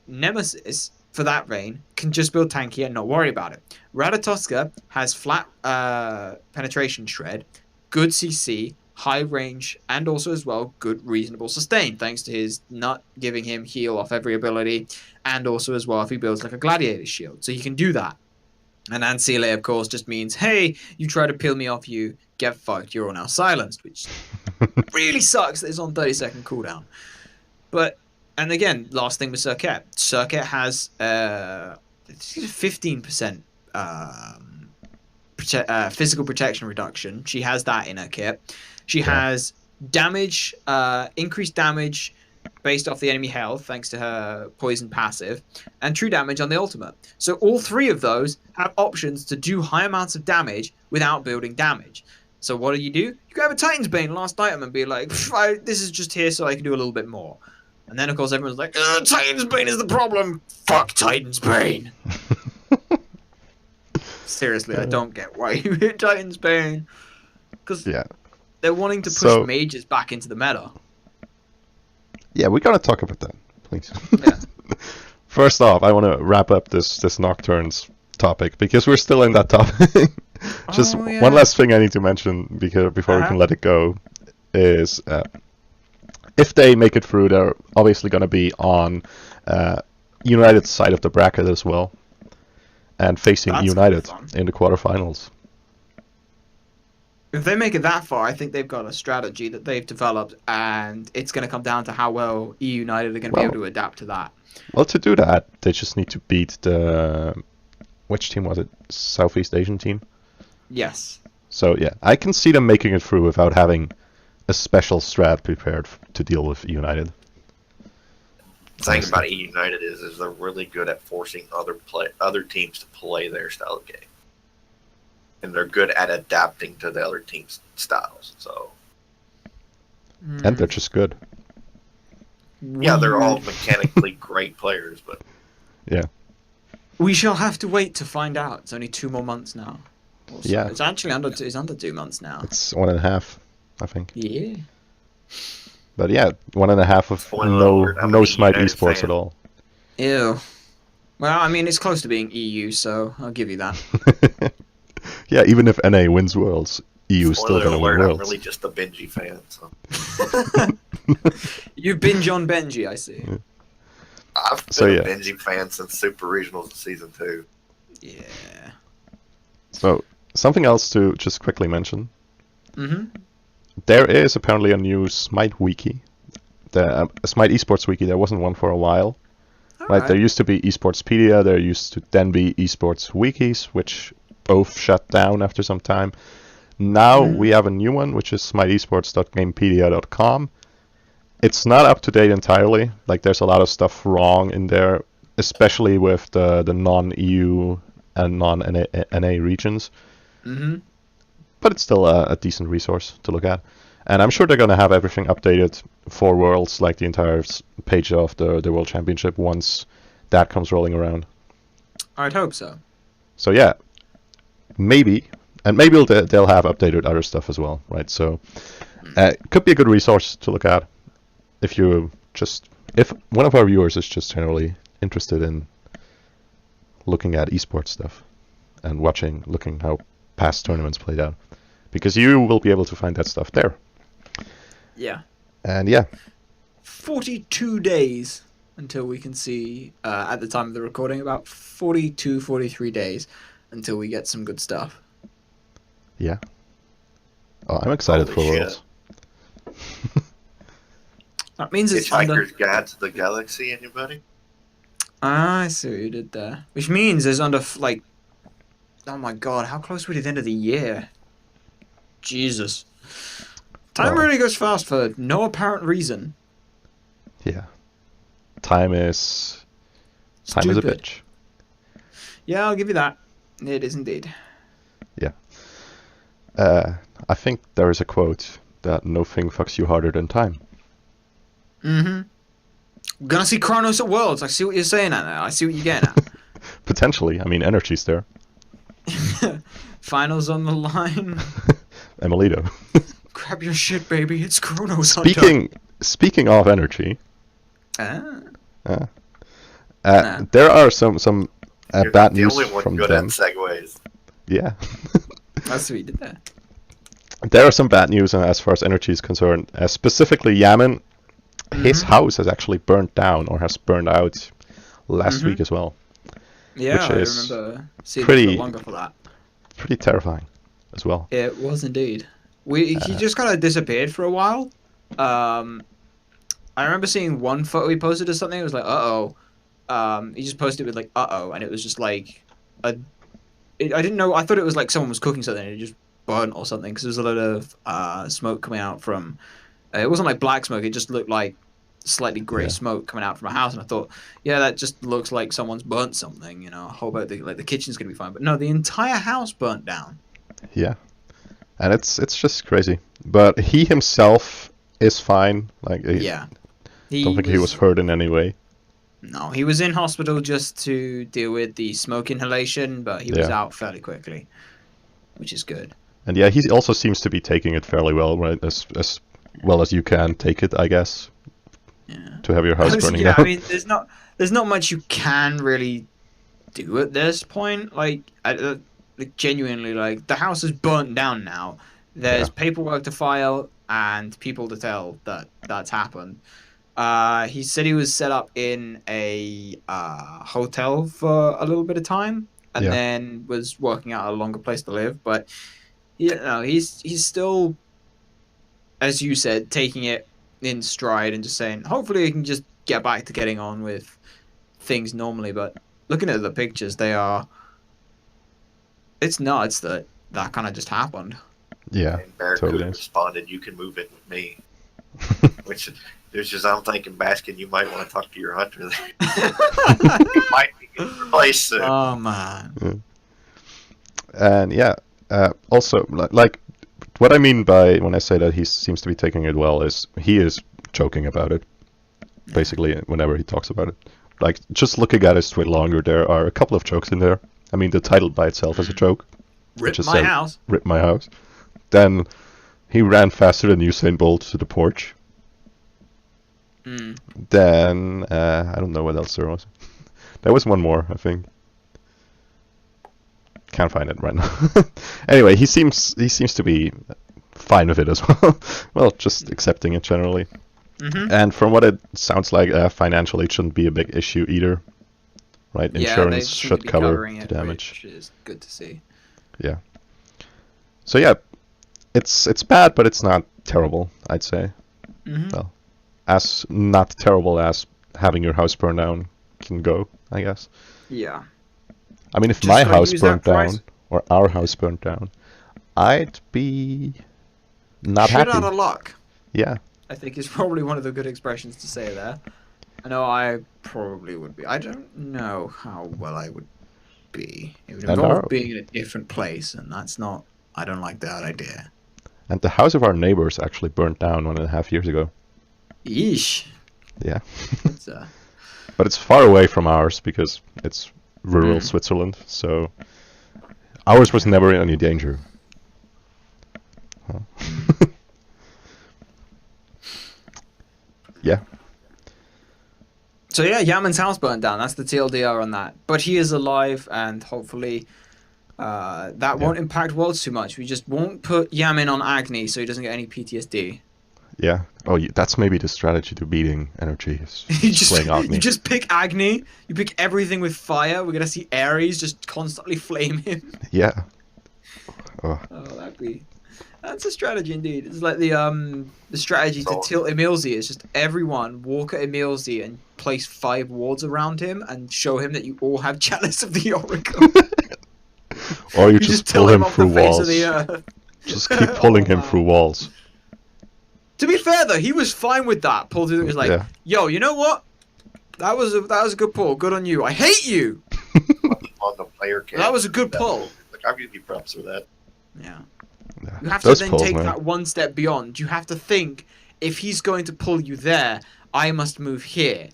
Speaker 2: Nemesis, for that vein, can just build tanky and not worry about it. Ratatoska has flat penetration shred, good CC, high range, and also as well good reasonable sustain, thanks to his not giving him heal off every ability, and also as well if he builds like a gladiator shield, so he can do that. And Ancile, of course, just means, hey, you try to peel me off, you get fucked, you're all now silenced, which really sucks that it's on 30-second cooldown. But, and again, last thing with Circuit. Circuit has 15% physical protection reduction. She has that in her kit. She has damage, increased damage based off the enemy health, thanks to her poison passive, and true damage on the ultimate. So all 3 of those have options to do high amounts of damage without building damage. So what do? You grab a Titan's Bane last item and be like, this is just here so I can do a little bit more. And then, of course, everyone's like, Titan's Bane is the problem. Fuck Titan's Bane. Seriously, I don't get why you hit Titan's Bane. Because they're wanting to push mages back into the meta.
Speaker 1: Yeah, we gotta talk about that, please.
Speaker 2: Yeah.
Speaker 1: First off, I want to wrap up this Nocturnes topic, because we're still in that topic. Just one last thing I need to mention before we can let it go is if they make it through, they're obviously going to be on United's side of the bracket as well, and facing United in the quarterfinals.
Speaker 2: If they make it that far, I think they've got a strategy that they've developed, and it's going to come down to how well EU United are going to be able to adapt to that.
Speaker 1: Well, to do that, they just need to beat which team was it? Southeast Asian team?
Speaker 2: Yes.
Speaker 1: So, yeah, I can see them making it through without having a special strat prepared to deal with United.
Speaker 3: The thing about EU United is they're really good at forcing other teams to play their style of game. And they're good at adapting to the other team's styles. So,
Speaker 1: and they're just good.
Speaker 3: Yeah, they're all mechanically great players, but
Speaker 1: yeah,
Speaker 2: we shall have to wait to find out. It's only 2 more months now. Also,
Speaker 1: yeah,
Speaker 2: it's actually under 2 months now.
Speaker 1: It's 1.5, I think.
Speaker 2: Yeah.
Speaker 1: But yeah, 1.5 of no Smite esports at all.
Speaker 2: Ew. Well, I mean, it's close to being EU, so I'll give you that.
Speaker 1: Yeah, even if NA wins Worlds, EU is still going to win Worlds.
Speaker 3: I'm really just a Benji fan. So.
Speaker 2: You binge on Benji, I see.
Speaker 1: Yeah.
Speaker 3: I've been a Benji fan since Super Regionals Season 2.
Speaker 2: Yeah.
Speaker 1: So, something else to just quickly mention.
Speaker 2: Mm-hmm.
Speaker 1: There is apparently a new Smite wiki. A Smite esports wiki. There wasn't one for a while. Right. There used to be Esportspedia. There used to then be esports wikis, which both shut down after some time. Now we have a new one, which is smiteesports.gamepedia.com. It's not up to date entirely. Like, there's a lot of stuff wrong in there, especially with the non-EU and non-NA regions.
Speaker 2: Mm-hmm.
Speaker 1: But it's still a decent resource to look at. And I'm sure they're going to have everything updated for Worlds, like the entire page of the World Championship, once that comes rolling around.
Speaker 2: I'd hope so.
Speaker 1: So yeah, maybe. And maybe they'll have updated other stuff as well, right? So it could be a good resource to look at if one of our viewers is just generally interested in looking at esports stuff and looking how past tournaments played out, because you will be able to find that stuff there.
Speaker 2: Yeah.
Speaker 1: And yeah,
Speaker 2: 42 days until we can see, at the time of the recording, about 43 days until we get some good stuff.
Speaker 1: Yeah. Oh, I'm excited for Worlds.
Speaker 2: That means it's
Speaker 3: Hitchhiker's Guide to the Galaxy, anybody?
Speaker 2: Ah, I see what you did there. Which means there's oh my god, how close are we to the end of the year? Jesus. Time really goes fast for no apparent reason.
Speaker 1: Yeah. Time is a bitch.
Speaker 2: Yeah, I'll give you that. It is indeed.
Speaker 1: Yeah. I think there is a quote that nothing fucks you harder than time.
Speaker 2: Mm-hmm. We're gonna see Kronos at Worlds. I see what you're saying at now. I see what you're getting at.
Speaker 1: Potentially. I mean, energy's there.
Speaker 2: Finals on the line.
Speaker 1: Emilito.
Speaker 2: Grab your shit, baby. It's Kronos.
Speaker 1: Speaking of energy. There are some bad news from them.
Speaker 3: At segues.
Speaker 1: Yeah.
Speaker 2: That's what you did there.
Speaker 1: There are some bad news as far as energy is concerned. Specifically, Yaman, his house has actually burnt down, or has burned out last week as well.
Speaker 2: Yeah,
Speaker 1: which
Speaker 2: I
Speaker 1: is
Speaker 2: remember seeing it longer for that.
Speaker 1: Pretty terrifying as well.
Speaker 2: It was indeed. He just kind of disappeared for a while. I remember seeing one photo he posted or something. It was like, uh-oh. He just posted with like, uh-oh, and it was just like I didn't know. I thought it was like someone was cooking something and it just burnt or something, because there was a lot of smoke coming out from. It wasn't like black smoke. It just looked like slightly grey smoke coming out from a house, and I thought, yeah, that just looks like someone's burnt something. You know, I hope the kitchen's gonna be fine. But no, the entire house burnt down.
Speaker 1: Yeah, and it's just crazy. But he himself is fine. Like,
Speaker 2: Yeah,
Speaker 1: don't think he was hurt in any way.
Speaker 2: No, he was in hospital just to deal with the smoke inhalation, but he was out fairly quickly, which is good.
Speaker 1: And yeah, he also seems to be taking it fairly well, right? As well as you can take it, I guess.
Speaker 2: Yeah.
Speaker 1: To have your house burning
Speaker 2: down.
Speaker 1: down.
Speaker 2: I mean, there's not much you can really do at this point. Like, genuinely, like, the house is burnt down now. There's paperwork to file and people to tell that that's happened. He said he was set up in a hotel for a little bit of time, and then was working out a longer place to live. But he's still, as you said, taking it in stride and just saying, hopefully, he can just get back to getting on with things normally. But looking at the pictures, it's nuts that kind of just happened.
Speaker 1: Yeah,
Speaker 3: and Barracuda
Speaker 1: totally
Speaker 3: responded, "You can move in with me." Which there's just, I'm thinking, Baskin, you might want to talk to your hunter there. You might be getting replaced soon.
Speaker 2: Oh man.
Speaker 1: And also, like, what I mean by when I say that he seems to be taking it well is he is joking about it, basically, whenever he talks about it. Like, just looking at his tweet longer, there are a couple of jokes in there. I mean, the title by itself is a joke.
Speaker 2: Rip my house.
Speaker 1: Rip my house. Then he ran faster than Usain Bolt to the porch. Then I don't know what else there was. There was one more, I think. Can't find it right now. Anyway, he seems to be fine with it as well. Well, just accepting it generally. And from what it sounds like, financially, it shouldn't be a big issue either. Right? Insurance should cover the damage.
Speaker 2: Which is good to see.
Speaker 1: Yeah. So yeah, it's bad, but it's not terrible, I'd say. Well, as not terrible as having your house burn down can go, I guess.
Speaker 2: Yeah.
Speaker 1: I mean, if
Speaker 2: Just
Speaker 1: my
Speaker 2: gotta
Speaker 1: house
Speaker 2: use
Speaker 1: burnt
Speaker 2: that price.
Speaker 1: down, or our house burnt down, I'd be not
Speaker 2: Shit
Speaker 1: happy.
Speaker 2: out of luck.
Speaker 1: Yeah.
Speaker 2: I think is probably one of the good expressions to say there. I know I probably would be. I don't know how well I would be. It would involve being in a different place, and that's not... I don't like that idea.
Speaker 1: And the house of our neighbors actually burnt down 1.5 years ago.
Speaker 2: Yeesh.
Speaker 1: Yeah.
Speaker 2: That's,
Speaker 1: But it's far away from ours because it's rural Switzerland, so ours was never in any danger. Huh. Yeah.
Speaker 2: So yeah, Yaman's house burnt down. That's the TLDR on that. But he is alive, and hopefully that won't impact Worlds too much. We just won't put Yamin on Agni so he doesn't get any PTSD.
Speaker 1: Yeah. Oh, that's maybe the strategy to beating energy. Is playing Agni.
Speaker 2: You just pick Agni. You pick everything with fire. We're gonna see Ares just constantly flame him.
Speaker 1: Yeah.
Speaker 2: Oh, that's a strategy indeed. It's like the strategy to tilt Emilzi. It's just everyone walk at Emilzi and place 5 wards around him and show him that you all have Chalice of the Oracle.
Speaker 1: Or you just pull him through walls. Just keep pulling him through walls.
Speaker 2: To be fair though, he was fine with that. Pull through. He was like, "Yo, you know what? That was a good pull. Good on you. I hate you."
Speaker 3: On the player cam.
Speaker 2: That was a good pull.
Speaker 3: Like, I'm gonna give you props for that.
Speaker 2: Yeah. You have to then take that one step beyond. You have to think, if he's going to pull you there, I must move here.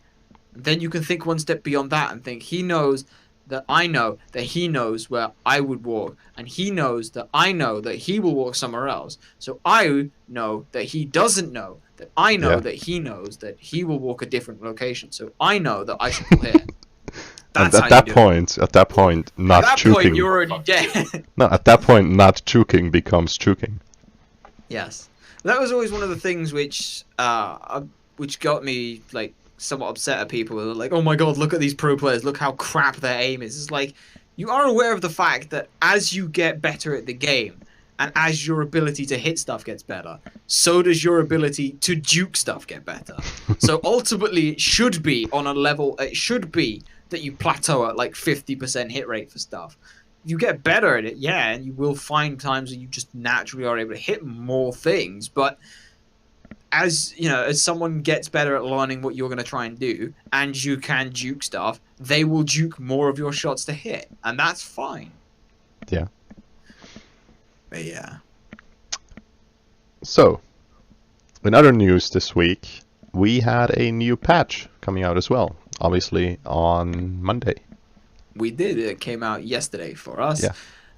Speaker 2: Then you can think one step beyond that and think, he knows that I know that he knows where I would walk, and he knows that I know that he will walk somewhere else. So I know that he doesn't know that I know that he knows that he will walk a different location. So I know that I should pull here.
Speaker 1: And at that point, not juking. At that point,
Speaker 2: you're already dead.
Speaker 1: No, at that point, not juking becomes juking.
Speaker 2: Yes, that was always one of the things which got me like somewhat upset at people. Who were like, "Oh my god, look at these pro players! Look how crap their aim is." It's like, you are aware of the fact that as you get better at the game, and as your ability to hit stuff gets better, so does your ability to juke stuff get better. So ultimately, it should be on a level. It should be that you plateau at like 50% hit rate for stuff. You get better at it, and you will find times that you just naturally are able to hit more things. But as you know, as someone gets better at learning what you're going to try and do, and you can juke stuff, they will juke more of your shots to hit, and that's fine.
Speaker 1: Yeah.
Speaker 2: But yeah.
Speaker 1: So, in other news this week, we had a new patch coming out as well. Obviously on Monday.
Speaker 2: We did. It came out yesterday for us.
Speaker 1: Yeah.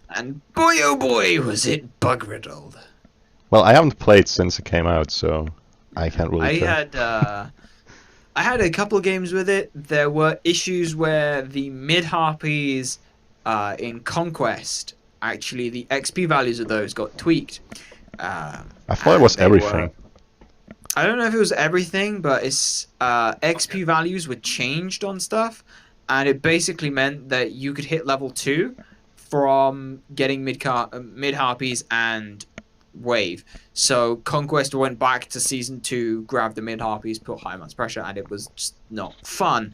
Speaker 2: And boy, oh boy, was it bug riddled.
Speaker 1: Well, I haven't played since it came out, so I can't really tell.
Speaker 2: I had a couple of games with it. There were issues where the mid harpies in Conquest, actually the XP values of those got tweaked.
Speaker 1: I thought it was everything.
Speaker 2: I don't know if it was everything, but it's XP values were changed on stuff, and it basically meant that you could hit level 2 from getting mid harpies and wave. So Conquest went back to season 2, grabbed the mid harpies, put high amounts of pressure, and it was just not fun.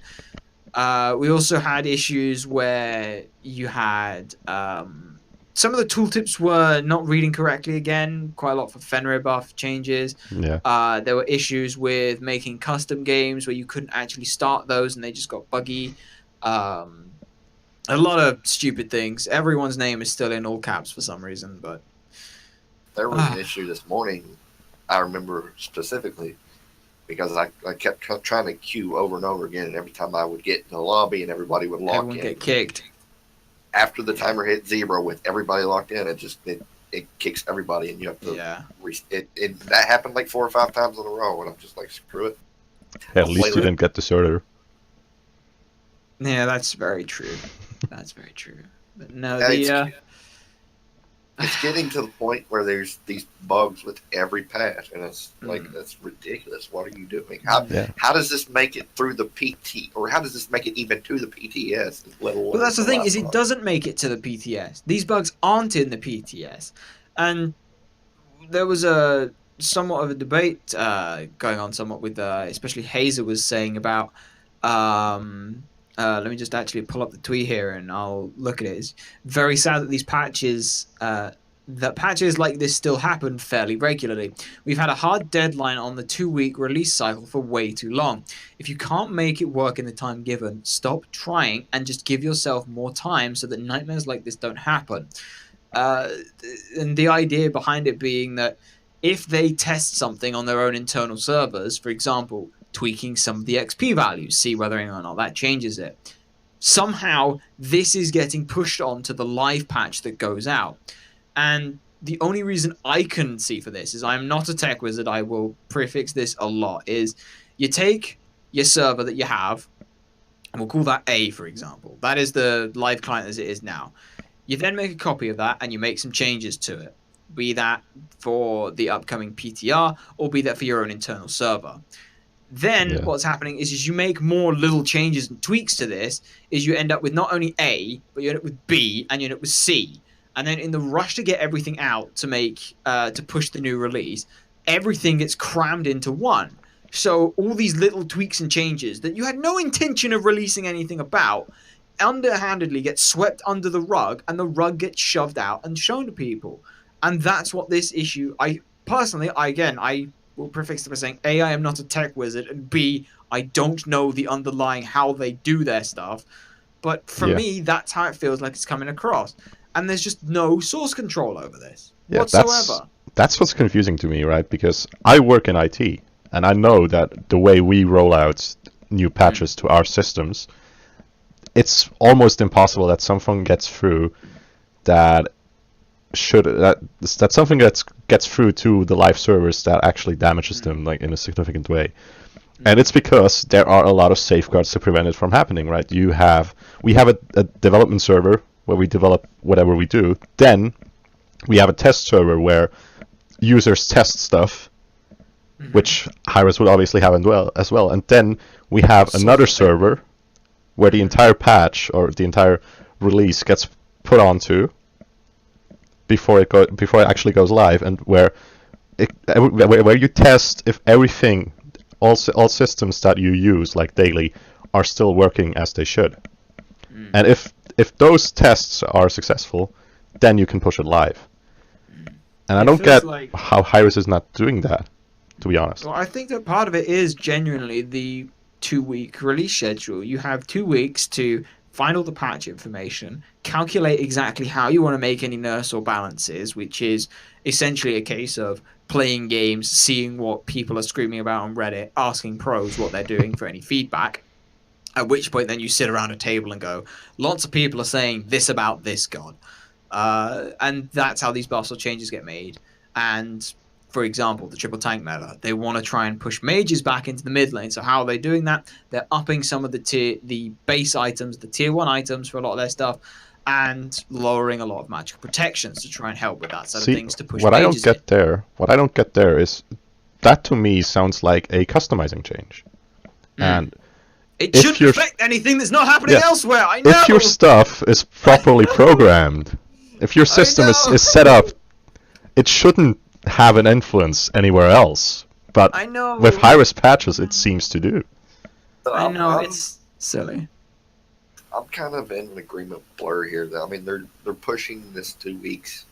Speaker 2: We also had issues where you had some of the tooltips were not reading correctly again, quite a lot for Fenrir buff changes.
Speaker 1: Yeah.
Speaker 2: There were issues with making custom games where you couldn't actually start those and they just got buggy. A lot of stupid things. Everyone's name is still in all caps for some reason, but
Speaker 3: there was an issue this morning, I remember specifically, because I kept trying to queue over and over again, and every time I would get in the lobby and everybody would lock
Speaker 2: everyone
Speaker 3: in.
Speaker 2: get kicked.
Speaker 3: After the timer hit 0 with everybody locked in, it kicks everybody, and you have to.
Speaker 2: Yeah.
Speaker 3: That happened like 4 or 5 times in a row, and I'm just like, screw it.
Speaker 1: Hey, at least you didn't get deserter.
Speaker 2: Yeah, that's very true. That's very true. But no,
Speaker 3: it's getting to the point where there's these bugs with every patch, and it's like, that's ridiculous. What are you doing? How does this make it through the PT, or how does this make it even to the PTS?
Speaker 2: Well, that's the thing, is it doesn't make it to the PTS. These bugs aren't in the PTS. And there was somewhat of a debate going on somewhat with, especially Hazer was saying about, let me just actually pull up the tweet here and I'll look at it. It's very sad that these patches, that patches like this still happen fairly regularly. We've had a hard deadline on the 2-week release cycle for way too long. If you can't make it work in the time given, stop trying and just give yourself more time so that nightmares like this don't happen. And the idea behind it being that if they test something on their own internal servers, for example, tweaking some of the XP values, see whether or not that changes it. Somehow, this is getting pushed on to the live patch that goes out. And the only reason I can see for this is I'm not a tech wizard, I will prefix this a lot, is you take your server that you have, and we'll call that A, for example. That is the live client as it is now. You then make a copy of that and you make some changes to it, be that for the upcoming PTR or be that for your own internal server. Then what's happening is you make more little changes and tweaks to this, is you end up with not only A, but you end up with B and you end up with C. And then in the rush to get everything out to make to push the new release, everything gets crammed into one. So all these little tweaks and changes that you had no intention of releasing anything about underhandedly get swept under the rug, and the rug gets shoved out and shown to people. And that's what this issue, I will prefix it by saying, A, I am not a tech wizard, and B, I don't know the underlying how they do their stuff. But for me, that's how it feels like it's coming across. And there's just no source control over this whatsoever.
Speaker 1: That's what's confusing to me, right? Because I work in IT, and I know that the way we roll out new patches to our systems, it's almost impossible that something gets through that something gets through to the live servers that actually damages them like in a significant way. And it's because there are a lot of safeguards to prevent it from happening, right? We have a development server where we develop whatever we do. Then we have a test server where users test stuff, which Hyros would obviously have as well. And then we have another server where the entire patch or the entire release gets put onto before it actually goes live, and where you test if everything, all systems that you use like daily, are still working as they should. And if those tests are successful, then you can push it live. And I don't get how Hyros is not doing that. to be honest.
Speaker 2: Well, I think that part of it is genuinely the 2-week release schedule. You have 2 weeks to find all the patch information, calculate exactly how you want to make any nerfs or balances, which is essentially a case of playing games, seeing what people are screaming about on Reddit, asking pros what they're doing for any feedback. At which point, then you sit around a table and go, lots of people are saying this about this god. And that's how these buffs or changes get made. And for example, the triple tank meta, they want to try and push mages back into the mid lane. So how are they doing that? They're upping some of the base items, the tier 1 items for a lot of their stuff, and lowering a lot of magical protections to try and help with that sort of things to push
Speaker 1: what
Speaker 2: mages
Speaker 1: what I don't get there is that to me sounds like a customizing change. And
Speaker 2: it shouldn't affect anything that's not happening elsewhere. I know.
Speaker 1: If your stuff is properly programmed, if your system is set up, it shouldn't have an influence anywhere else. But
Speaker 2: I know.
Speaker 1: with high-risk patches, it seems to do.
Speaker 2: I know, it's silly.
Speaker 3: I'm kind of in agreement with Blur here. Though. I mean, they're pushing this 2 weeks.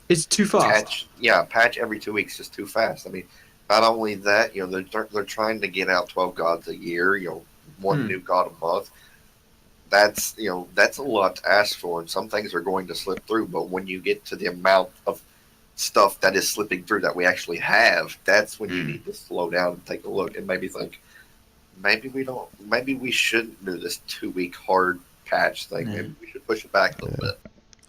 Speaker 2: It's too fast.
Speaker 3: Patch every 2 weeks is too fast. I mean, not only that, they're trying to get out 12 gods a year. One new god a month. That's a lot to ask for, and some things are going to slip through. But when you get to the amount of stuff that is slipping through that we actually have, that's when you need to slow down and take a look and maybe think, maybe we shouldn't do this 2-week hard patch thing. Maybe we should push it back a little bit.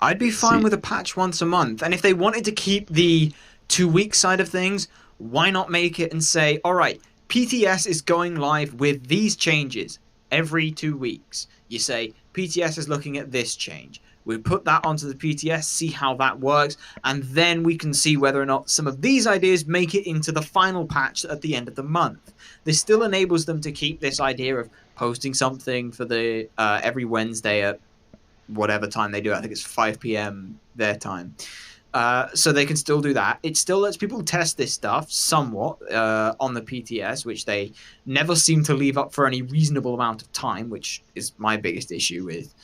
Speaker 2: I'd be fine with a patch once a month, and if they wanted to keep the 2-week side of things, why not make it and say, all right, PTS is going live with these changes every 2 weeks. You say PTS is looking at this change. We put that onto the PTS, see how that works, and then we can see whether or not some of these ideas make it into the final patch at the end of the month. This still enables them to keep this idea of posting something for the every Wednesday at whatever time they do it. I think it's 5 p.m. their time. So they can still do that. It still lets people test this stuff somewhat on the PTS, which they never seem to leave up for any reasonable amount of time, which is my biggest issue with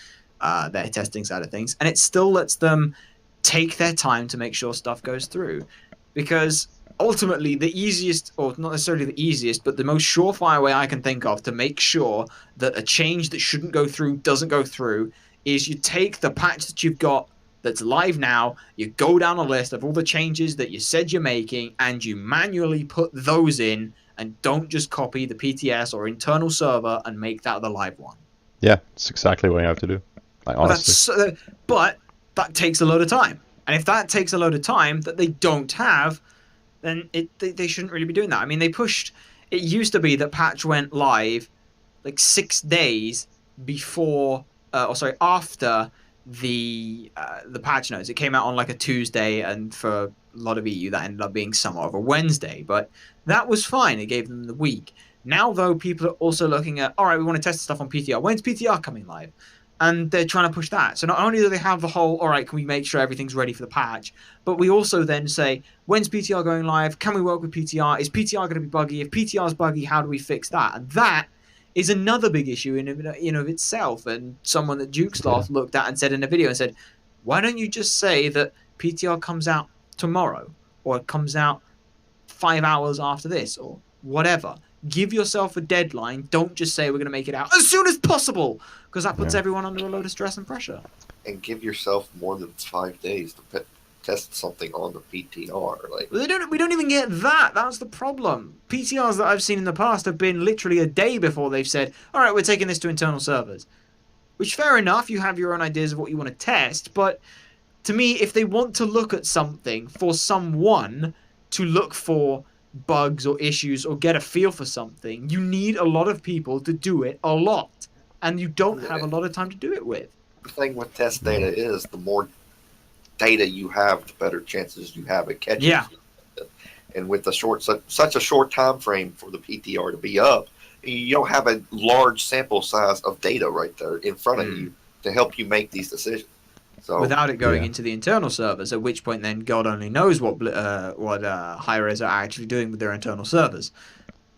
Speaker 2: their testing side of things. And it still lets them take their time to make sure stuff goes through. Because ultimately, the easiest, or not necessarily the easiest, but the most surefire way I can think of to make sure that a change that shouldn't go through doesn't go through is you take the patch that you've got that's live now, you go down a list of all the changes that you said you're making, and you manually put those in, and don't just copy the PTS or internal server and make that the live one.
Speaker 1: Yeah, it's exactly what you have to do. Like, honestly.
Speaker 2: But that takes a load of time. And if that takes a load of time that they don't have, then they shouldn't really be doing that. I mean, they pushed... It used to be that patch went live like 6 days before... after the patch notes. It came out on like a Tuesday, and for a lot of EU that ended up being somewhat of a Wednesday, but that was fine. It gave them the week. Now though, people are also looking at, all right, we want to test stuff on PTR. When's PTR coming live? And they're trying to push that. So not only do they have the whole, all right, can we make sure everything's ready for the patch, but we also then say, when's PTR going live? Can we work with PTR? Is PTR going to be buggy? If PTR is buggy, how do we fix that? And that is another big issue in of itself. And someone that Dukesloth looked at and said in a video and said, why don't you just say that PTR comes out tomorrow, or it comes out 5 hours after this, or whatever? Give yourself a deadline. Don't just say we're going to make it out as soon as possible, because that puts everyone under a load of stress and pressure.
Speaker 3: And give yourself more than 5 days to test something on the PTR. Like,
Speaker 2: we don't even get that. That's the problem. PTRs that I've seen in the past have been literally a day before they've said, all right, we're taking this to internal servers. Which, fair enough, you have your own ideas of what you want to test, but to me, if they want to look at something for someone to look for bugs or issues or get a feel for something, you need a lot of people to do it a lot, and you don't have a lot of time to do it with.
Speaker 3: The thing with test data is the more data you have, the better chances you have at catching it. And with such a short time frame for the PTR to be up, you don't have a large sample size of data right there in front of you to help you make these decisions. So,
Speaker 2: without it going into the internal servers, at which point then God only knows what Hi-Rez are actually doing with their internal servers.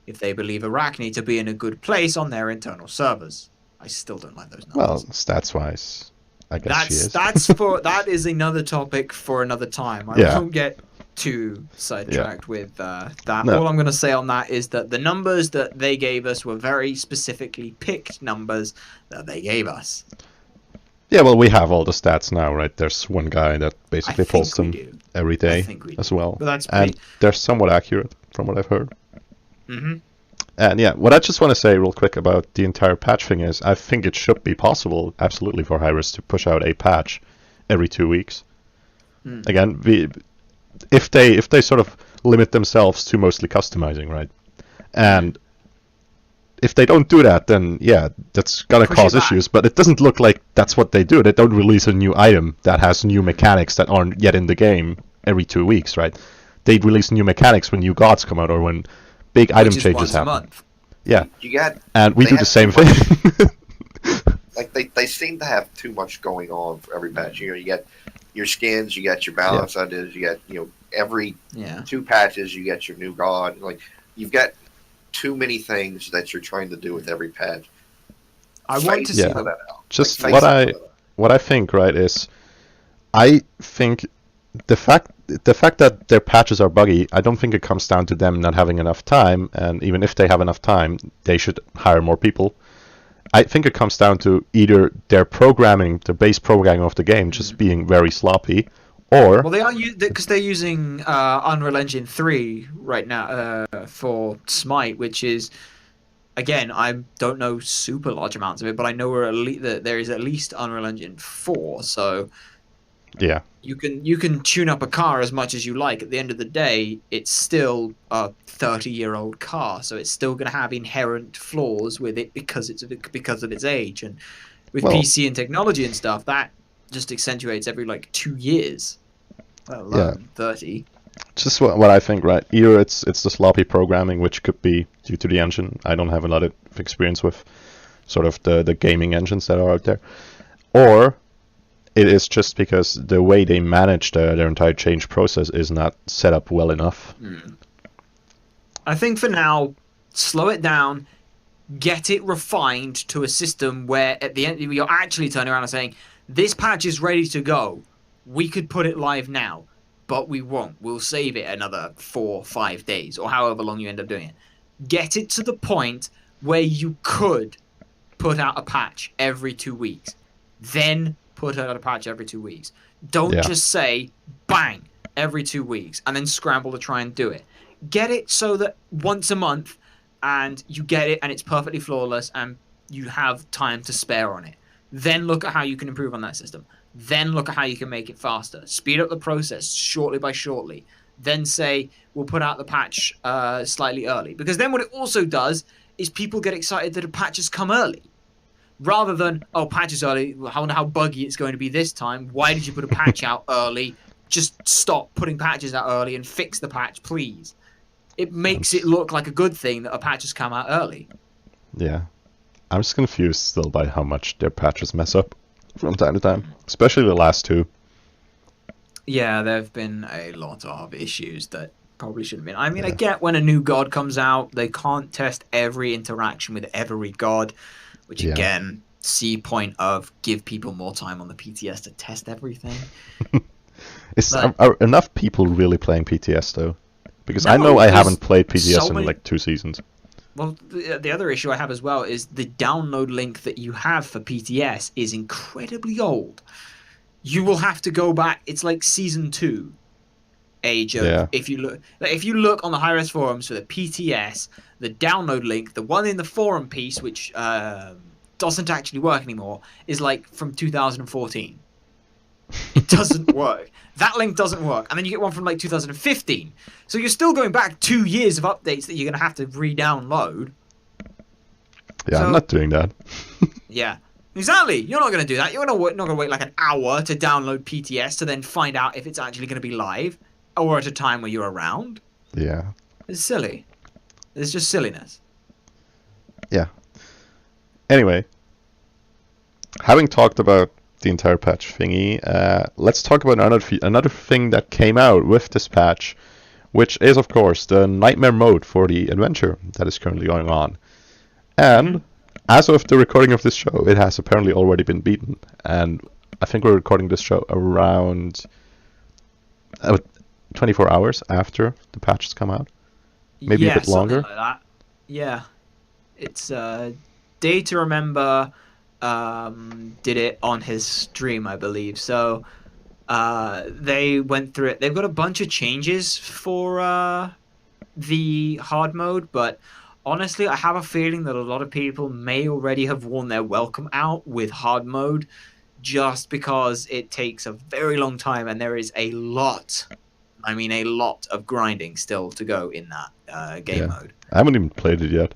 Speaker 2: If they believe Arachne to be in a good place on their internal servers. I still don't like those numbers.
Speaker 1: Well, stats-wise, I guess she is.
Speaker 2: That is another topic for another time. I won't get too sidetracked with that.
Speaker 1: No.
Speaker 2: All I'm going to say on that is that the numbers that they gave us were very specifically picked numbers that they gave us.
Speaker 1: Yeah, well, we have all the stats now, right? There's one guy that basically pulls them every day as well.
Speaker 2: But that's pretty...
Speaker 1: And they're somewhat accurate, from what I've heard.
Speaker 2: Mm-hmm.
Speaker 1: And yeah, what I just want to say real quick about the entire patch thing is I think it should be possible, absolutely, for Hi-Rez to push out a patch every 2 weeks. Again, if they sort of limit themselves to mostly customizing, right? And if they don't do that, then yeah, that's gonna cause issues. But it doesn't look like that's what they do. They don't release a new item that has new mechanics that aren't yet in the game every 2 weeks, right? They release new mechanics when new gods come out or when big item changes happen.
Speaker 2: Month.
Speaker 1: Yeah,
Speaker 3: and
Speaker 1: we do the same thing.
Speaker 3: Like they seem to have too much going on for every patch. You know, you get your skins, you got your balance ideas, you got every 2 patches you get your new god. Like you've got too many things that you're trying to do with every patch.
Speaker 2: I want to see
Speaker 3: that out.
Speaker 1: Just what I think, right, is I think the fact that their patches are buggy, I don't think it comes down to them not having enough time, and even if they have enough time, they should hire more people. I think it comes down to either their programming, the base programming of the game, just being very sloppy, or...
Speaker 2: Well, they are because they're using Unreal Engine 3 right now for Smite, which is, again, I don't know super large amounts of it, but I know that there is at least Unreal Engine 4, so...
Speaker 1: Yeah.
Speaker 2: You can tune up a car as much as you like. At the end of the day, it's still a 30-year-old car, so it's still going to have inherent flaws with it because of its age. And with PC and technology and stuff, that just accentuates every 2 years, let alone 30.
Speaker 1: Just what I think, right? Either it's the sloppy programming, which could be due to the engine. I don't have a lot of experience with sort of the gaming engines that are out there, or it is just because the way they manage their entire change process is not set up well enough.
Speaker 2: I think for now, slow it down, get it refined to a system where at the end you're actually turning around and saying, this patch is ready to go. We could put it live now, but we won't. We'll save it another 4 or 5 days or however long you end up doing it. Get it to the point where you could put out a patch every 2 weeks. Then put out a patch every 2 weeks. Don't just say, bang, every 2 weeks, and then scramble to try and do it. Get it so that once a month, and you get it, and it's perfectly flawless, and you have time to spare on it. Then look at how you can improve on that system. Then look at how you can make it faster. Speed up the process shortly by shortly. Then say, we'll put out the patch slightly early. Because then what it also does is people get excited that a patch has come early. Rather than, patch is early, I wonder how buggy it's going to be this time. Why did you put a patch out early? Just stop putting patches out early and fix the patch, please. It makes it look like a good thing that a patch has come out early.
Speaker 1: Yeah. I'm just confused still by how much their patches mess up from time to time. Especially the last 2.
Speaker 2: Yeah, there have been a lot of issues that probably shouldn't have been. I mean, I get when a new god comes out, they can't test every interaction with every god. Which again, point of give people more time on the PTS to test everything. Are
Speaker 1: enough people really playing PTS though? Because I know I haven't played PTS in 2 seasons.
Speaker 2: Well, the other issue I have as well is the download link that you have for PTS is incredibly old. You will have to go back. It's like season 2 age of if you look on the Hi-Rez forums for the PTS, the download link, the one in the forum piece, which doesn't actually work anymore, is from 2014. It doesn't work. That link doesn't work. And then you get one from 2015. So you're still going back 2 years of updates that you're going to have to re-download.
Speaker 1: Yeah, so, I'm not doing that.
Speaker 2: Yeah, exactly. You're not going to do that. You're not going to wait an hour to download PTS to then find out if it's actually going to be live or at a time where you're around.
Speaker 1: Yeah.
Speaker 2: It's silly. It's just silliness.
Speaker 1: Yeah. Anyway, having talked about the entire patch thingy, let's talk about another thing that came out with this patch, which is, of course, the nightmare mode for the adventure that is currently going on. And as of the recording of this show, it has apparently already been beaten. And I think we're recording this show around 24 hours after the patches come out. Maybe a bit longer.
Speaker 2: Something like that. Yeah, it's Day to Remember did it on his stream, I believe. So they went through it. They've got a bunch of changes for the hard mode, but honestly, I have a feeling that a lot of people may already have worn their welcome out with hard mode, just because it takes a very long time and there is a lot. I mean, a lot of grinding still to go in that game mode.
Speaker 1: I haven't even played it yet.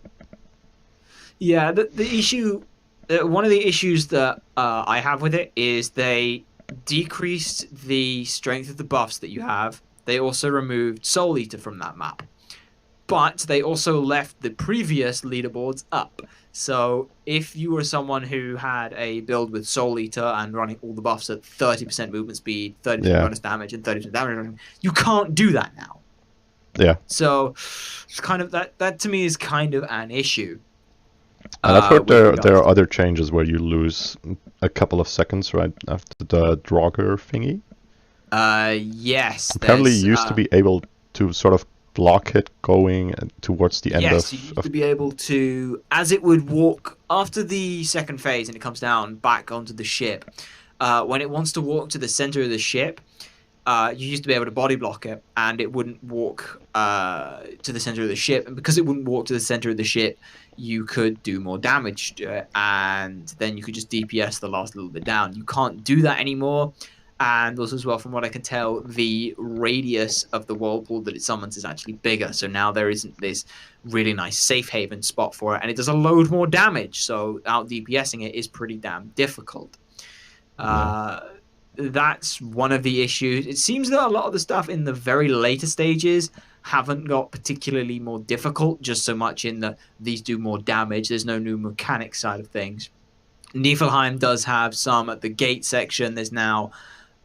Speaker 2: Yeah, the issue, one of the issues that I have with it is they decreased the strength of the buffs that you have. They also removed Soul Eater from that map. But they also left the previous leaderboards up. So if you were someone who had a build with Soul Eater and running all the buffs at 30% movement speed, 30% bonus damage, and 30% damage, you can't do that now.
Speaker 1: Yeah.
Speaker 2: So it's kind of that to me is kind of an issue.
Speaker 1: And I've heard there are other changes where you lose a couple of seconds right after the Draugr thingy.
Speaker 2: Yes.
Speaker 1: Apparently you used to be able to sort of block it going towards the end of...
Speaker 2: Yes, you used to be able to, as it would walk after the second phase and it comes down back onto the ship, when it wants to walk to the center of the ship, you used to be able to body block it and it wouldn't walk to the center of the ship. And because it wouldn't walk to the center of the ship, you could do more damage to it, and then you could just DPS the last little bit down. You can't do that anymore. And also, as well, from what I can tell, the radius of the whirlpool that it summons is actually bigger. So now there isn't this really nice safe haven spot for it, and it does a load more damage. So out DPSing it is pretty damn difficult. That's one of the issues. It seems that a lot of the stuff in the very later stages haven't got particularly more difficult, just so much in the these do more damage. There's no new mechanic side of things. Niflheim does have some at the gate section. There's now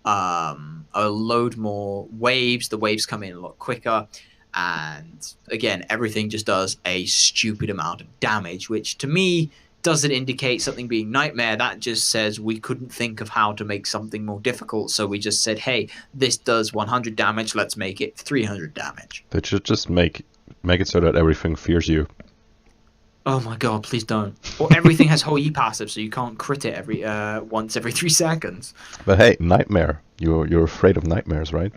Speaker 2: a load more waves. The waves come in a lot quicker, and again, everything just does a stupid amount of damage, which to me doesn't indicate something being Nightmare. That just says we couldn't think of how to make something more difficult, so we just said, hey, this does 100 damage, let's make it 300 damage.
Speaker 1: They should just make it so that everything fears you.
Speaker 2: Oh my god, please don't. Or everything has Hoi passive, so you can't crit it once every 3 seconds.
Speaker 1: But hey, Nightmare. You're afraid of nightmares, right?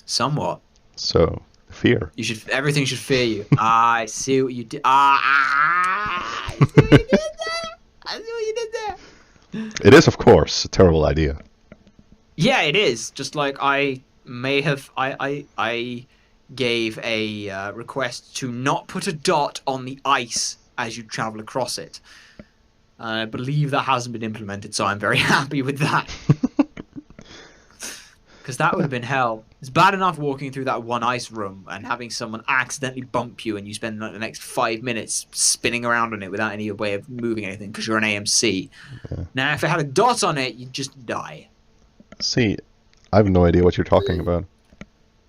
Speaker 2: Somewhat.
Speaker 1: So, fear.
Speaker 2: Everything should fear you. I see what you did. I see what you did there. I see what you did there.
Speaker 1: It is, of course, a terrible idea.
Speaker 2: Yeah, it is. Just like I may have... I gave a request to not put a dot on the ice as you travel across it. I believe that hasn't been implemented, so I'm very happy with that. Because that would have been hell. It's bad enough walking through that one ice room and having someone accidentally bump you and you spend like the next 5 minutes spinning around on it without any way of moving anything because you're an AMC. Yeah. Now, if it had a dot on it, you'd just die.
Speaker 1: See, I have no idea what you're talking about.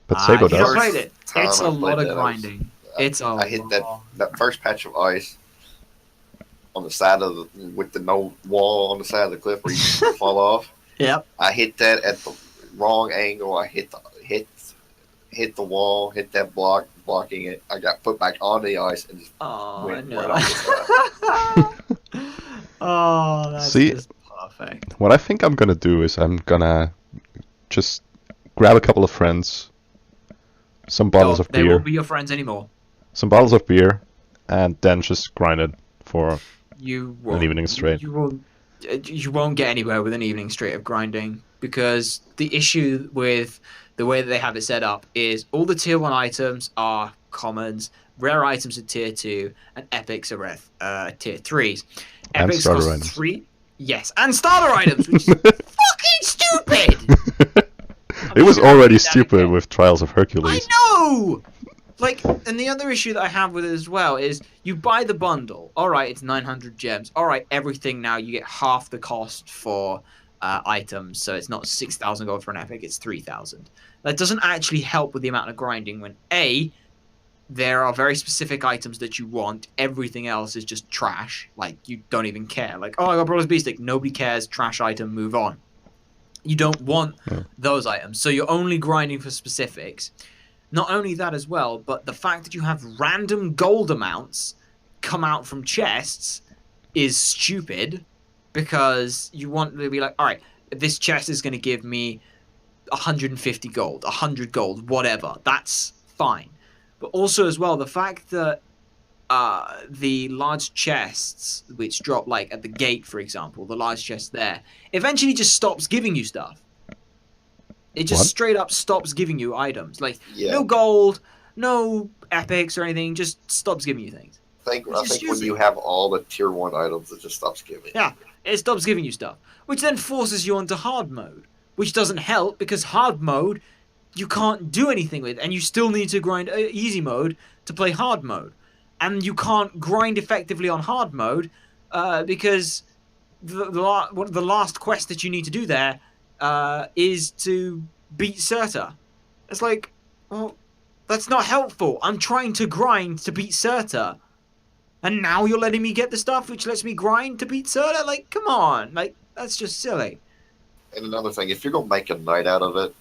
Speaker 1: But Sabo does.
Speaker 2: You played it. It's a lot of grinding. I
Speaker 3: hit that first patch of ice on the side of with the no wall on the side of the cliff where you fall off.
Speaker 2: Yep.
Speaker 3: I hit that at the wrong angle. I hit the wall, hit that blocking it. I got put back on the ice and just went right off the side.
Speaker 2: Oh, that's just perfect.
Speaker 1: What I think I'm gonna do is I'm gonna just grab a couple of friends, some bottles of beer.
Speaker 2: They won't be your friends anymore.
Speaker 1: Some bottles of beer, and then just grind it for an evening straight.
Speaker 2: You won't get anywhere with an evening straight of grinding, because the issue with the way that they have it set up is all the tier 1 items are commons, rare items are tier 2, and epics are tier 3s.
Speaker 1: And
Speaker 2: Epics
Speaker 1: starter
Speaker 2: cost
Speaker 1: items.
Speaker 2: 3. Yes, and starter items, which is fucking stupid!
Speaker 1: It was already stupid with Trials of Hercules.
Speaker 2: I know! Like, and the other issue that I have with it as well is you buy the bundle. Alright, it's 900 gems. Alright, everything now, you get half the cost for items. So it's not 6,000 gold for an epic, it's 3,000. That doesn't actually help with the amount of grinding when A, there are very specific items that you want. Everything else is just trash. Like, you don't even care. Like, oh, I got Brawler's Beast Stick. Nobody cares. Trash item, move on. You don't want those items, so you're only grinding for specifics. Not only that as well, but the fact that you have random gold amounts come out from chests is stupid, because you want to be like, all right, this chest is going to give me 150 gold, 100 gold, whatever. That's fine. But also as well, the fact that the large chests, which drop like at the gate, for example, the large chest there, eventually just stops giving you stuff. It just straight up stops giving you items. Like, no gold, no epics or anything, just stops giving you things.
Speaker 3: I think when you have all the tier 1 items, it just stops giving.
Speaker 2: Yeah, it stops giving you stuff. Which then forces you onto hard mode. Which doesn't help, because hard mode, you can't do anything with. And you still need to grind easy mode to play hard mode. And you can't grind effectively on hard mode because the last quest that you need to do there is to beat Serta. It's like, well, that's not helpful. I'm trying to grind to beat Serta. And now you're letting me get the stuff which lets me grind to beat Serta? Like, come on. Like, that's just silly.
Speaker 3: And another thing, if you're going to make a night out of it,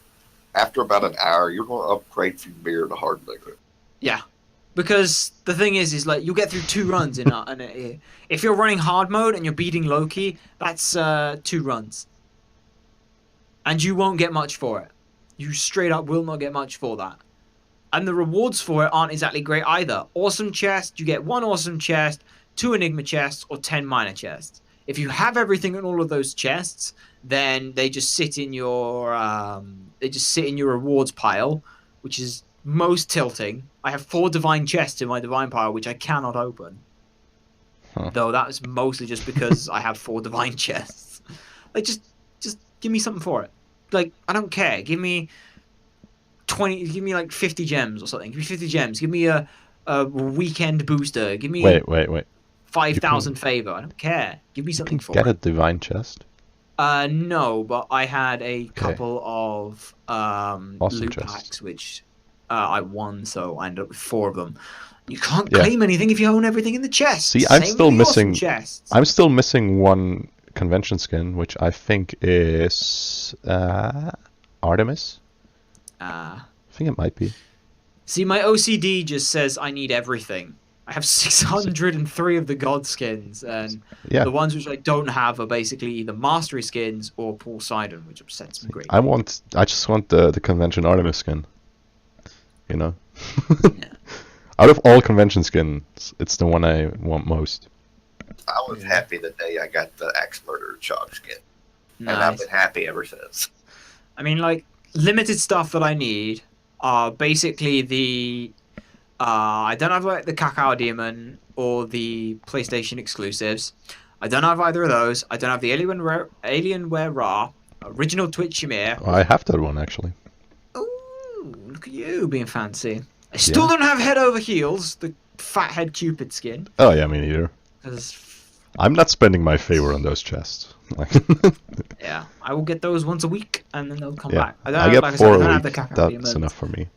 Speaker 3: after about an hour, you're going to upgrade from beer to hard liquor.
Speaker 2: Yeah. Because the thing is like, you'll get through 2 runs in if you're running hard mode and you're beating Loki, that's 2 runs. And you won't get much for it. You straight up will not get much for that. And the rewards for it aren't exactly great either. Awesome chest, you get 1 awesome chest, 2 enigma chests, or 10 minor chests. If you have everything in all of those chests, then they just sit in your rewards pile, which is most tilting. I have 4 divine chests in my divine pile, which I cannot open. Though that's mostly just because I have 4 divine chests. Like, just give me something for it. Like, I don't care. Give me 20. Give me like 50 gems or something. Give me 50 gems. Give me a weekend booster. Give me
Speaker 1: wait.
Speaker 2: 5,000 favor. I don't care. Give me something for it.
Speaker 1: Get a divine chest.
Speaker 2: No, but I had a couple of
Speaker 1: awesome
Speaker 2: loot
Speaker 1: chests.
Speaker 2: packs which I won, so I ended up with 4 of them. You can't claim anything if you own everything in the chest.
Speaker 1: See, I'm still missing 1 convention skin, which I think is Artemis. I think it might be.
Speaker 2: See, my OCD just says I need everything. I have 603 of the god skins, and the ones which I don't have are basically either mastery skins or Poseidon, which upsets me greatly.
Speaker 1: I just want the convention Artemis skin. You know? Out of all convention skins, it's the one I want most.
Speaker 3: I was happy the day I got the Axe Murderer Chalk skin.
Speaker 2: Nice.
Speaker 3: And I've been happy ever since.
Speaker 2: I mean, like, limited stuff that I need are basically the... I don't have, like, the Cacao Demon or the PlayStation exclusives. I don't have either of those. I don't have the Alienware Ra, original Twitch Ymir.
Speaker 1: Oh, I have that one, actually.
Speaker 2: Ooh, look at you being fancy. I still don't have Head Over Heels, the Fathead Cupid skin.
Speaker 1: Oh, yeah, me neither. I'm not spending my favor on those chests.
Speaker 2: Yeah, I will get those once a week, and then they'll come back.
Speaker 1: I get 4 a week. That's enough for me.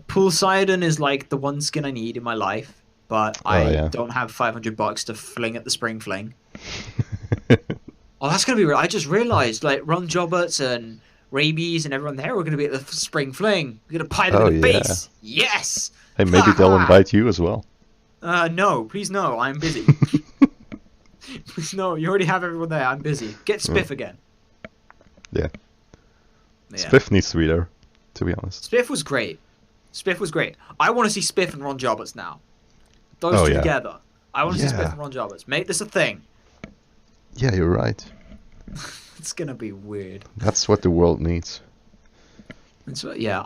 Speaker 2: Poseidon is like the one skin I need in my life, but I don't have $500 to fling at the Spring Fling. Oh, that's gonna be real. I just realized, like, Ron Joberts and Rabies and everyone there were gonna be at the Spring Fling. We're gonna pie them in the face. Yes.
Speaker 1: Hey, maybe they'll invite you as well.
Speaker 2: No, please no. I'm busy. Please no. You already have everyone there. I'm busy. Get Spiff again.
Speaker 1: Yeah. Spiff needs to be there, to be honest.
Speaker 2: Spiff was great. I want to see Spiff and Ron Joberts now. Those two together. I want to see Spiff and Ron Joberts. Make this a thing.
Speaker 1: Yeah, you're right.
Speaker 2: It's gonna be weird.
Speaker 1: That's what the world needs.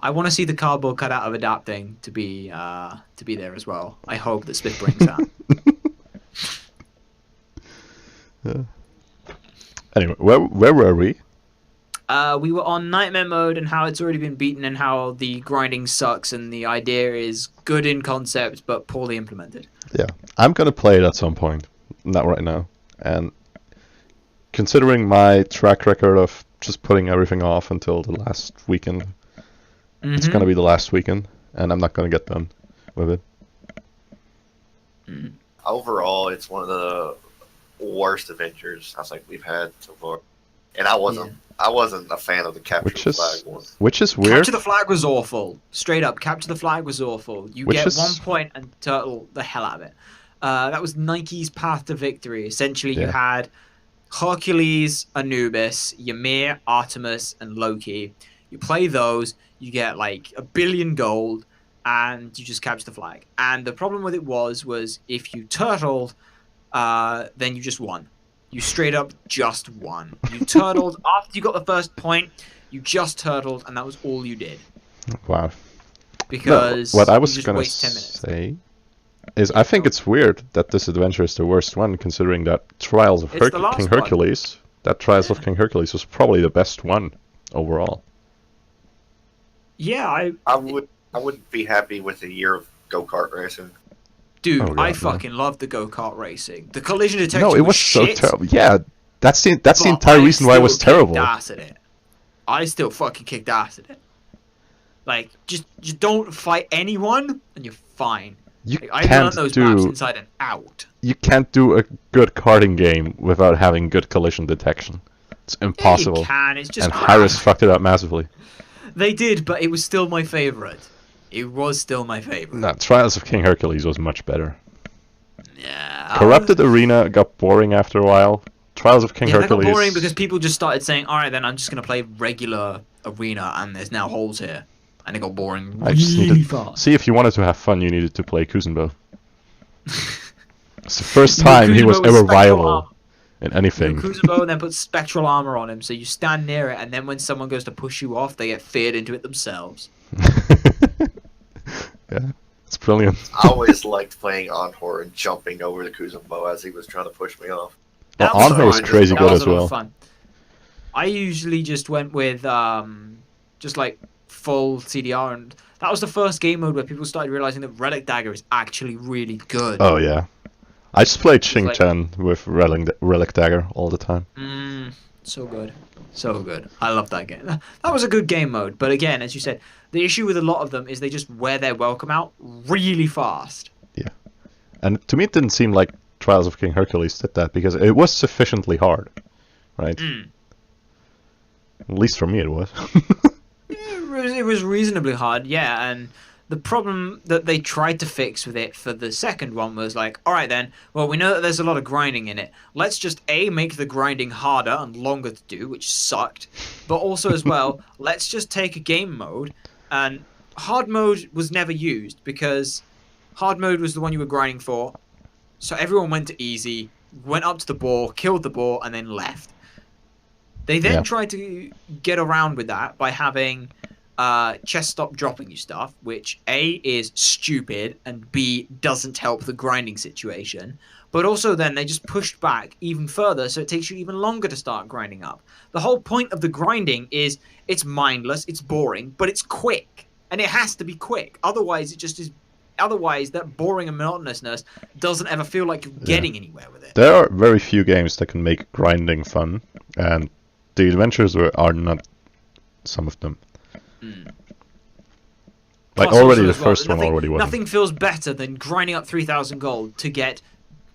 Speaker 2: I want to see the cardboard cut out of adapting to be there as well. I hope that Spiff brings that.
Speaker 1: Anyway, where were we?
Speaker 2: We were on Nightmare mode and how it's already been beaten and how the grinding sucks and the idea is good in concept but poorly implemented. Yeah,
Speaker 1: I'm gonna play it at some point, not right now. And considering my track record of just putting everything off until the last weekend, it's gonna be the last weekend, and I'm not gonna get done with it.
Speaker 3: Overall, it's one of the worst adventures I think we've had so far. And I wasn't a fan of the capture
Speaker 1: Which
Speaker 3: the
Speaker 1: is
Speaker 3: flag one.
Speaker 1: which is weird.
Speaker 2: Capture the flag was awful. Straight up, capture the flag was awful. You
Speaker 1: Which
Speaker 2: get
Speaker 1: is-
Speaker 2: 1 point and turtle the hell out of it. That was Nike's path to victory. Essentially, you
Speaker 1: Yeah.
Speaker 2: had Hercules, Anubis, Ymir, Artemis, and Loki. You play those, you get like 1 billion gold, and you just capture the flag. And the problem with it was if you turtled, then you just won. You straight up just won. You turtled after you got the first point. You just turtled, and that was all you did.
Speaker 1: Wow.
Speaker 2: Because
Speaker 1: What I
Speaker 2: you
Speaker 1: was
Speaker 2: just
Speaker 1: gonna
Speaker 2: waste 10 minutes.
Speaker 1: say is I think it's weird that this adventure is the worst one, considering that Trials of
Speaker 2: It's the last
Speaker 1: King
Speaker 2: one.
Speaker 1: Hercules. That Trials of King Hercules was probably the best one overall.
Speaker 2: Yeah,
Speaker 3: I wouldn't be happy with a year of go-kart racing.
Speaker 2: dude,
Speaker 1: Oh, God,
Speaker 2: I
Speaker 1: no.
Speaker 2: fucking love the go-kart racing. The collision detection
Speaker 1: No, it was so
Speaker 2: shit,
Speaker 1: terrible. Yeah, that's the
Speaker 2: but
Speaker 1: entire
Speaker 2: I
Speaker 1: reason why it was
Speaker 2: still kicked
Speaker 1: terrible.
Speaker 2: ass at it. I still fucking kicked ass at it. Like, just don't fight anyone, and you're fine.
Speaker 1: You
Speaker 2: Like, I learned
Speaker 1: can't
Speaker 2: those maps
Speaker 1: do
Speaker 2: inside and out.
Speaker 1: you can't do a good karting game without having good collision detection. It's
Speaker 2: Yeah,
Speaker 1: impossible.
Speaker 2: you can. It's just
Speaker 1: And
Speaker 2: crap.
Speaker 1: Harris fucked it up massively.
Speaker 2: They did, but it was still my favorite. It was still my favorite.
Speaker 1: No, Trials of King Hercules was much better.
Speaker 2: Yeah.
Speaker 1: Corrupted Arena got boring after a while. Trials of King
Speaker 2: Yeah, that got
Speaker 1: Hercules.
Speaker 2: boring because people just started saying, "All right, then I'm just gonna play regular arena, and there's now holes here," and it got boring
Speaker 1: I just
Speaker 2: really
Speaker 1: needed
Speaker 2: fast.
Speaker 1: see if you wanted to have fun, you needed to play Kuzenbo. It's the first time he was
Speaker 2: Kuzenbo
Speaker 1: ever
Speaker 2: spectral
Speaker 1: viable
Speaker 2: armor.
Speaker 1: in anything.
Speaker 2: Kuzenbo and then put spectral armor on him, so you stand near it, and then when someone goes to push you off, they get feared into it themselves.
Speaker 1: Yeah, it's brilliant.
Speaker 3: I always liked playing Anhor and jumping over the Kuzenbo as he was trying to push me off.
Speaker 1: Well,
Speaker 2: That was
Speaker 1: Anhor was
Speaker 2: fun.
Speaker 1: crazy
Speaker 2: That
Speaker 1: good
Speaker 2: was
Speaker 1: as
Speaker 2: a lot
Speaker 1: well.
Speaker 2: of fun. I usually just went with just like full CDR, and that was the first game mode where people started realizing that Relic Dagger is actually really good.
Speaker 1: Oh yeah, I just played Xing
Speaker 2: like-
Speaker 1: Chen with Relic Dagger all the time.
Speaker 2: So good. So good. I love that game. That was a good game mode, but again, as you said, the issue with a lot of them is they just wear their welcome out really fast.
Speaker 1: And to me, it didn't seem like Trials of King Hercules did that because it was sufficiently hard, right? At least for me, it was.
Speaker 2: It was reasonably hard, yeah, and the problem that they tried to fix with it for the second one was like, alright then, well, we know that there's a lot of grinding in it. Let's just A, make the grinding harder and longer to do, which sucked, but also as well, let's just take a game mode, and hard mode was never used because hard mode was the one you were grinding for, so everyone went to easy, went up to the boar, killed the boar, and then left. They then
Speaker 1: Yeah.
Speaker 2: tried to get around with that by having chest stop dropping you stuff, which A is stupid and B doesn't help the grinding situation. But also then they just pushed back even further, so it takes you even longer to start grinding up. The whole point of the grinding is it's mindless, it's boring, but it's quick. And it has to be quick. Otherwise it just is otherwise that boring and monotonousness doesn't ever feel like you're getting anywhere with it.
Speaker 1: There are very few games that can make grinding fun, and the adventures are not some of them. Like
Speaker 2: Plus,
Speaker 1: already
Speaker 2: also
Speaker 1: the
Speaker 2: as well,
Speaker 1: first one already wasn't.
Speaker 2: Nothing feels better than grinding up 3,000 gold to get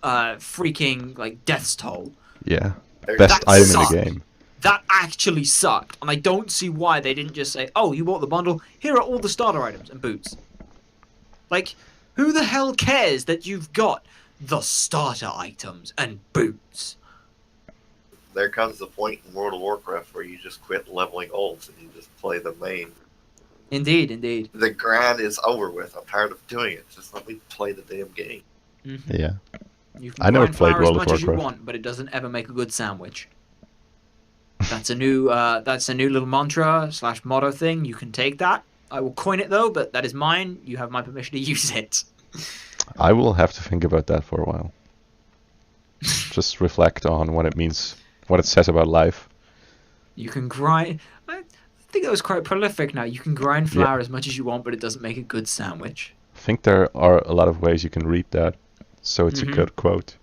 Speaker 2: freaking like Death's Toll.
Speaker 1: Yeah,
Speaker 3: There-
Speaker 1: best
Speaker 2: That
Speaker 1: item
Speaker 2: sucked.
Speaker 1: in the game.
Speaker 2: That actually sucked, and I don't see why they didn't just say, "Oh, you bought the bundle. Here are all the starter items and boots." Like, who the hell cares that you've got the starter items and boots?
Speaker 3: There comes the point in World of Warcraft where you just quit leveling ults and you just play the main.
Speaker 2: Indeed, indeed.
Speaker 3: The grind is over with. I'm tired of doing it. Just let me play the damn game.
Speaker 1: Yeah,
Speaker 2: You can
Speaker 1: I never
Speaker 2: grind
Speaker 1: played
Speaker 2: flour
Speaker 1: World
Speaker 2: as
Speaker 1: of
Speaker 2: much as you
Speaker 1: Warcraft.
Speaker 2: want, but it doesn't ever make a good sandwich. That's a new little mantra / motto thing. You can take that. I will coin it though, but that is mine. You have my permission to use it.
Speaker 1: I will have to think about that for a while. Just reflect on what it means, what it says about life.
Speaker 2: You can grind. I think that was quite prolific. Now you can grind flour as much as you want, but it doesn't make a good sandwich.
Speaker 1: I think there are a lot of ways you can read that, so it's a good quote.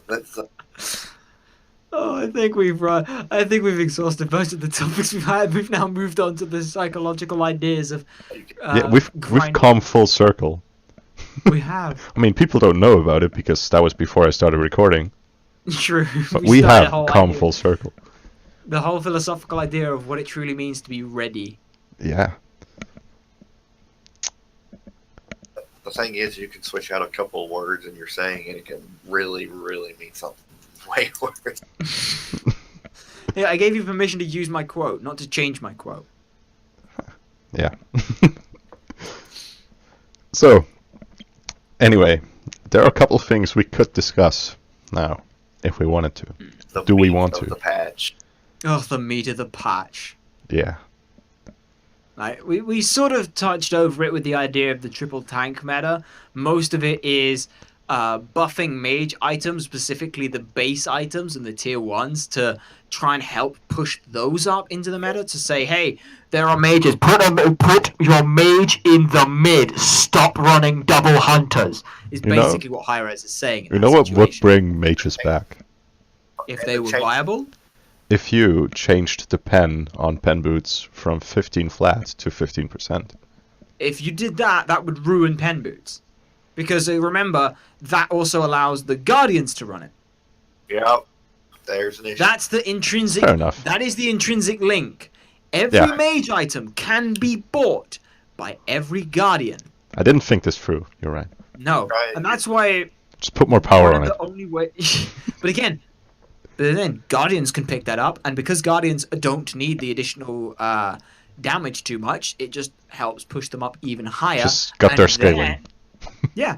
Speaker 3: That's
Speaker 2: Oh, I think we've exhausted most of the topics we've had. We've now moved on to the psychological ideas of.
Speaker 1: Yeah, we've
Speaker 2: grinding.
Speaker 1: come full circle.
Speaker 2: We have.
Speaker 1: I mean, people don't know about it because that was before I started recording.
Speaker 2: True.
Speaker 1: But we
Speaker 2: started a
Speaker 1: have
Speaker 2: whole
Speaker 1: come
Speaker 2: idea-
Speaker 1: full circle.
Speaker 2: The whole philosophical idea of what it truly means to be ready.
Speaker 1: Yeah.
Speaker 3: The thing is, you can switch out a couple of words in your saying, and it can really, really mean something way worse.
Speaker 2: Yeah, I gave you permission to use my quote, not to change my quote.
Speaker 1: Yeah. So, anyway, there are a couple of things we could discuss now, if we wanted to.
Speaker 3: The
Speaker 1: Do we
Speaker 3: meat
Speaker 1: want
Speaker 3: of
Speaker 1: to?
Speaker 3: The patch.
Speaker 2: Oh, the meat of the patch.
Speaker 1: Yeah.
Speaker 2: Like, we sort of touched over it with the idea of the triple tank meta. Most of it is buffing mage items, specifically the base items and the tier 1s, to try and help push those up into the meta to say, hey, there are mages. Put your mage in the mid. Stop running double hunters. Is
Speaker 1: You know-
Speaker 2: basically what Hi-Rez is saying. In
Speaker 1: You
Speaker 2: that
Speaker 1: know what would
Speaker 2: situation.
Speaker 1: bring mages back?
Speaker 2: If they were viable?
Speaker 1: If you changed the pen on pen boots from 15 flat to 15%.
Speaker 2: If you did that, that would ruin pen boots. Because remember, that also allows the guardians to run it.
Speaker 3: Yep. There's an issue.
Speaker 2: That's the intrinsic.
Speaker 1: Fair enough.
Speaker 2: That is the intrinsic link. Every
Speaker 1: Yeah.
Speaker 2: mage item can be bought by every guardian.
Speaker 1: I didn't think this through. You're right.
Speaker 2: No,
Speaker 3: Right.
Speaker 2: and that's why
Speaker 1: Just put more power
Speaker 2: one
Speaker 1: on
Speaker 2: of
Speaker 1: it.
Speaker 2: the only way. But then guardians can pick that up, and because guardians don't need the additional damage too much, it just helps push them up even higher.
Speaker 1: Just got
Speaker 2: and
Speaker 1: their
Speaker 2: then-
Speaker 1: scaling.
Speaker 2: Yeah.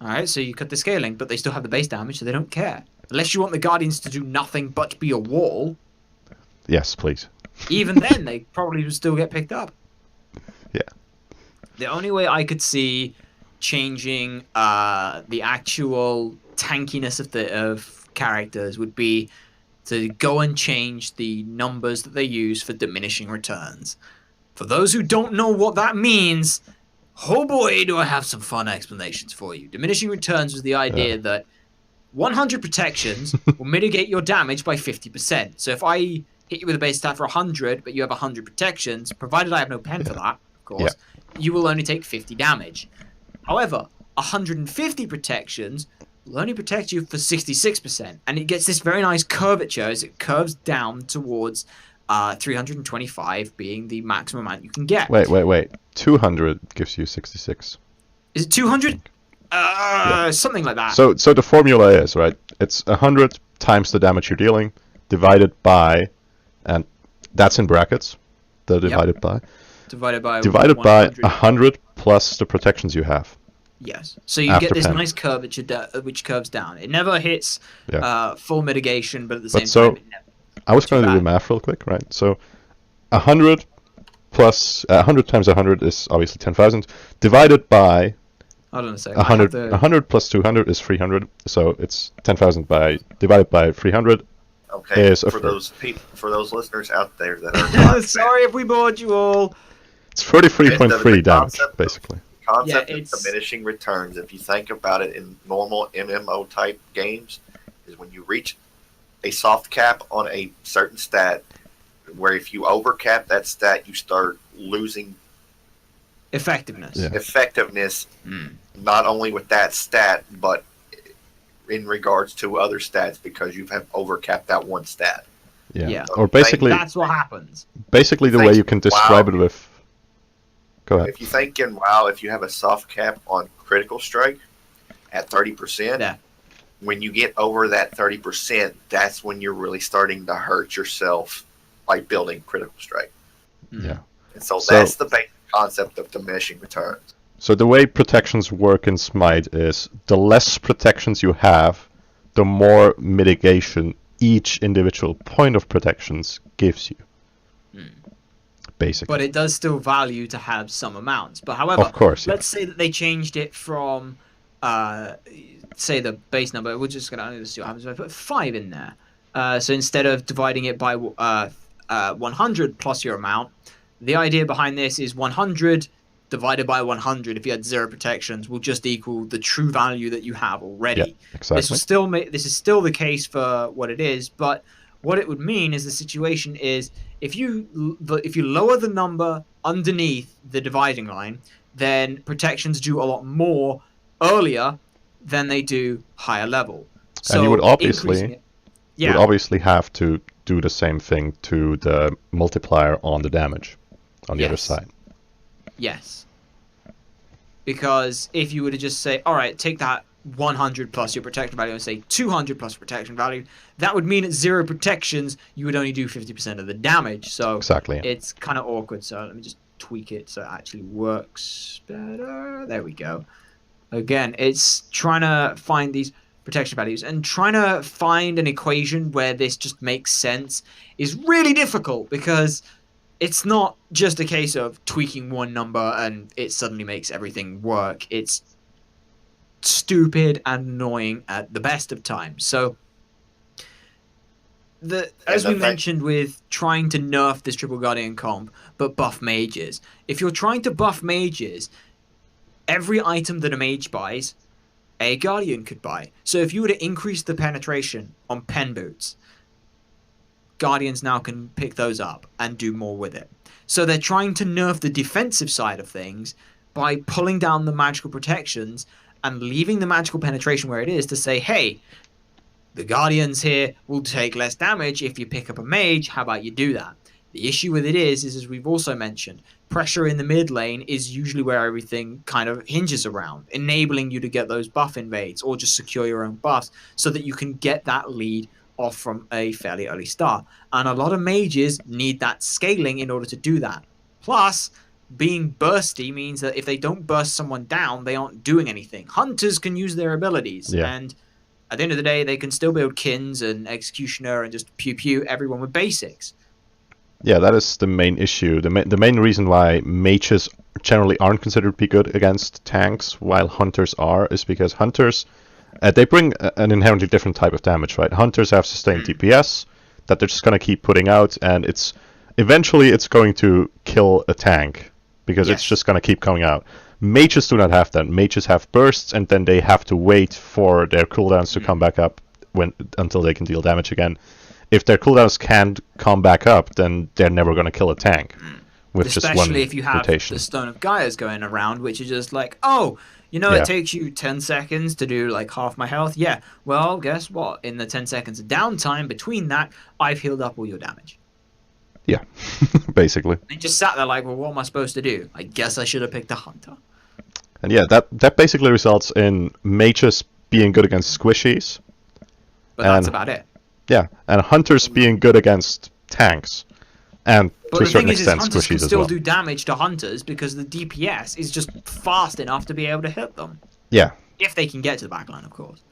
Speaker 2: All right, so you cut the scaling, but they still have the base damage, so they don't care. Unless you want the guardians to do nothing but be a wall,
Speaker 1: Yes, please.
Speaker 2: even then they probably would still get picked up.
Speaker 1: Yeah.
Speaker 2: The only way I could see changing the actual tankiness of characters would be to go and change the numbers that they use for diminishing returns. For those who don't know what that means, oh boy, do I have some fun explanations for you. Diminishing returns was the idea that 100 protections will mitigate your damage by 50%. So if I hit you with a base stat for 100, but you have 100 protections, provided I have no pen for that, of course, you will only take 50 damage. However, 150 protections will only protect you for 66%, and it gets this very nice curvature as it curves down towards 325 being the maximum amount you can get.
Speaker 1: Wait. 200 gives you 66.
Speaker 2: Is it 200? Something like that.
Speaker 1: So the formula is, right, it's 100 times the damage you're dealing, divided by, and that's in brackets, the divided by,
Speaker 2: divided by
Speaker 1: 100 plus the protections you have.
Speaker 2: Yes. So you
Speaker 1: After
Speaker 2: get this
Speaker 1: 10.
Speaker 2: nice curvature which curves down. It never hits full mitigation, but at the same
Speaker 1: so-
Speaker 2: time, it never.
Speaker 1: I was going to do
Speaker 2: bad.
Speaker 1: the math real quick, right? So 100 plus 100 times 100 is obviously 10,000, divided by
Speaker 2: Hold on a second.
Speaker 1: 100. 100 plus 200 is 300, so it's 10,000 divided by 300.
Speaker 3: Okay,
Speaker 1: is a
Speaker 3: for
Speaker 1: third.
Speaker 3: for those listeners out there that are not
Speaker 2: Sorry if we bored you all.
Speaker 1: It's 33.3
Speaker 3: The
Speaker 1: damage,
Speaker 3: concept-
Speaker 1: basically.
Speaker 3: concept
Speaker 2: Yeah,
Speaker 3: of
Speaker 2: it's-
Speaker 3: diminishing returns, if you think about it in normal MMO type games, is when you reach a soft cap on a certain stat, where if you overcap that stat, you start losing
Speaker 2: Effectiveness.
Speaker 1: Yeah.
Speaker 3: effectiveness,
Speaker 2: Mm.
Speaker 3: not only with that stat, but in regards to other stats because you have overcapped that one stat.
Speaker 1: Yeah.
Speaker 2: Yeah.
Speaker 1: Or basically
Speaker 2: That's what happens.
Speaker 1: the way you can describe it with... Go ahead.
Speaker 3: If you think in WoW, if you have a soft cap on critical strike at 30%,
Speaker 2: Yeah.
Speaker 3: when you get over that 30%, that's when you're really starting to hurt yourself by building critical strike.
Speaker 2: Mm.
Speaker 1: Yeah.
Speaker 3: And so
Speaker 1: So-
Speaker 3: that's the basic concept of diminishing returns.
Speaker 1: So the way protections work in Smite is the less protections you have, the more mitigation each individual point of protections gives you. Basically.
Speaker 2: But it does still value to have some amounts. But however,
Speaker 1: Of course, yeah.
Speaker 2: let's say that they changed it from, say the base number. We're just gonna see what happens if I put 5 in there. So instead of dividing it by 100 plus your amount, the idea behind this is 100 divided by 100. If you had 0 protections, will just equal the true value that you have already.
Speaker 1: Yeah, exactly.
Speaker 2: This is still the case for what it is, but what it would mean is the situation is if you lower the number underneath the dividing line, then protections do a lot more earlier than they do higher level. So
Speaker 1: and you would
Speaker 2: increasing it,
Speaker 1: obviously have to do the same thing to the multiplier on the damage on the other side.
Speaker 2: Yes. Because if you were to just say, all right, take that 100 plus your protection value and say 200 plus protection value, that would mean at 0 protections, you would only do 50% of the damage. So
Speaker 1: Exactly.
Speaker 2: it's kind of awkward. So let me just tweak it so it actually works better. There we go. Again, it's trying to find these protection values, and trying to find an equation where this just makes sense is really difficult, because it's not just a case of tweaking one number and it suddenly makes everything work. It's stupid and annoying at the best of times. So as we mentioned with trying to nerf this triple guardian comp but buff mages, if you're trying to buff mages, every item that a mage buys, a guardian could buy. So if you were to increase the penetration on pen boots, guardians now can pick those up and do more with it. So they're trying to nerf the defensive side of things by pulling down the magical protections and leaving the magical penetration where it is, to say, hey, the guardians here will take less damage if you pick up a mage. How about you do that? The issue with it is as we've also mentioned, pressure in the mid lane is usually where everything kind of hinges around, enabling you to get those buff invades or just secure your own buffs so that you can get that lead off from a fairly early start. And a lot of mages need that scaling in order to do that. Plus, being bursty means that if they don't burst someone down, they aren't doing anything. Hunters can use their abilities, and at the end of the day, they can still build Kins and Executioner and just pew everyone with basics.
Speaker 1: Yeah, that is the main issue. The main reason why mages generally aren't considered to be good against tanks, while hunters are, is because hunters, they bring an inherently different type of damage, right? Hunters have sustained DPS that they're just going to keep putting out, and eventually it's going to kill a tank, because it's just going to keep coming out. Mages do not have that. Mages have bursts, and then they have to wait for their cooldowns to come back up until they can deal damage again. If their cooldowns can't come back up, then they're never going to kill a tank with just one
Speaker 2: Especially if you have
Speaker 1: rotation.
Speaker 2: the Stone of Gaia's going around, which is just like, oh, it takes you 10 seconds to do like half my health. Yeah, well, guess what? In the 10 seconds of downtime between that, I've healed up all your damage.
Speaker 1: Yeah, basically.
Speaker 2: And just sat there like, well, what am I supposed to do? I guess I should have picked a hunter.
Speaker 1: And yeah, that basically results in mages being good against squishies.
Speaker 2: But that's about it.
Speaker 1: Yeah, and hunters being good against tanks. And
Speaker 2: but
Speaker 1: to a
Speaker 2: the
Speaker 1: certain
Speaker 2: thing is
Speaker 1: extent,
Speaker 2: hunters can
Speaker 1: squishies as
Speaker 2: still
Speaker 1: well.
Speaker 2: do damage to hunters because the DPS is just fast enough to be able to hit them.
Speaker 1: Yeah.
Speaker 2: If they can get to the backline, of course.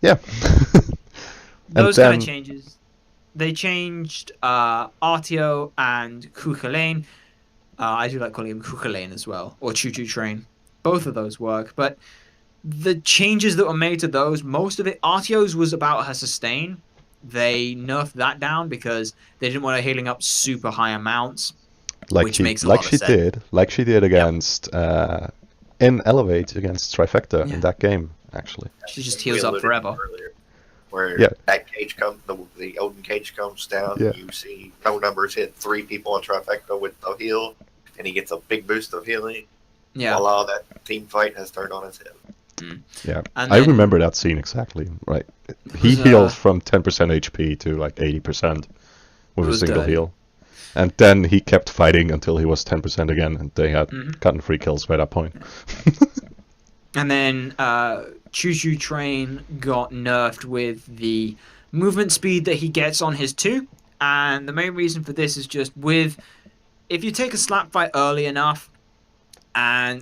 Speaker 1: Yeah.
Speaker 2: Those kind of changes. They changed Artio and Cuchulainn. I do like calling him Cuchulainn as well, or Choo Choo Train. Both of those work, but the changes that were made to those, most of it, Artio's was about her sustain. They nerfed that down because they didn't want her healing up super high amounts, which makes a lot of sense.
Speaker 1: Like she did against in Elevate against Trifecta in that game, actually.
Speaker 2: She just heals up forever.
Speaker 3: Where that cage comes, the Odin cage comes down, you see no numbers hit 3 people on Trifecta with a heal, and he gets a big boost of healing.
Speaker 2: Yeah.
Speaker 3: Voila, that team fight has turned on its head.
Speaker 1: Yeah, I remember that scene exactly. Right, he healed from 10% HP to like 80% with a single heal, and then he kept fighting until he was 10% again, and they had gotten 3 kills by that point.
Speaker 2: And then Choo Choo Train got nerfed with the movement speed that he gets on his 2, and the main reason for this is just if you take a slap fight early enough,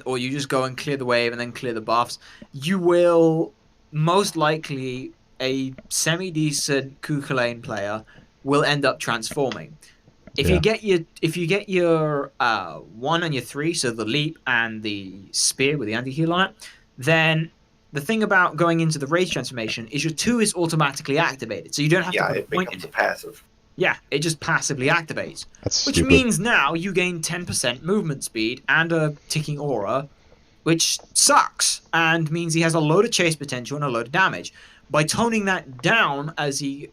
Speaker 2: or you just go and clear the wave and then clear the buffs, you will most likely, a semi-decent Cuchulainn player will end up transforming. If you get your 1 and your 3, so the leap and the spear with the anti-heal on it, then the thing about going into the rage transformation is your 2 is automatically activated, so you don't have to put a point in it.
Speaker 3: Becomes a passive.
Speaker 2: Yeah, it just passively activates.
Speaker 1: That's
Speaker 2: which
Speaker 1: stupid.
Speaker 2: means now you gain 10% movement speed and a ticking aura, which sucks, and means he has a load of chase potential and a load of damage. By toning that down as he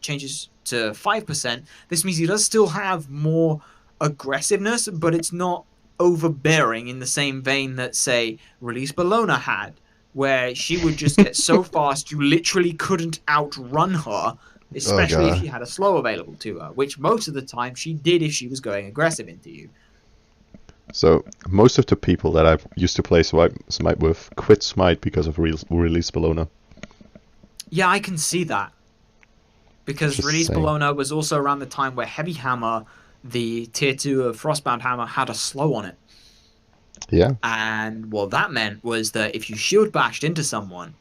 Speaker 2: changes to 5%, this means he does still have more aggressiveness, but it's not overbearing in the same vein that, say, Release Bellona had. where she would just get so fast you literally couldn't outrun her, especially if you had a slow available to her, which most of the time she did if she was going aggressive into you.
Speaker 1: So most of the people that I used to play Smite with quit Smite because of Release Bologna.
Speaker 2: Yeah, I can see that. Because
Speaker 1: Just
Speaker 2: Release
Speaker 1: saying.
Speaker 2: Bologna was also around the time where Heavy Hammer, the tier 2 of Frostbound Hammer, had a slow on it.
Speaker 1: Yeah.
Speaker 2: And what that meant was that if you shield bashed into someone,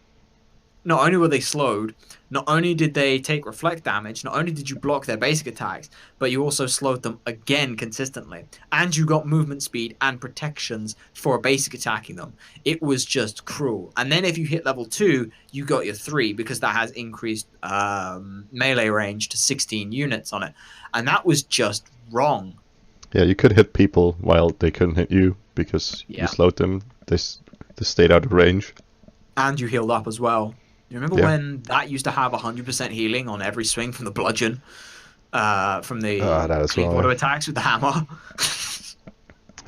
Speaker 2: not only were they slowed, not only did they take reflect damage, not only did you block their basic attacks, but you also slowed them again consistently. And you got movement speed and protections for a basic attacking them. It was just cruel. And then if you hit level 2, you got your 3, because that has increased melee range to 16 units on it. And that was just wrong.
Speaker 1: Yeah, you could hit people while they couldn't hit you because you slowed them. They stayed out of range.
Speaker 2: And you healed up as well. You remember when that used to have 100% healing on every swing from the bludgeon? From the clean auto attacks with the hammer?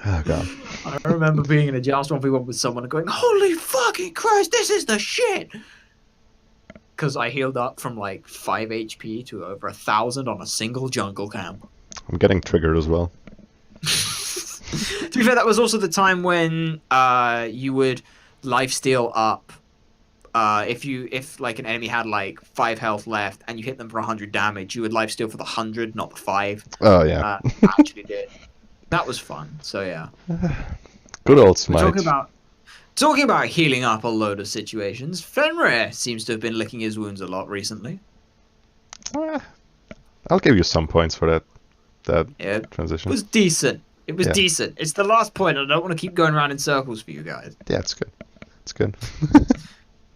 Speaker 1: Oh, God.
Speaker 2: I remember being in a joust 1v1 with someone and going, holy fucking Christ, this is the shit! Because I healed up from like 5 HP to over 1,000 on a single jungle camp.
Speaker 1: I'm getting triggered as well.
Speaker 2: To be fair, that was also the time when you would lifesteal up. If like an enemy had like 5 health left and you hit them for 100 damage, you would lifesteal for the 100, not the 5.
Speaker 1: Oh yeah,
Speaker 2: actually did. That was fun. So yeah.
Speaker 1: Good old Smite.
Speaker 2: Talking about healing up a load of situations. Fenrir seems to have been licking his wounds a lot recently.
Speaker 1: I'll give you some points for that transition.
Speaker 2: It was decent. It was decent. It's the last point. I don't want to keep going around in circles for you guys.
Speaker 1: Yeah, it's good. It's good.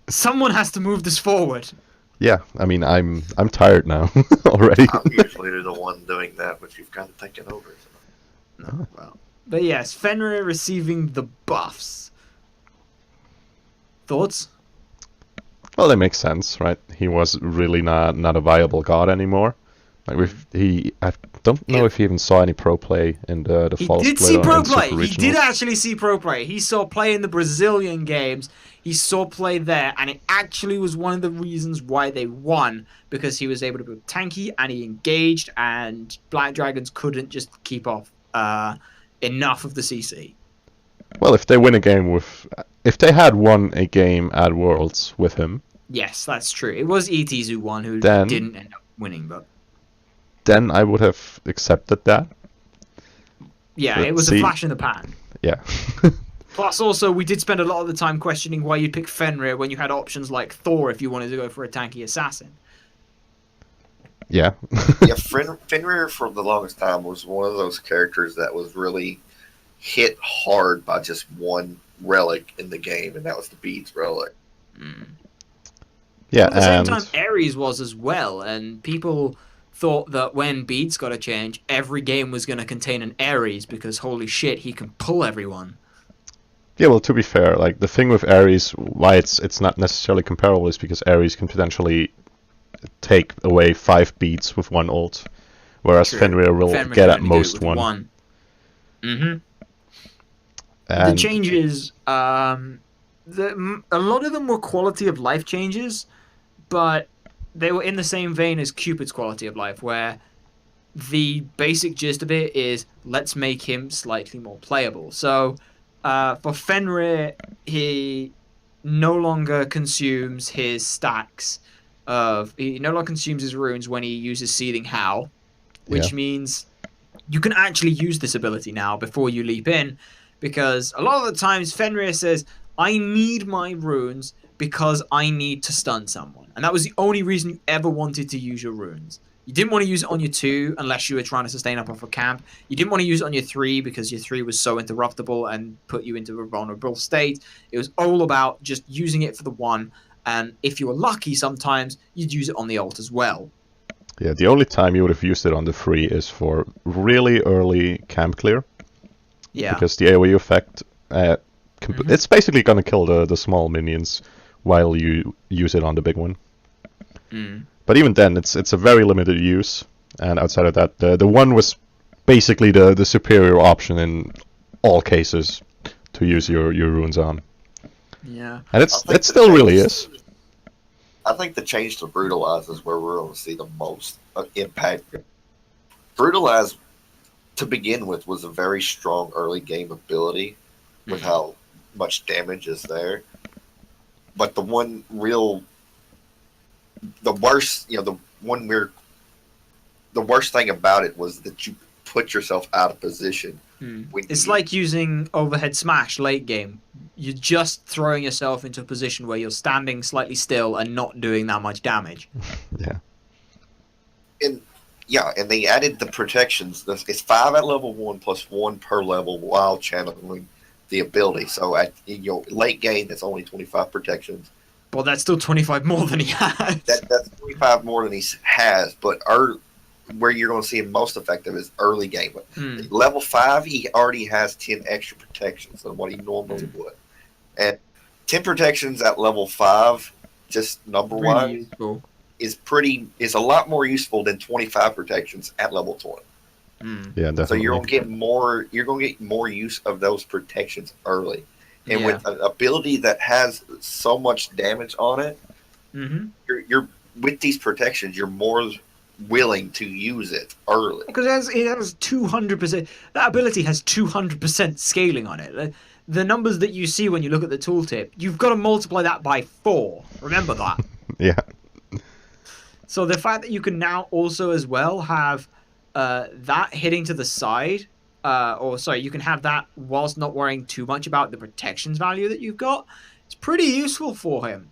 Speaker 2: Someone has to move this forward.
Speaker 1: Yeah, I mean, I'm tired now already.
Speaker 3: I'm usually the one doing that, but you've kind of taken over. So.
Speaker 2: No, well, but yes, Fenrir receiving the buffs. Thoughts?
Speaker 1: Well, they make sense, right? He was really not a viable god anymore. Like I don't know if he even saw any pro play in the fall split.
Speaker 2: He did see pro
Speaker 1: in
Speaker 2: play.
Speaker 1: Super
Speaker 2: He did
Speaker 1: Regionals.
Speaker 2: actually see pro play. He saw play in the Brazilian games. He saw play there, and it actually was one of the reasons why they won, because he was able to be tanky and he engaged, and Black Dragons couldn't just keep off enough of the CC.
Speaker 1: Well, if they had won a game at Worlds with him,
Speaker 2: yes, that's true. It was ETs who won, who
Speaker 1: then,
Speaker 2: didn't end up winning, but
Speaker 1: then I would have accepted that.
Speaker 2: Yeah,
Speaker 1: but
Speaker 2: it was a flash in the pan.
Speaker 1: Yeah.
Speaker 2: Plus, also, we did spend a lot of the time questioning why you'd pick Fenrir when you had options like Thor if you wanted to go for a tanky assassin.
Speaker 1: Yeah.
Speaker 3: Yeah, Fenrir for the longest time was one of those characters that was really hit hard by just one relic in the game, and that was the Beads relic.
Speaker 2: Mm.
Speaker 1: Yeah,
Speaker 2: But at the same time, Ares was as well, and people thought that when Beads got a change, every game was going to contain an Ares because holy shit, he can pull everyone.
Speaker 1: Yeah, well, to be fair, like the thing with Ares, why it's not necessarily comparable is because Ares can potentially take away 5 beats with one ult, whereas Fenrir will get at most one.
Speaker 2: Mm-hmm.
Speaker 1: And
Speaker 2: the changes, a lot of them were quality of life changes, but they were in the same vein as Cupid's quality of life, where the basic gist of it is let's make him slightly more playable. So for Fenrir, he no longer consumes his stacks he no longer consumes his runes when he uses Seething Howl, which means you can actually use this ability now before you leap in, because a lot of the times Fenrir says, I need my runes because I need to stun someone. And that was the only reason you ever wanted to use your runes. You didn't want to use it on your 2 unless you were trying to sustain up off a camp. You didn't want to use it on your 3 because your 3 was so interruptible and put you into a vulnerable state. It was all about just using it for the 1. And if you were lucky, sometimes you'd use it on the ult as well.
Speaker 1: Yeah, the only time you would have used it on the 3 is for really early camp clear.
Speaker 2: Yeah.
Speaker 1: Because the AoE effect, it's basically going to kill the small minions while you use it on the big one.
Speaker 2: Mm.
Speaker 1: But even then, it's a very limited use. And outside of that, the 1 was basically the superior option in all cases to use your runes on.
Speaker 2: Yeah.
Speaker 1: And it still really is.
Speaker 3: I think the change to Brutalize is where we're going to see the most impact. Brutalize, to begin with, was a very strong early game ability with how much damage is there. But the worst thing about it was that you put yourself out of position.
Speaker 2: It's like using overhead smash late game. You're just throwing yourself into a position where you're standing slightly still and not doing that much damage.
Speaker 3: And they added the protections. It's 5 at level 1 plus 1 per level while channeling the ability. So at late game, that's only 25 protections.
Speaker 2: Well, that's still 25 more than he has.
Speaker 3: That's 25 more than he has, but where you're going to see him most effective is early game. Level 5, he already has 10 extra protections than what he normally would. And 10 protections at level 5, just number-wise, is a lot more useful than 25 protections at level 20.
Speaker 1: Yeah, definitely.
Speaker 3: So you're going to get more use of those protections early. And with an ability that has so much damage on it, you're with these protections, you're more willing to use it early.
Speaker 2: Because it has 200%. That ability has 200% scaling on it. The numbers that you see when you look at the tooltip, you've got to multiply that by 4. Remember that.
Speaker 1: Yeah.
Speaker 2: So the fact that you can now also as well have that hitting to the side, you can have that whilst not worrying too much about the protections value that you've got. It's pretty useful for him.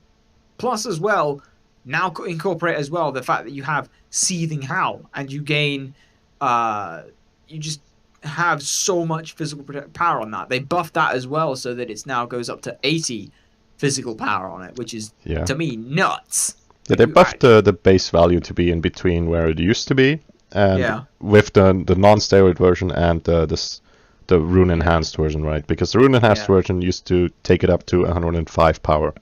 Speaker 2: Plus as well, now incorporate as well the fact that you have Seething Howl and you gain, you just have so much physical power on that. They buffed that as well so that it now goes up to 80 physical power on it, which is, to me, nuts.
Speaker 1: Yeah, they buffed the base value to be in between where it used to be, and with the non-steroid version and the rune enhanced version, right? Because the rune enhanced version used to take it up to 105 power.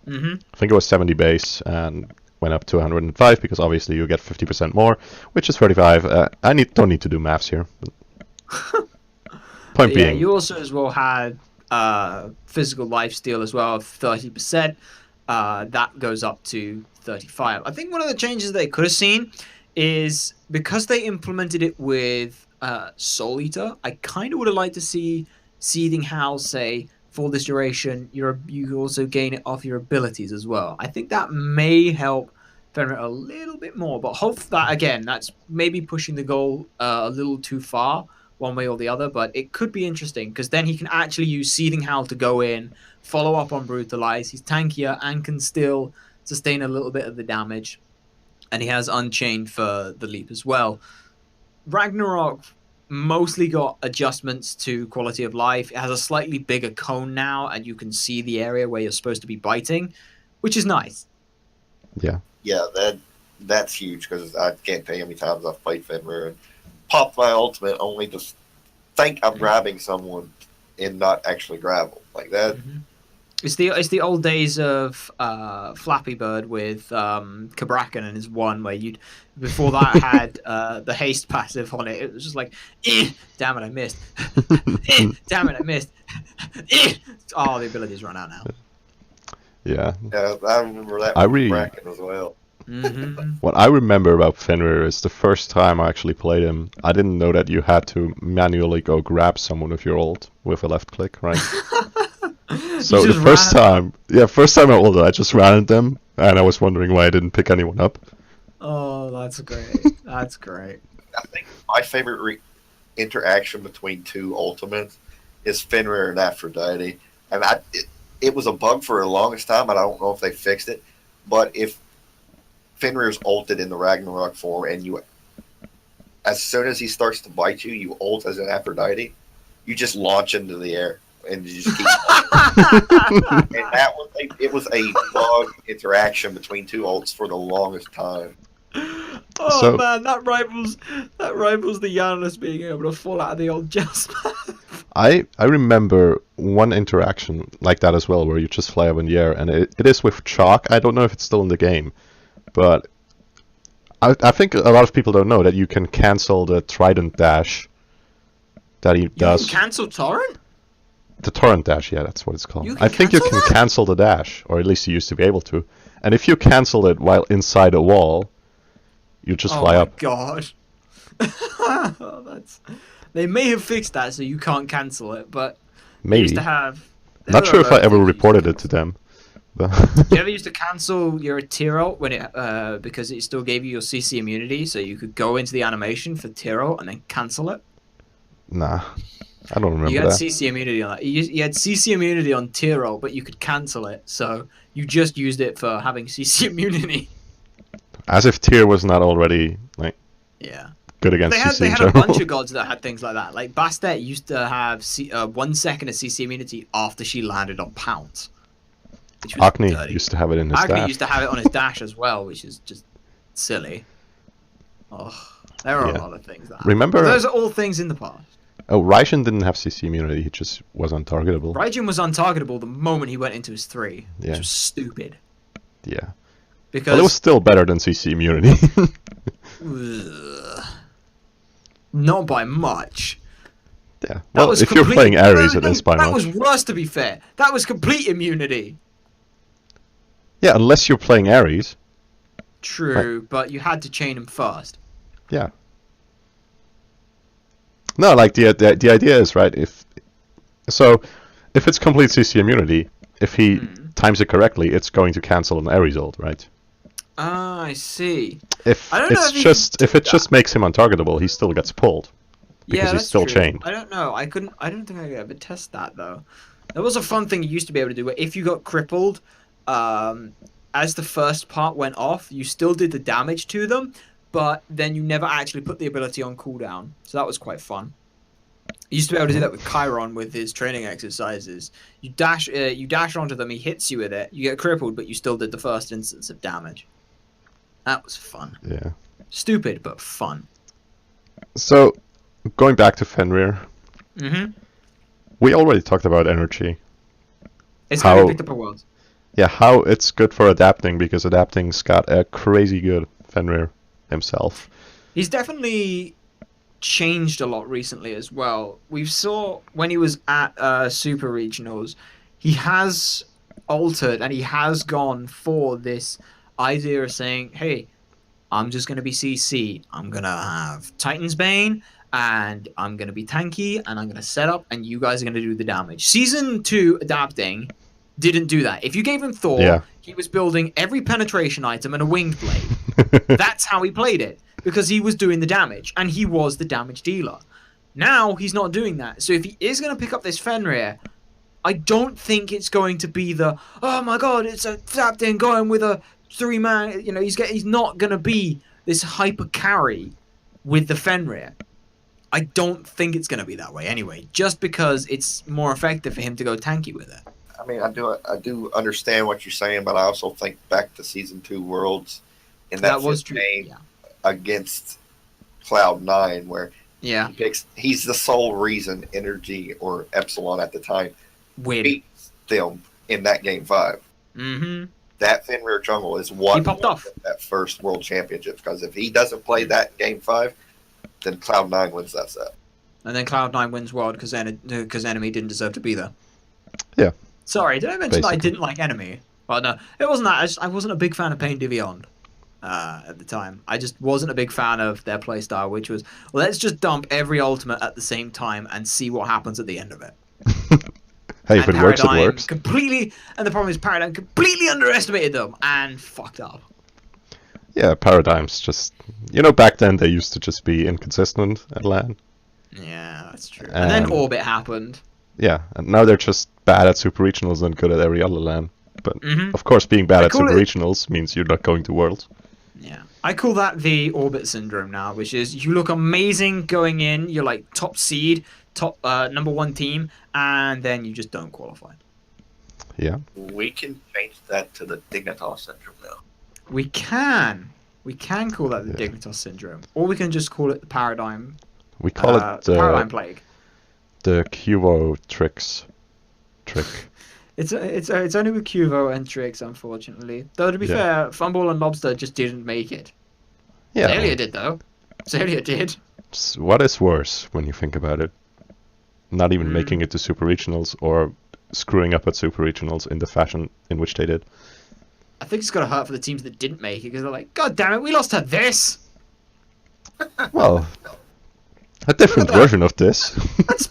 Speaker 1: I think it was 70 base and went up to 105 because obviously you get 50% more, which is 35. Don't need to do maths here. Point being,
Speaker 2: you also as well had physical lifesteal as well of 30%. That goes up to 35. I think one of the changes they could have seen is because they implemented it with Soul Eater, I kind of would have liked to see Seething Howl say, for this duration, you also gain it off your abilities as well. I think that may help Fenrir a little bit more, but hope that, again, that's maybe pushing the goal a little too far, one way or the other, but it could be interesting, because then he can actually use Seething Howl to go in, follow up on Brutalize. He's tankier and can still sustain a little bit of the damage, and he has Unchained for the leap as well. Ragnarok mostly got adjustments to quality of life. It has a slightly bigger cone now, and you can see the area where you're supposed to be biting, which is nice.
Speaker 1: Yeah,
Speaker 3: that's huge, because I can't tell you how many times I've played Fenrir and popped my ultimate only to think I'm grabbing someone and not actually grab them like that.
Speaker 2: It's the old days of Flappy Bird with Kabrakan and his one, where before that had the haste passive on it. It was just like, damn it, I missed. Damn it, I missed. Oh, the abilities run out now.
Speaker 1: Yeah,
Speaker 3: I remember that with Kabrakan as well.
Speaker 1: What I remember about Fenrir is the first time I actually played him, I didn't know that you had to manually go grab someone with your ult with a left click, right? So the first time I ulted, I just ran at them, and I was wondering why I didn't pick anyone up.
Speaker 2: Oh, that's great. That's great.
Speaker 3: I think my favorite interaction between two ultimates is Fenrir and Aphrodite. And it was a bug for the longest time, and I don't know if they fixed it. But if Fenrir's ulted in the Ragnarok form, and as soon as he starts to bite you, you ult as an Aphrodite, you just launch into the air. And you just keep and it was a bug interaction between two ults for the longest time.
Speaker 2: Oh man, that rivals the Janus being able to fall out of the old Jasper.
Speaker 1: I remember one interaction like that as well, where you just fly up in the air, and it is with Chalk. I don't know if it's still in the game, but I think a lot of people don't know that you can cancel the Trident dash that he does.
Speaker 2: You can cancel Torrent?
Speaker 1: The torrent dash, yeah, that's what it's called.
Speaker 2: You can
Speaker 1: I think you
Speaker 2: cancel
Speaker 1: can
Speaker 2: that?
Speaker 1: cancel the dash, or at least you used to be able to. And if you cancel it while inside a wall, you just fly up.
Speaker 2: God. They may have fixed that so you can't cancel it, but they used
Speaker 1: Maybe.
Speaker 2: to have.
Speaker 1: Not sure if I ever
Speaker 2: things you used
Speaker 1: reported
Speaker 2: to
Speaker 1: it to them. But
Speaker 2: You ever used to cancel your tier ult when it because it still gave you your CC immunity, so you could go into the animation for tier ult and then cancel it?
Speaker 1: nah, I don't remember
Speaker 2: You had
Speaker 1: that.
Speaker 2: CC immunity on that. You had CC immunity on tier ult, but you could cancel it, so you just used it for having CC immunity.
Speaker 1: As if tier was not already like
Speaker 2: Yeah.
Speaker 1: good against
Speaker 2: They had,
Speaker 1: CC
Speaker 2: they
Speaker 1: in
Speaker 2: had a
Speaker 1: general.
Speaker 2: bunch of gods that had things like that. Like Bastet used to have 1 second of CC immunity after she landed on pounce. Which was
Speaker 1: Agni
Speaker 2: dirty.
Speaker 1: used to have it in his
Speaker 2: Agni
Speaker 1: dash.
Speaker 2: used to have it on his dash as well, which is just silly. Oh, there are
Speaker 1: Yeah.
Speaker 2: a lot of things that happen.
Speaker 1: Remember-
Speaker 2: But those are all things in the past.
Speaker 1: Oh, Raijin didn't have CC immunity. He just was untargetable.
Speaker 2: Raijin was untargetable the moment he went into his 3,
Speaker 1: Yeah.
Speaker 2: which was stupid.
Speaker 1: Yeah.
Speaker 2: Because
Speaker 1: Well, it was still better than CC immunity.
Speaker 2: Ugh. Not by much.
Speaker 1: Yeah.
Speaker 2: That
Speaker 1: Well,
Speaker 2: was
Speaker 1: if you're
Speaker 2: complete-
Speaker 1: playing Ares,
Speaker 2: No,
Speaker 1: it is by
Speaker 2: That
Speaker 1: much.
Speaker 2: was worse, to be fair. That was complete immunity.
Speaker 1: Yeah, unless you're playing Ares.
Speaker 2: True, but you had to chain him first.
Speaker 1: Yeah. No, like the idea is right. If it's complete CC immunity, if he times it correctly, it's going to cancel an Ares ult, right?
Speaker 2: Ah, I see.
Speaker 1: If
Speaker 2: I don't know
Speaker 1: it's
Speaker 2: if he
Speaker 1: just
Speaker 2: can
Speaker 1: if
Speaker 2: do
Speaker 1: it just makes him untargetable, he still gets pulled because
Speaker 2: Yeah,
Speaker 1: he's
Speaker 2: that's
Speaker 1: still
Speaker 2: true.
Speaker 1: chained.
Speaker 2: I don't know. I don't think I could ever test that though. There was a fun thing you used to be able to do where if you got crippled, as the first part went off, you still did the damage to them, but then you never actually put the ability on cooldown. So that was quite fun. You used to be able to do that with Chiron with his training exercises. You dash onto them, he hits you with it, you get crippled, but you still did the first instance of damage. That was fun.
Speaker 1: Yeah.
Speaker 2: Stupid, but fun.
Speaker 1: So, going back to Fenrir,
Speaker 2: Mm-hmm.
Speaker 1: we already talked about energy.
Speaker 2: It's how
Speaker 1: How-
Speaker 2: you picked up a world.
Speaker 1: Yeah, how it's good for adapting because adapting's got a crazy good Fenrir himself.
Speaker 2: He's definitely changed a lot recently as well. We saw when he was at Super Regionals, he has altered and he has gone for this idea of saying, hey, I'm just going to be CC. I'm going to have Titan's Bane and I'm going to be tanky and I'm going to set up and you guys are going to do the damage. Season 2 adapting didn't do that. If you gave him Thor,
Speaker 1: Yeah.
Speaker 2: he was building every penetration item and a winged blade. That's how he played it because he was doing the damage and he was the damage dealer. Now he's not doing that. So if he is going to pick up this Fenrir, I don't think it's going to be the, oh my god, it's a tapped in going with a 3-man. You know, he's not going to be this hyper carry with the Fenrir. I don't think it's going to be that way anyway, just because it's more effective for him to go tanky with it.
Speaker 3: I mean, I do understand what you're saying, but I also think back to Season 2 Worlds in that
Speaker 2: was
Speaker 3: fifth
Speaker 2: true.
Speaker 3: game
Speaker 2: Yeah.
Speaker 3: against Cloud9, where
Speaker 2: Yeah.
Speaker 3: he's the sole reason Energy or Epsilon at the time
Speaker 2: Win.
Speaker 3: beats them in that Game 5.
Speaker 2: Mm-hmm.
Speaker 3: That Fenrir jungle is what
Speaker 2: He popped off.
Speaker 3: that first World Championship, because if he doesn't play that Game 5, then Cloud9 wins that set.
Speaker 2: And then Cloud9 wins World because Enemy didn't deserve to be there.
Speaker 1: Yeah.
Speaker 2: Sorry, did I mention that I
Speaker 1: Basically.
Speaker 2: didn't like Enemy? Well, no, it wasn't that. I wasn't a big fan of Pain Divion at the time. I just wasn't a big fan of their playstyle, which was, let's just dump every ultimate at the same time and see what happens at the end of it.
Speaker 1: Hey, if
Speaker 2: And
Speaker 1: it works, it
Speaker 2: Paradigm
Speaker 1: works.
Speaker 2: Completely, and the problem is Paradigm completely underestimated them and fucked up.
Speaker 1: Yeah, Paradigms just... back then they used to just be inconsistent at LAN.
Speaker 2: Yeah, that's true. And then
Speaker 1: Um,
Speaker 2: Orbit happened.
Speaker 1: Yeah, and now they're just bad at Super Regionals and good at every other LAN. But,
Speaker 2: Mhm.
Speaker 1: of course, being bad
Speaker 2: I
Speaker 1: at
Speaker 2: call
Speaker 1: Super
Speaker 2: it-
Speaker 1: Regionals means you're not going to Worlds.
Speaker 2: Yeah, I call that the Orbit syndrome now, which is you look amazing going in, you're like top seed, top number 1 team, and then you just don't qualify.
Speaker 1: Yeah.
Speaker 3: We can change that to the Dignitas syndrome now.
Speaker 2: We can call that the
Speaker 1: Yeah.
Speaker 2: Dignitas syndrome, or we can just call it the Paradigm.
Speaker 1: We call it
Speaker 2: Paradigm Plague.
Speaker 1: the Cuvo trick.
Speaker 2: It's only with Cuvo and Trix, unfortunately. Though to be
Speaker 1: Yeah.
Speaker 2: fair, Fumble and Lobster just didn't make it.
Speaker 1: Yeah.
Speaker 2: Zalia did though. Zalia did.
Speaker 1: What is worse when you think about it? not even making it to Super Regionals or screwing up at Super Regionals in the fashion in which they did.
Speaker 2: I think it's got to hurt for the teams that didn't make it because they're like, God damn it, we lost to this.
Speaker 1: Well, a different version of this.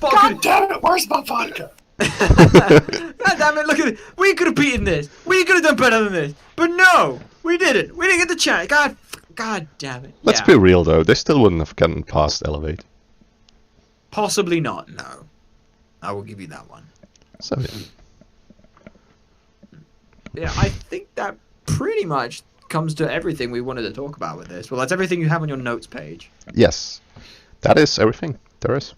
Speaker 3: God damn it, where's my vodka?
Speaker 2: God damn it, look at it. We could have beaten this. We could have done better than this. But no, we didn't. We didn't get the chance. God damn it.
Speaker 1: Let's be real, though. They still wouldn't have gotten past Elevate.
Speaker 2: Possibly not, no. I will give you that one.
Speaker 1: So, yeah.
Speaker 2: Yeah, I think that pretty much comes to everything we wanted to talk about with this. Well, that's everything you have on your notes page.
Speaker 1: Yes. That is everything there is.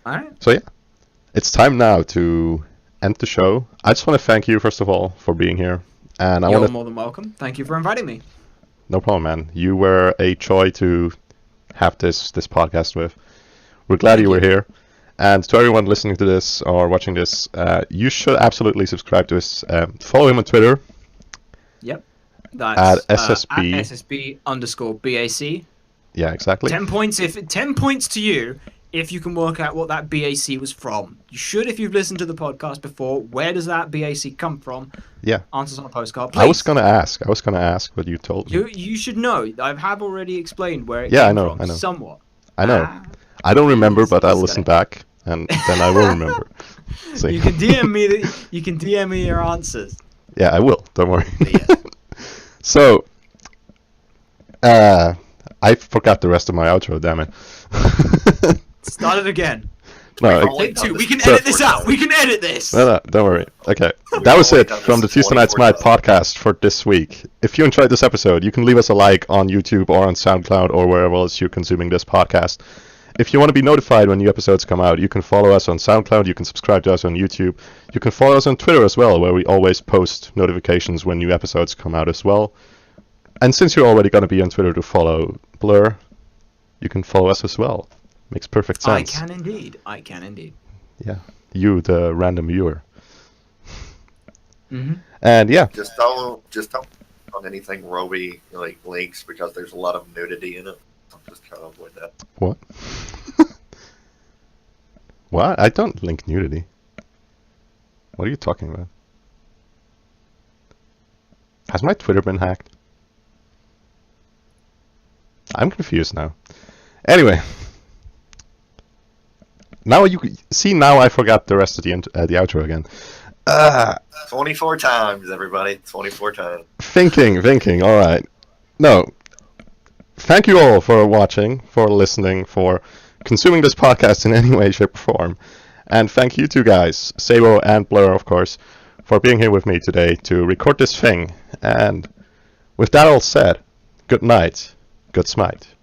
Speaker 2: Alright.
Speaker 1: So, yeah. It's time now to end the show. I just want to thank you, first of all, for being here. And
Speaker 2: You're more than welcome. Thank you for inviting me.
Speaker 1: No problem, man. You were a joy to have this podcast with. We're glad you were here. And to everyone listening to this or watching this, you should absolutely subscribe to us. Follow him on Twitter.
Speaker 2: Yep. That's
Speaker 1: at SSB.
Speaker 2: At SSB_BAC.
Speaker 1: Yeah, exactly.
Speaker 2: 10 points to you if you can work out what that BAC was from. You should if you've listened to the podcast before. Where does that BAC come from?
Speaker 1: Yeah.
Speaker 2: Answers on a postcard, please.
Speaker 1: I was gonna ask, but you told me.
Speaker 2: You should know. I have already explained where it came from.
Speaker 1: I know.
Speaker 2: Somewhat.
Speaker 1: I know. I don't remember, but I'll listen back, and then I will remember. See.
Speaker 2: You can DM me. You can DM me your answers.
Speaker 1: Yeah, I will. Don't worry.
Speaker 2: Yeah.
Speaker 1: So, I forgot the rest of my outro. Damn it.
Speaker 2: Start it again.
Speaker 1: No,
Speaker 2: Take two. We can edit this out. We can edit this.
Speaker 1: No, don't worry. Okay, that was it from the Tuesday Night Smite podcast for this week. If you enjoyed this episode, you can leave us a like on YouTube or on SoundCloud or wherever else you're consuming this podcast. If you want to be notified when new episodes come out, you can follow us on SoundCloud, you can subscribe to us on YouTube, you can follow us on Twitter as well, where we always post notifications when new episodes come out as well. And since you're already going to be on Twitter to follow Blur, you can follow us as well. Makes perfect sense.
Speaker 2: I can indeed.
Speaker 1: Yeah, you, the random viewer.
Speaker 2: Mm-hmm.
Speaker 1: And yeah.
Speaker 3: Just don't on anything Roby like links because there's a lot of nudity in it. I'll just try to avoid that.
Speaker 1: What? What? I don't link nudity. What are you talking about? Has my Twitter been hacked? I'm confused now. Anyway. Now you see. Now I forgot the rest of the outro again.
Speaker 3: 24 times, everybody. 24 times.
Speaker 1: Thinking. All right. No. Thank you all for watching, for listening, for consuming this podcast in any way, shape, or form. And thank you two guys, Sabo and Blur, of course, for being here with me today to record this thing. And with that all said, good night, good Smite.